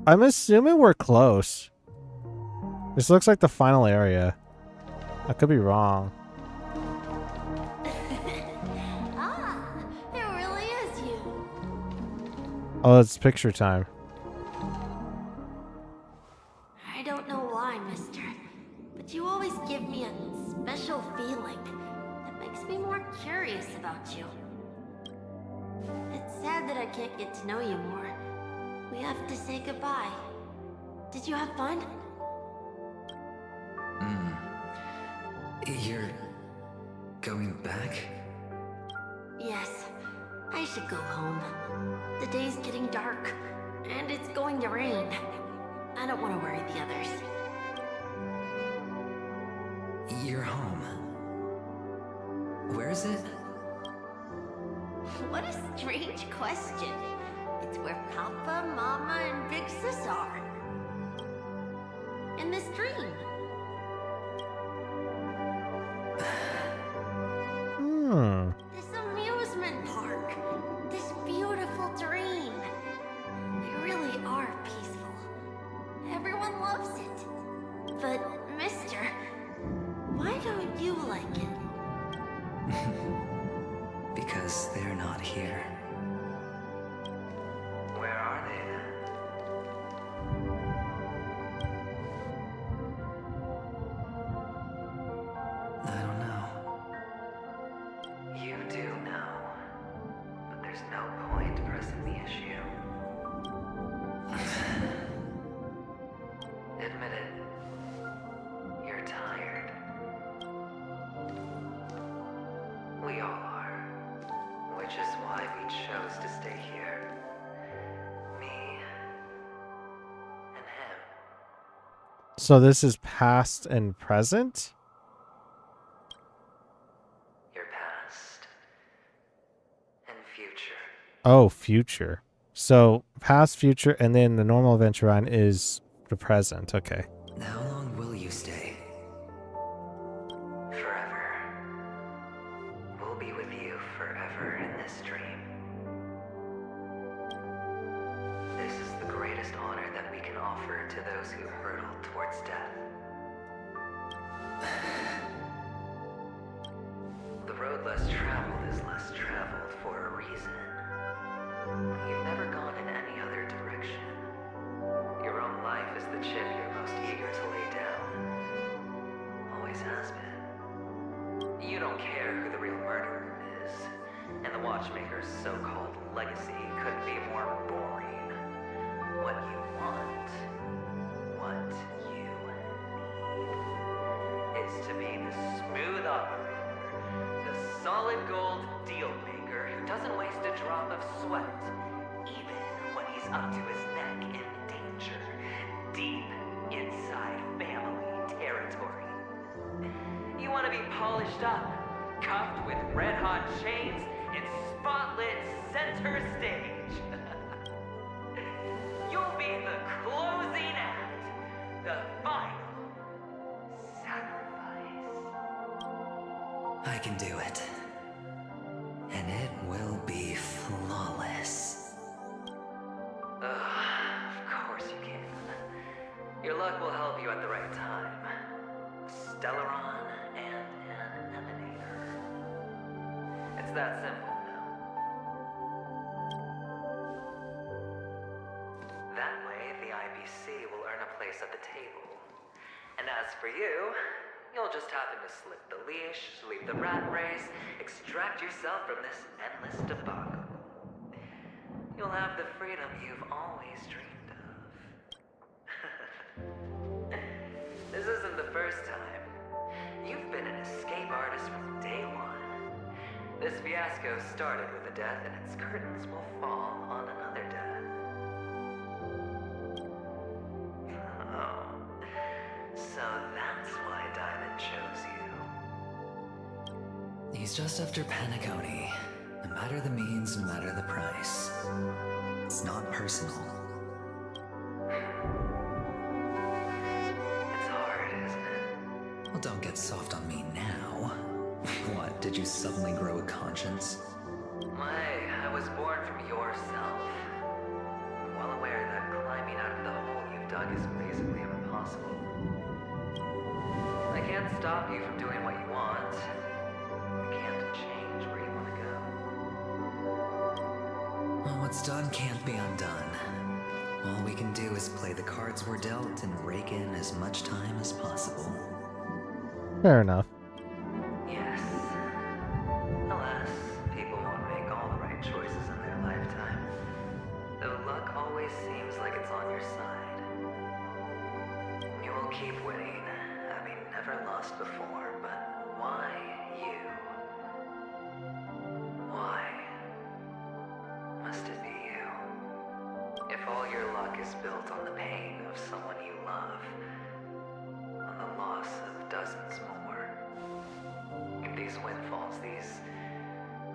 I'm assuming we're close. This looks like the final area. I could be wrong. Ah, it really is you. Oh, it's picture time. I don't know why, mister, but you always give me a special feeling that makes me more curious about you. It's sad that I can't get to know you more. We have to say goodbye. Did you have fun? You're going back? Yes. I should go home. The day's getting dark, and it's going to rain. I don't want to worry the others. You're home. Where is it? What a strange question. It's where Papa, Mama, and Big Sis are. In this dream. This amusement park. This beautiful dream. They really are peaceful. Everyone loves it. But, mister, why don't you like it? Because they're not here. Where are they? I don't know. You do know. But there's no point pressing the issue. Admit it. You're tired. We all are. Which is why we chose to stay here. Me and him. So this is past and present? Oh, future. So past, future, and then the normal Aventurine is the present. Okay. How long will you stay? Forever. We'll be with you forever in this dream. This is the greatest honor that we can offer to those who hurtle towards death. The road less traveled is less traveled for a reason. You've never gone in any other direction. Your own life is the chip you're most eager to lay down. Always has been. You don't care who the real murderer is, and the Watchmaker's so-called legacy couldn't be more boring. What you want, what you need, is to be the smooth operator, the solid gold deal maker who doesn't waste a drop of sweat, even when he's up to his neck in danger, deep inside family territory. You want to be polished up, cuffed with red-hot chains, and spotlit center stage. You'll be the closing act, the final sacrifice. I can do it. And it will be flawless. Of course you can. Your luck will help you at the right time. Stellaron and an emanator. It's that simple now. That way, the IBC will earn a place at the table. And as for you, you'll just happen to slip the leash, leave the rat race, extract yourself from this endless debacle. You'll have the freedom you've always dreamed of. This isn't the first time. You've been an escape artist from day one. This fiasco started with a death, and its curtains will fall on another death. Oh. So that's why Diamond chose you. He's just after Penacony. No matter the means, no matter the price. It's not personal. It's hard, isn't it? Well, don't get soft on me now. What, did you suddenly grow a conscience? I was born from yourself. I'm well aware that climbing out of the hole you've dug is basically impossible. I can't stop you from doing what you want. I can't change where you want to go. Well, what's done can't be undone. All we can do is play the cards we're dealt and rake in as much time as possible. Fair enough. Yes. Alas, people won't make all the right choices in their lifetime. Though luck always seems like it's on your side. You will keep winning, having never lost before, but why you? Why must it be you? If all your luck is built on the pain of someone you love, on the loss of dozens more, if these windfalls, these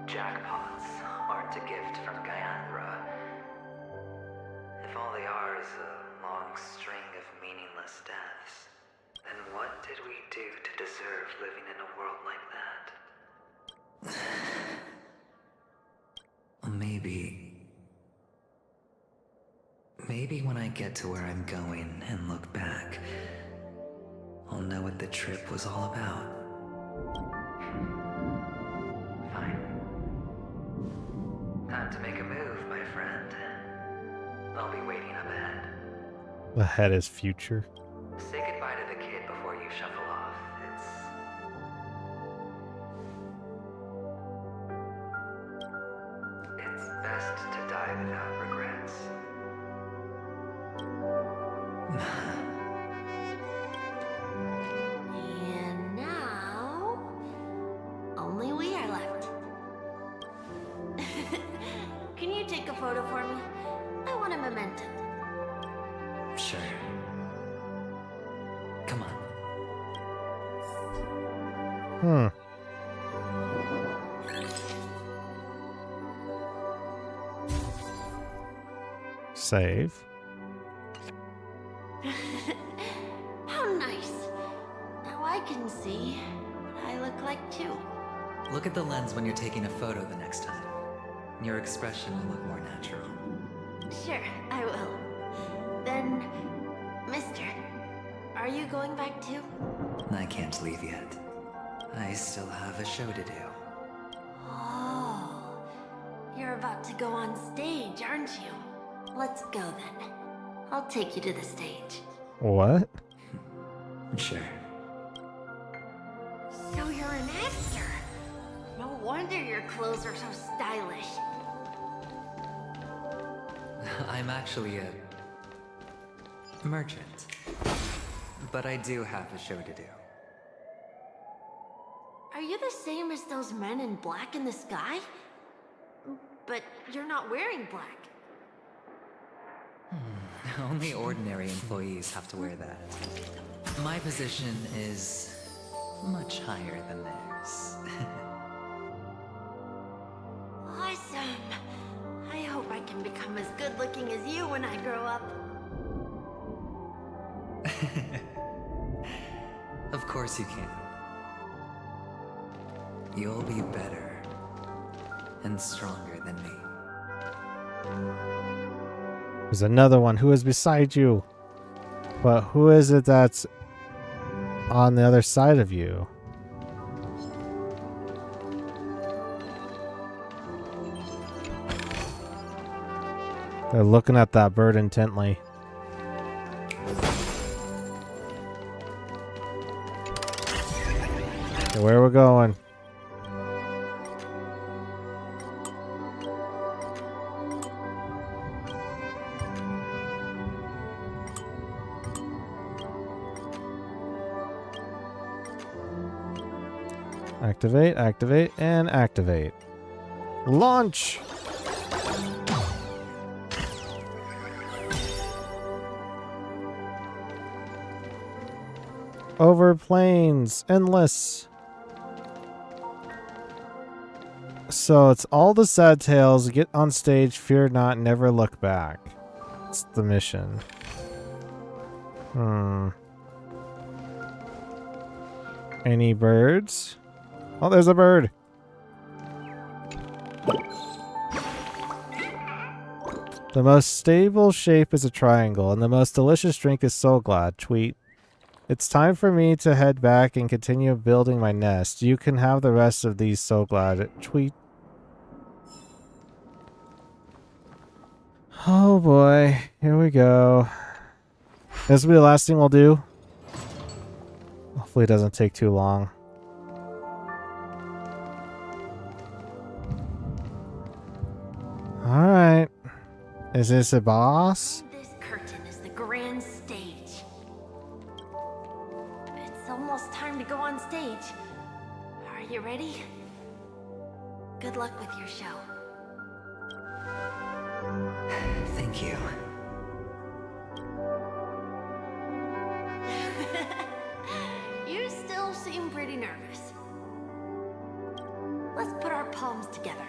jackpots, aren't a gift from Gaiathra, if all they are is a long string of meaningless deaths, then what did we do to deserve living in a world like that? Maybe when I get to where I'm going and look back, I'll know what the trip was all about. Fine. Time to make a move, my friend. I'll be waiting up ahead. Ahead is future. Say goodbye to the kid before you shuffle off. It's best to die without regrets. And now, only we are left. Can you take a photo for me? I want a memento. Sure. Come on. save. How nice. Now I can see what I look like too. Look at the lens when you're taking a photo the next time. Your expression will look more natural. Sure, I will. Then, mister, are you going back too? I can't leave yet. I still have a show to do. Oh, you're about to go on stage, aren't you? Let's go then. I'll take you to the stage. What? Sure. So you're an actor. No wonder your clothes are so stylish. I'm actually a merchant. But I do have a show to do. Are you the same as those men in black in the sky? But you're not wearing black. Only ordinary employees have to wear that. My position is much higher than theirs. Awesome. I hope I can become as good looking as you when I grow up. Of course you can. You'll be better and stronger than me. There's another one. Who is beside you? But who is it that's on the other side of you? They're looking at that bird intently. Okay, where we're going? Activate, activate, and activate. Launch! Over plains, endless. So it's all the sad tales. Get on stage, fear not, never look back. It's the mission. Any birds? Oh, there's a bird. The most stable shape is a triangle, and the most delicious drink is So Glad. Tweet. It's time for me to head back and continue building my nest. You can have the rest of these So Glad. Tweet. Oh boy. Here we go. This will be the last thing we'll do. Hopefully it doesn't take too long. Alright. Is this a boss? This curtain is the grand stage. It's almost time to go on stage. Are you ready? Good luck with your show. Thank you. You still seem pretty nervous. Let's put our palms together.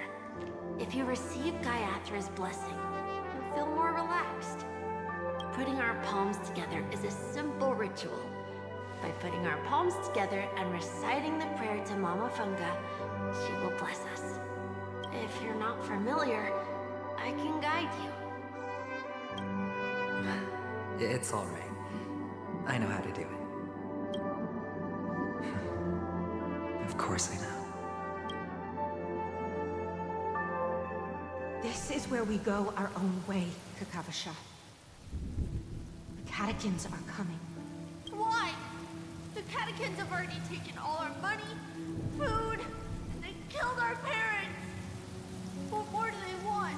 If you receive Gaiathra's blessing, you'll feel more relaxed. Putting our palms together is a simple ritual. By putting our palms together and reciting the prayer to Mama Funga, she will bless us. If you're not familiar, I can guide you. It's all right. I know how to do it. Of course I know. This is where we go our own way, Kakavasha. The catechins are coming. Why? The catechins have already taken all our money, food, and they killed our parents. What more do they want?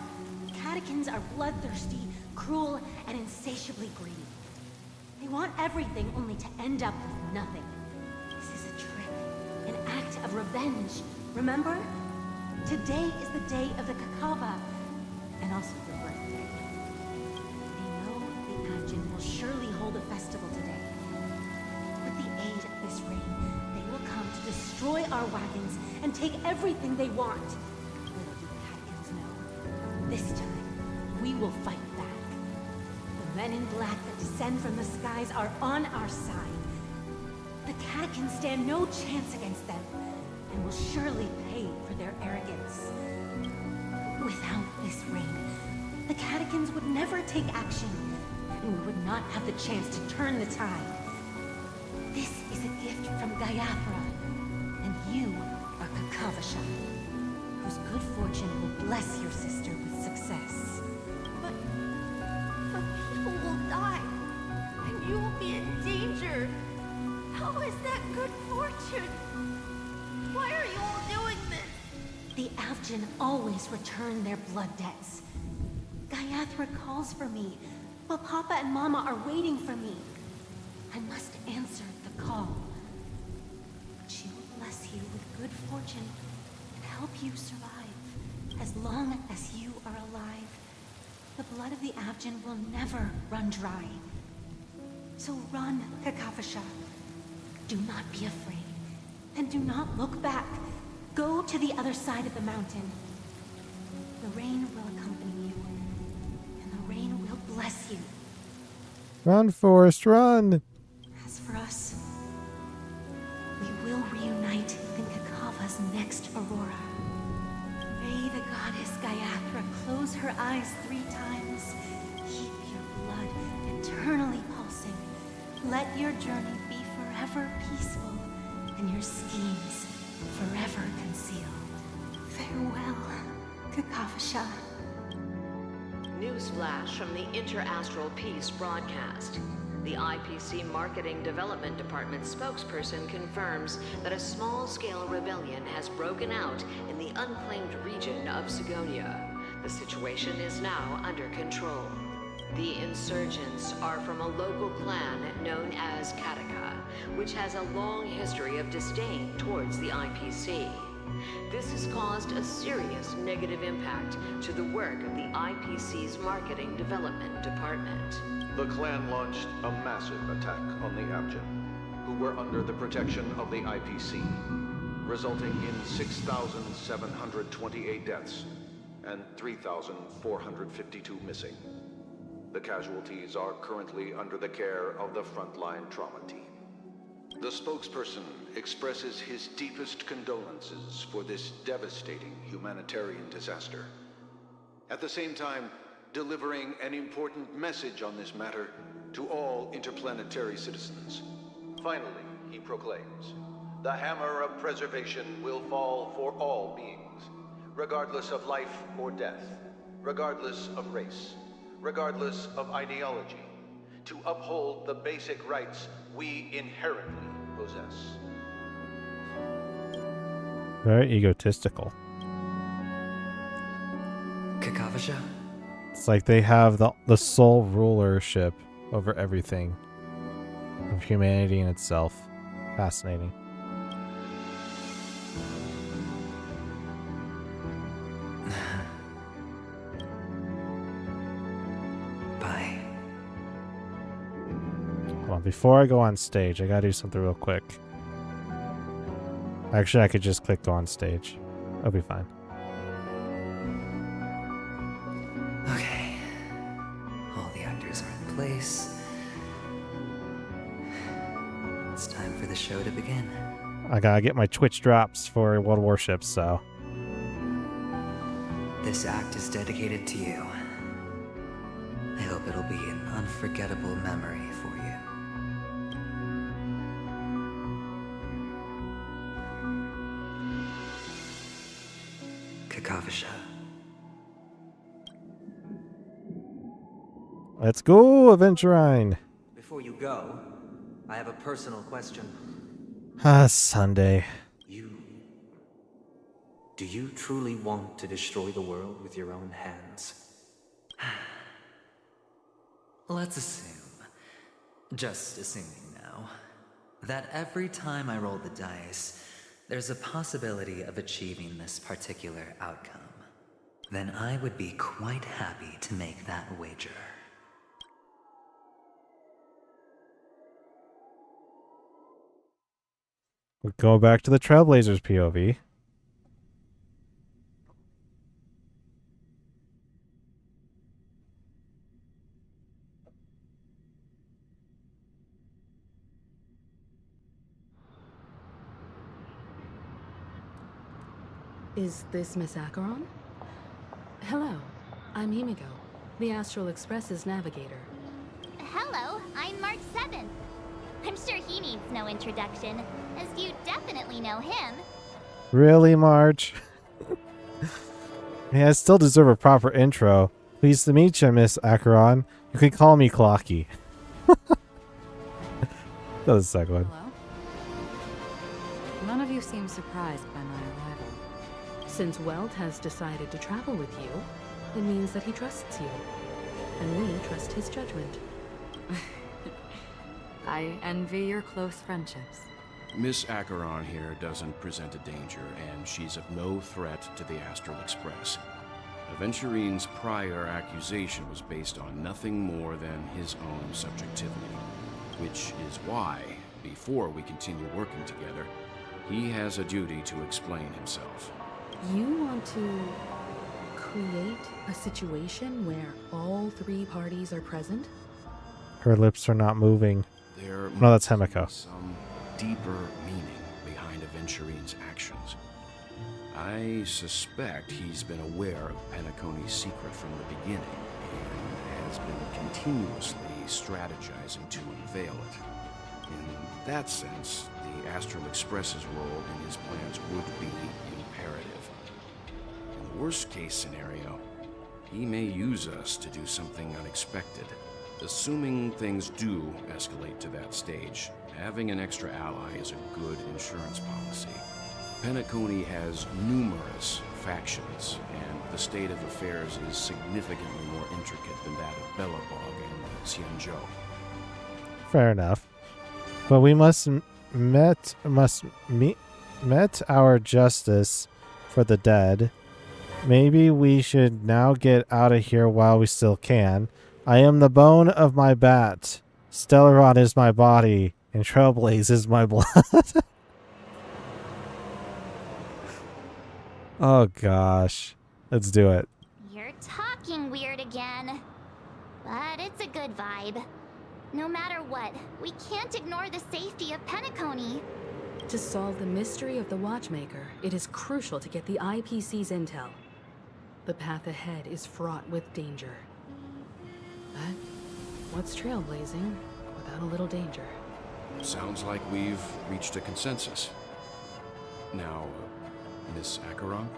Catechins are bloodthirsty, cruel, and insatiably greedy. They want everything only to end up with nothing. This is a trick, an act of revenge. Remember? Today is the day of the Kakava, and also your birthday. They know the Ajin will surely hold a festival today. With the aid of this rain, they will come to destroy our wagons and take everything they want. Little do the Catechins know, this time, we will fight back. in black that descend from the skies are on our side. The catechins stand no chance against them, and will surely pay for their arrogance. Without this rain, the catechins would never take action, and we would not have the chance to turn the tide. This is a gift from Gaiathra, and you are Kakavasha, whose good fortune will bless your sister with success. But people will die, and you will be in danger. How is that good fortune? Why are you all doing this? The Avgin always return their blood debts. Gaiathra calls for me, while Papa and Mama are waiting for me. I must answer the call. She will bless you with good fortune and help you survive. As long as you are alive, the blood of the Avgin will never run dry. So run, Kakavasha. Do not be afraid, and do not look back. Go to the other side of the mountain. The rain will accompany you, and the rain will bless you. Run, Forrest, run! As for us, we will reunite in Kakava's next aurora. May the goddess Gaiathra close her eyes 3 times. Keep your blood eternally pulsing. Let your journey be forever peaceful, and your schemes forever concealed. Farewell, Kakavasha. Newsflash from the Interastral Peace broadcast. The IPC Marketing Development Department spokesperson confirms that a small-scale rebellion has broken out in the unclaimed region of Sigonia. The situation is now under control. The insurgents are from a local clan known as Kataka, which has a long history of disdain towards the IPC. This has caused a serious negative impact to the work of the IPC's Marketing Development Department. The clan launched a massive attack on the Avgin, who were under the protection of the IPC, resulting in 6,728 deaths and 3,452 missing. The casualties are currently under the care of the frontline trauma team. The spokesperson expresses his deepest condolences for this devastating humanitarian disaster. At the same time, delivering an important message on this matter to all interplanetary citizens. Finally, he proclaims, the hammer of preservation will fall for all beings, regardless of life or death, regardless of race, regardless of ideology, to uphold the basic rights we inherently possess. Very egotistical. Kakavasha? It's like they have the sole rulership over everything of humanity in itself. Fascinating. Bye. Hold on, before I go on stage, I gotta do something real quick. Actually, I could just click go on stage. I'll be fine. Okay. All the actors are in place. It's time for the show to begin. I gotta get my Twitch drops for World Warships, so. This act is dedicated to you. I hope it'll be an unforgettable memory for you. Kakavasha. Let's go, Aventurine! Before you go, I have a personal question. Sunday. Do you truly want to destroy the world with your own hands? Let's assume, just assuming now, that every time I roll the dice, there's a possibility of achieving this particular outcome. Then I would be quite happy to make that wager. We'll go back to the Trailblazers POV. Is this Miss Acheron? Hello, I'm Himiko, the Astral Express's navigator. Hello, I'm March 7th. I'm sure he needs no introduction, as you definitely know him. Really, Marge? Yeah, I still deserve a proper intro. Pleased to meet you, Miss Acheron. You can call me Clocky. That was the second one. Hello? None of you seem surprised by my arrival. Since Welt has decided to travel with you, it means that he trusts you. And we trust his judgment. I envy your close friendships. Miss Acheron here doesn't present a danger, and she's of no threat to the Astral Express. Aventurine's prior accusation was based on nothing more than his own subjectivity, which is why, before we continue working together, he has a duty to explain himself. You want to create a situation where all three parties are present? Her lips are not moving. There No, that's must be Himiko. some deeper meaning behind Aventurine's actions. I suspect he's been aware of Penacony's secret from the beginning and has been continuously strategizing to unveil it. In that sense, the Astral Express's role in his plans would be imperative. In the worst-case scenario, he may use us to do something unexpected. Assuming things do escalate to that stage, having an extra ally is a good insurance policy. Penacony has numerous factions, and the state of affairs is significantly more intricate than that of Bellabog and Xianzhou. Fair enough. But we must met our justice for the dead. Maybe we should now get out of here while we still can. I am the bone of my bat. Stellaron is my body, and Trailblaze is my blood. Oh gosh. Let's do it. You're talking weird again. But it's a good vibe. No matter what, we can't ignore the safety of Penacony. To solve the mystery of the Watchmaker, it is crucial to get the IPC's intel. The path ahead is fraught with danger. But what's trailblazing without a little danger? Sounds like we've reached a consensus. Now, Miss Acheron?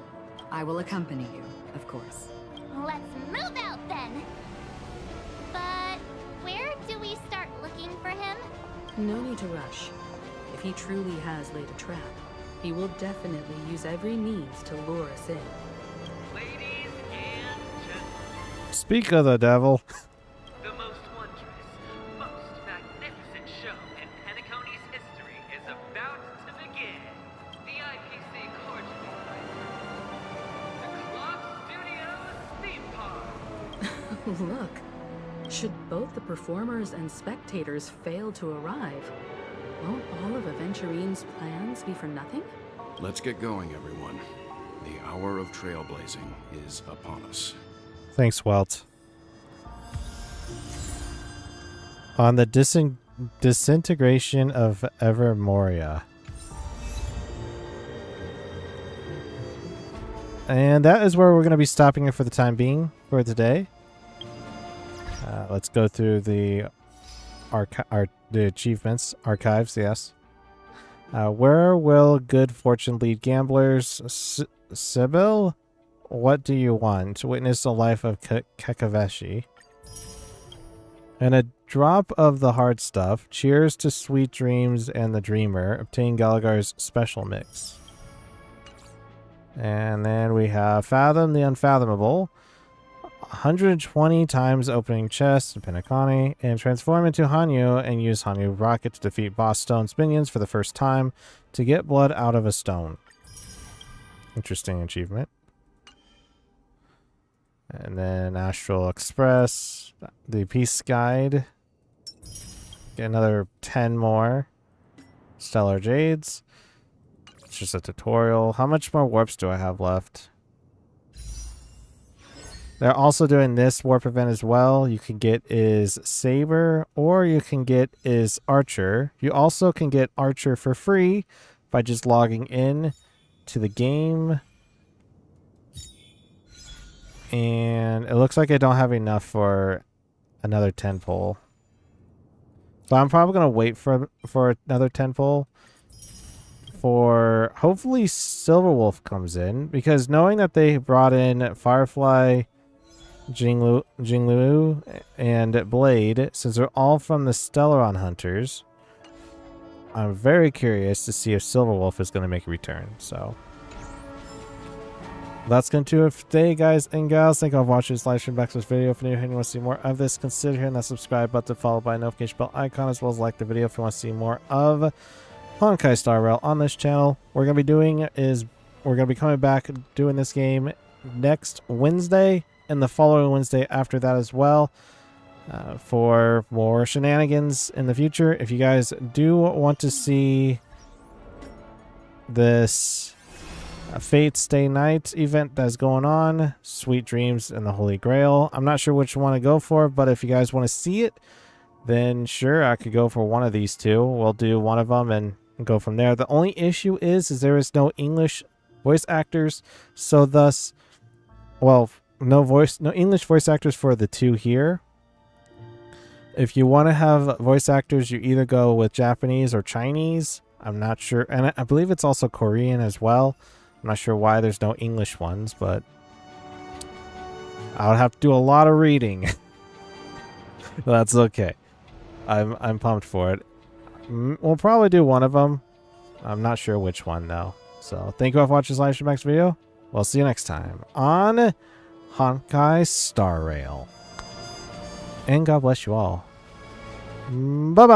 I will accompany you, of course. Let's move out then. But where do we start looking for him? No need to rush. If he truly has laid a trap, he will definitely use every means to lure us in. Ladies and gentlemen, Speak of the devil. the most wondrous, most magnificent show in Penacony's history is about to begin. The IPC cordially invites the Clock Studios theme park. Look, should both the performers and spectators fail to arrive, won't all of Aventurine's plans be for nothing? Let's get going, everyone. The hour of trailblazing is upon us. Thanks, Welt. On the disintegration of Evermoria. And that is where we're going to be stopping it for the time being for today. Let's go through the the achievements archives. Yes. Where will good fortune lead gamblers? Sybil, what do you want? Witness the life of Kekaveshi. And a drop of the hard stuff. Cheers to sweet dreams and the dreamer. Obtain Gallagher's special mix. And then we have Fathom the Unfathomable. 120 times opening chest in Penacony, and transform into Hanyu and use Hanyu Rocket to defeat Boss Stone's minions for the first time to get blood out of a stone. Interesting achievement. And then Astral Express, the Peace Guide. Get another 10 more. Stellar Jades. It's just a tutorial. How much more warps do I have left? They're also doing this warp event as well. You can get is Saber, or you can get is Archer. You also can get Archer for free by just logging in to the game And it looks like I don't have enough for another 10 pole. So I'm probably going to wait for another 10 pole. For hopefully Silverwolf comes in. Because knowing that they brought in Firefly, Jinglu, and Blade, since they're all from the Stellaron Hunters, I'm very curious to see if Silverwolf is going to make a return. So that's going to do it for today, guys and gals. Thank you all for watching this live stream back to this video. If you're new here and you want to see more of this, consider hitting that subscribe button followed by a notification bell icon, as well as like the video if you want to see more of Honkai Star Rail on this channel. What we're going to be doing is we're going to be coming back doing this game next Wednesday and the following Wednesday after that as well, for more shenanigans in the future. If you guys do want to see this Fate Stay Night event that's going on, Sweet Dreams and the Holy Grail, I'm not sure which one to go for, but if you guys want to see it, then sure, I could go for one of these two. We'll do one of them and go from there. The only issue is there is no English voice actors, so thus, well, no English voice actors for the two here. If you want to have voice actors, you either go with Japanese or Chinese. I'm not sure, and I believe it's also Korean as well. I'm not sure why there's no English ones, but I would have to do a lot of reading. That's okay. I'm pumped for it. We'll probably do one of them. I'm not sure which one though. So thank you all for watching this live stream next video. We'll see you next time on Honkai Star Rail. And God bless you all. Bye-bye.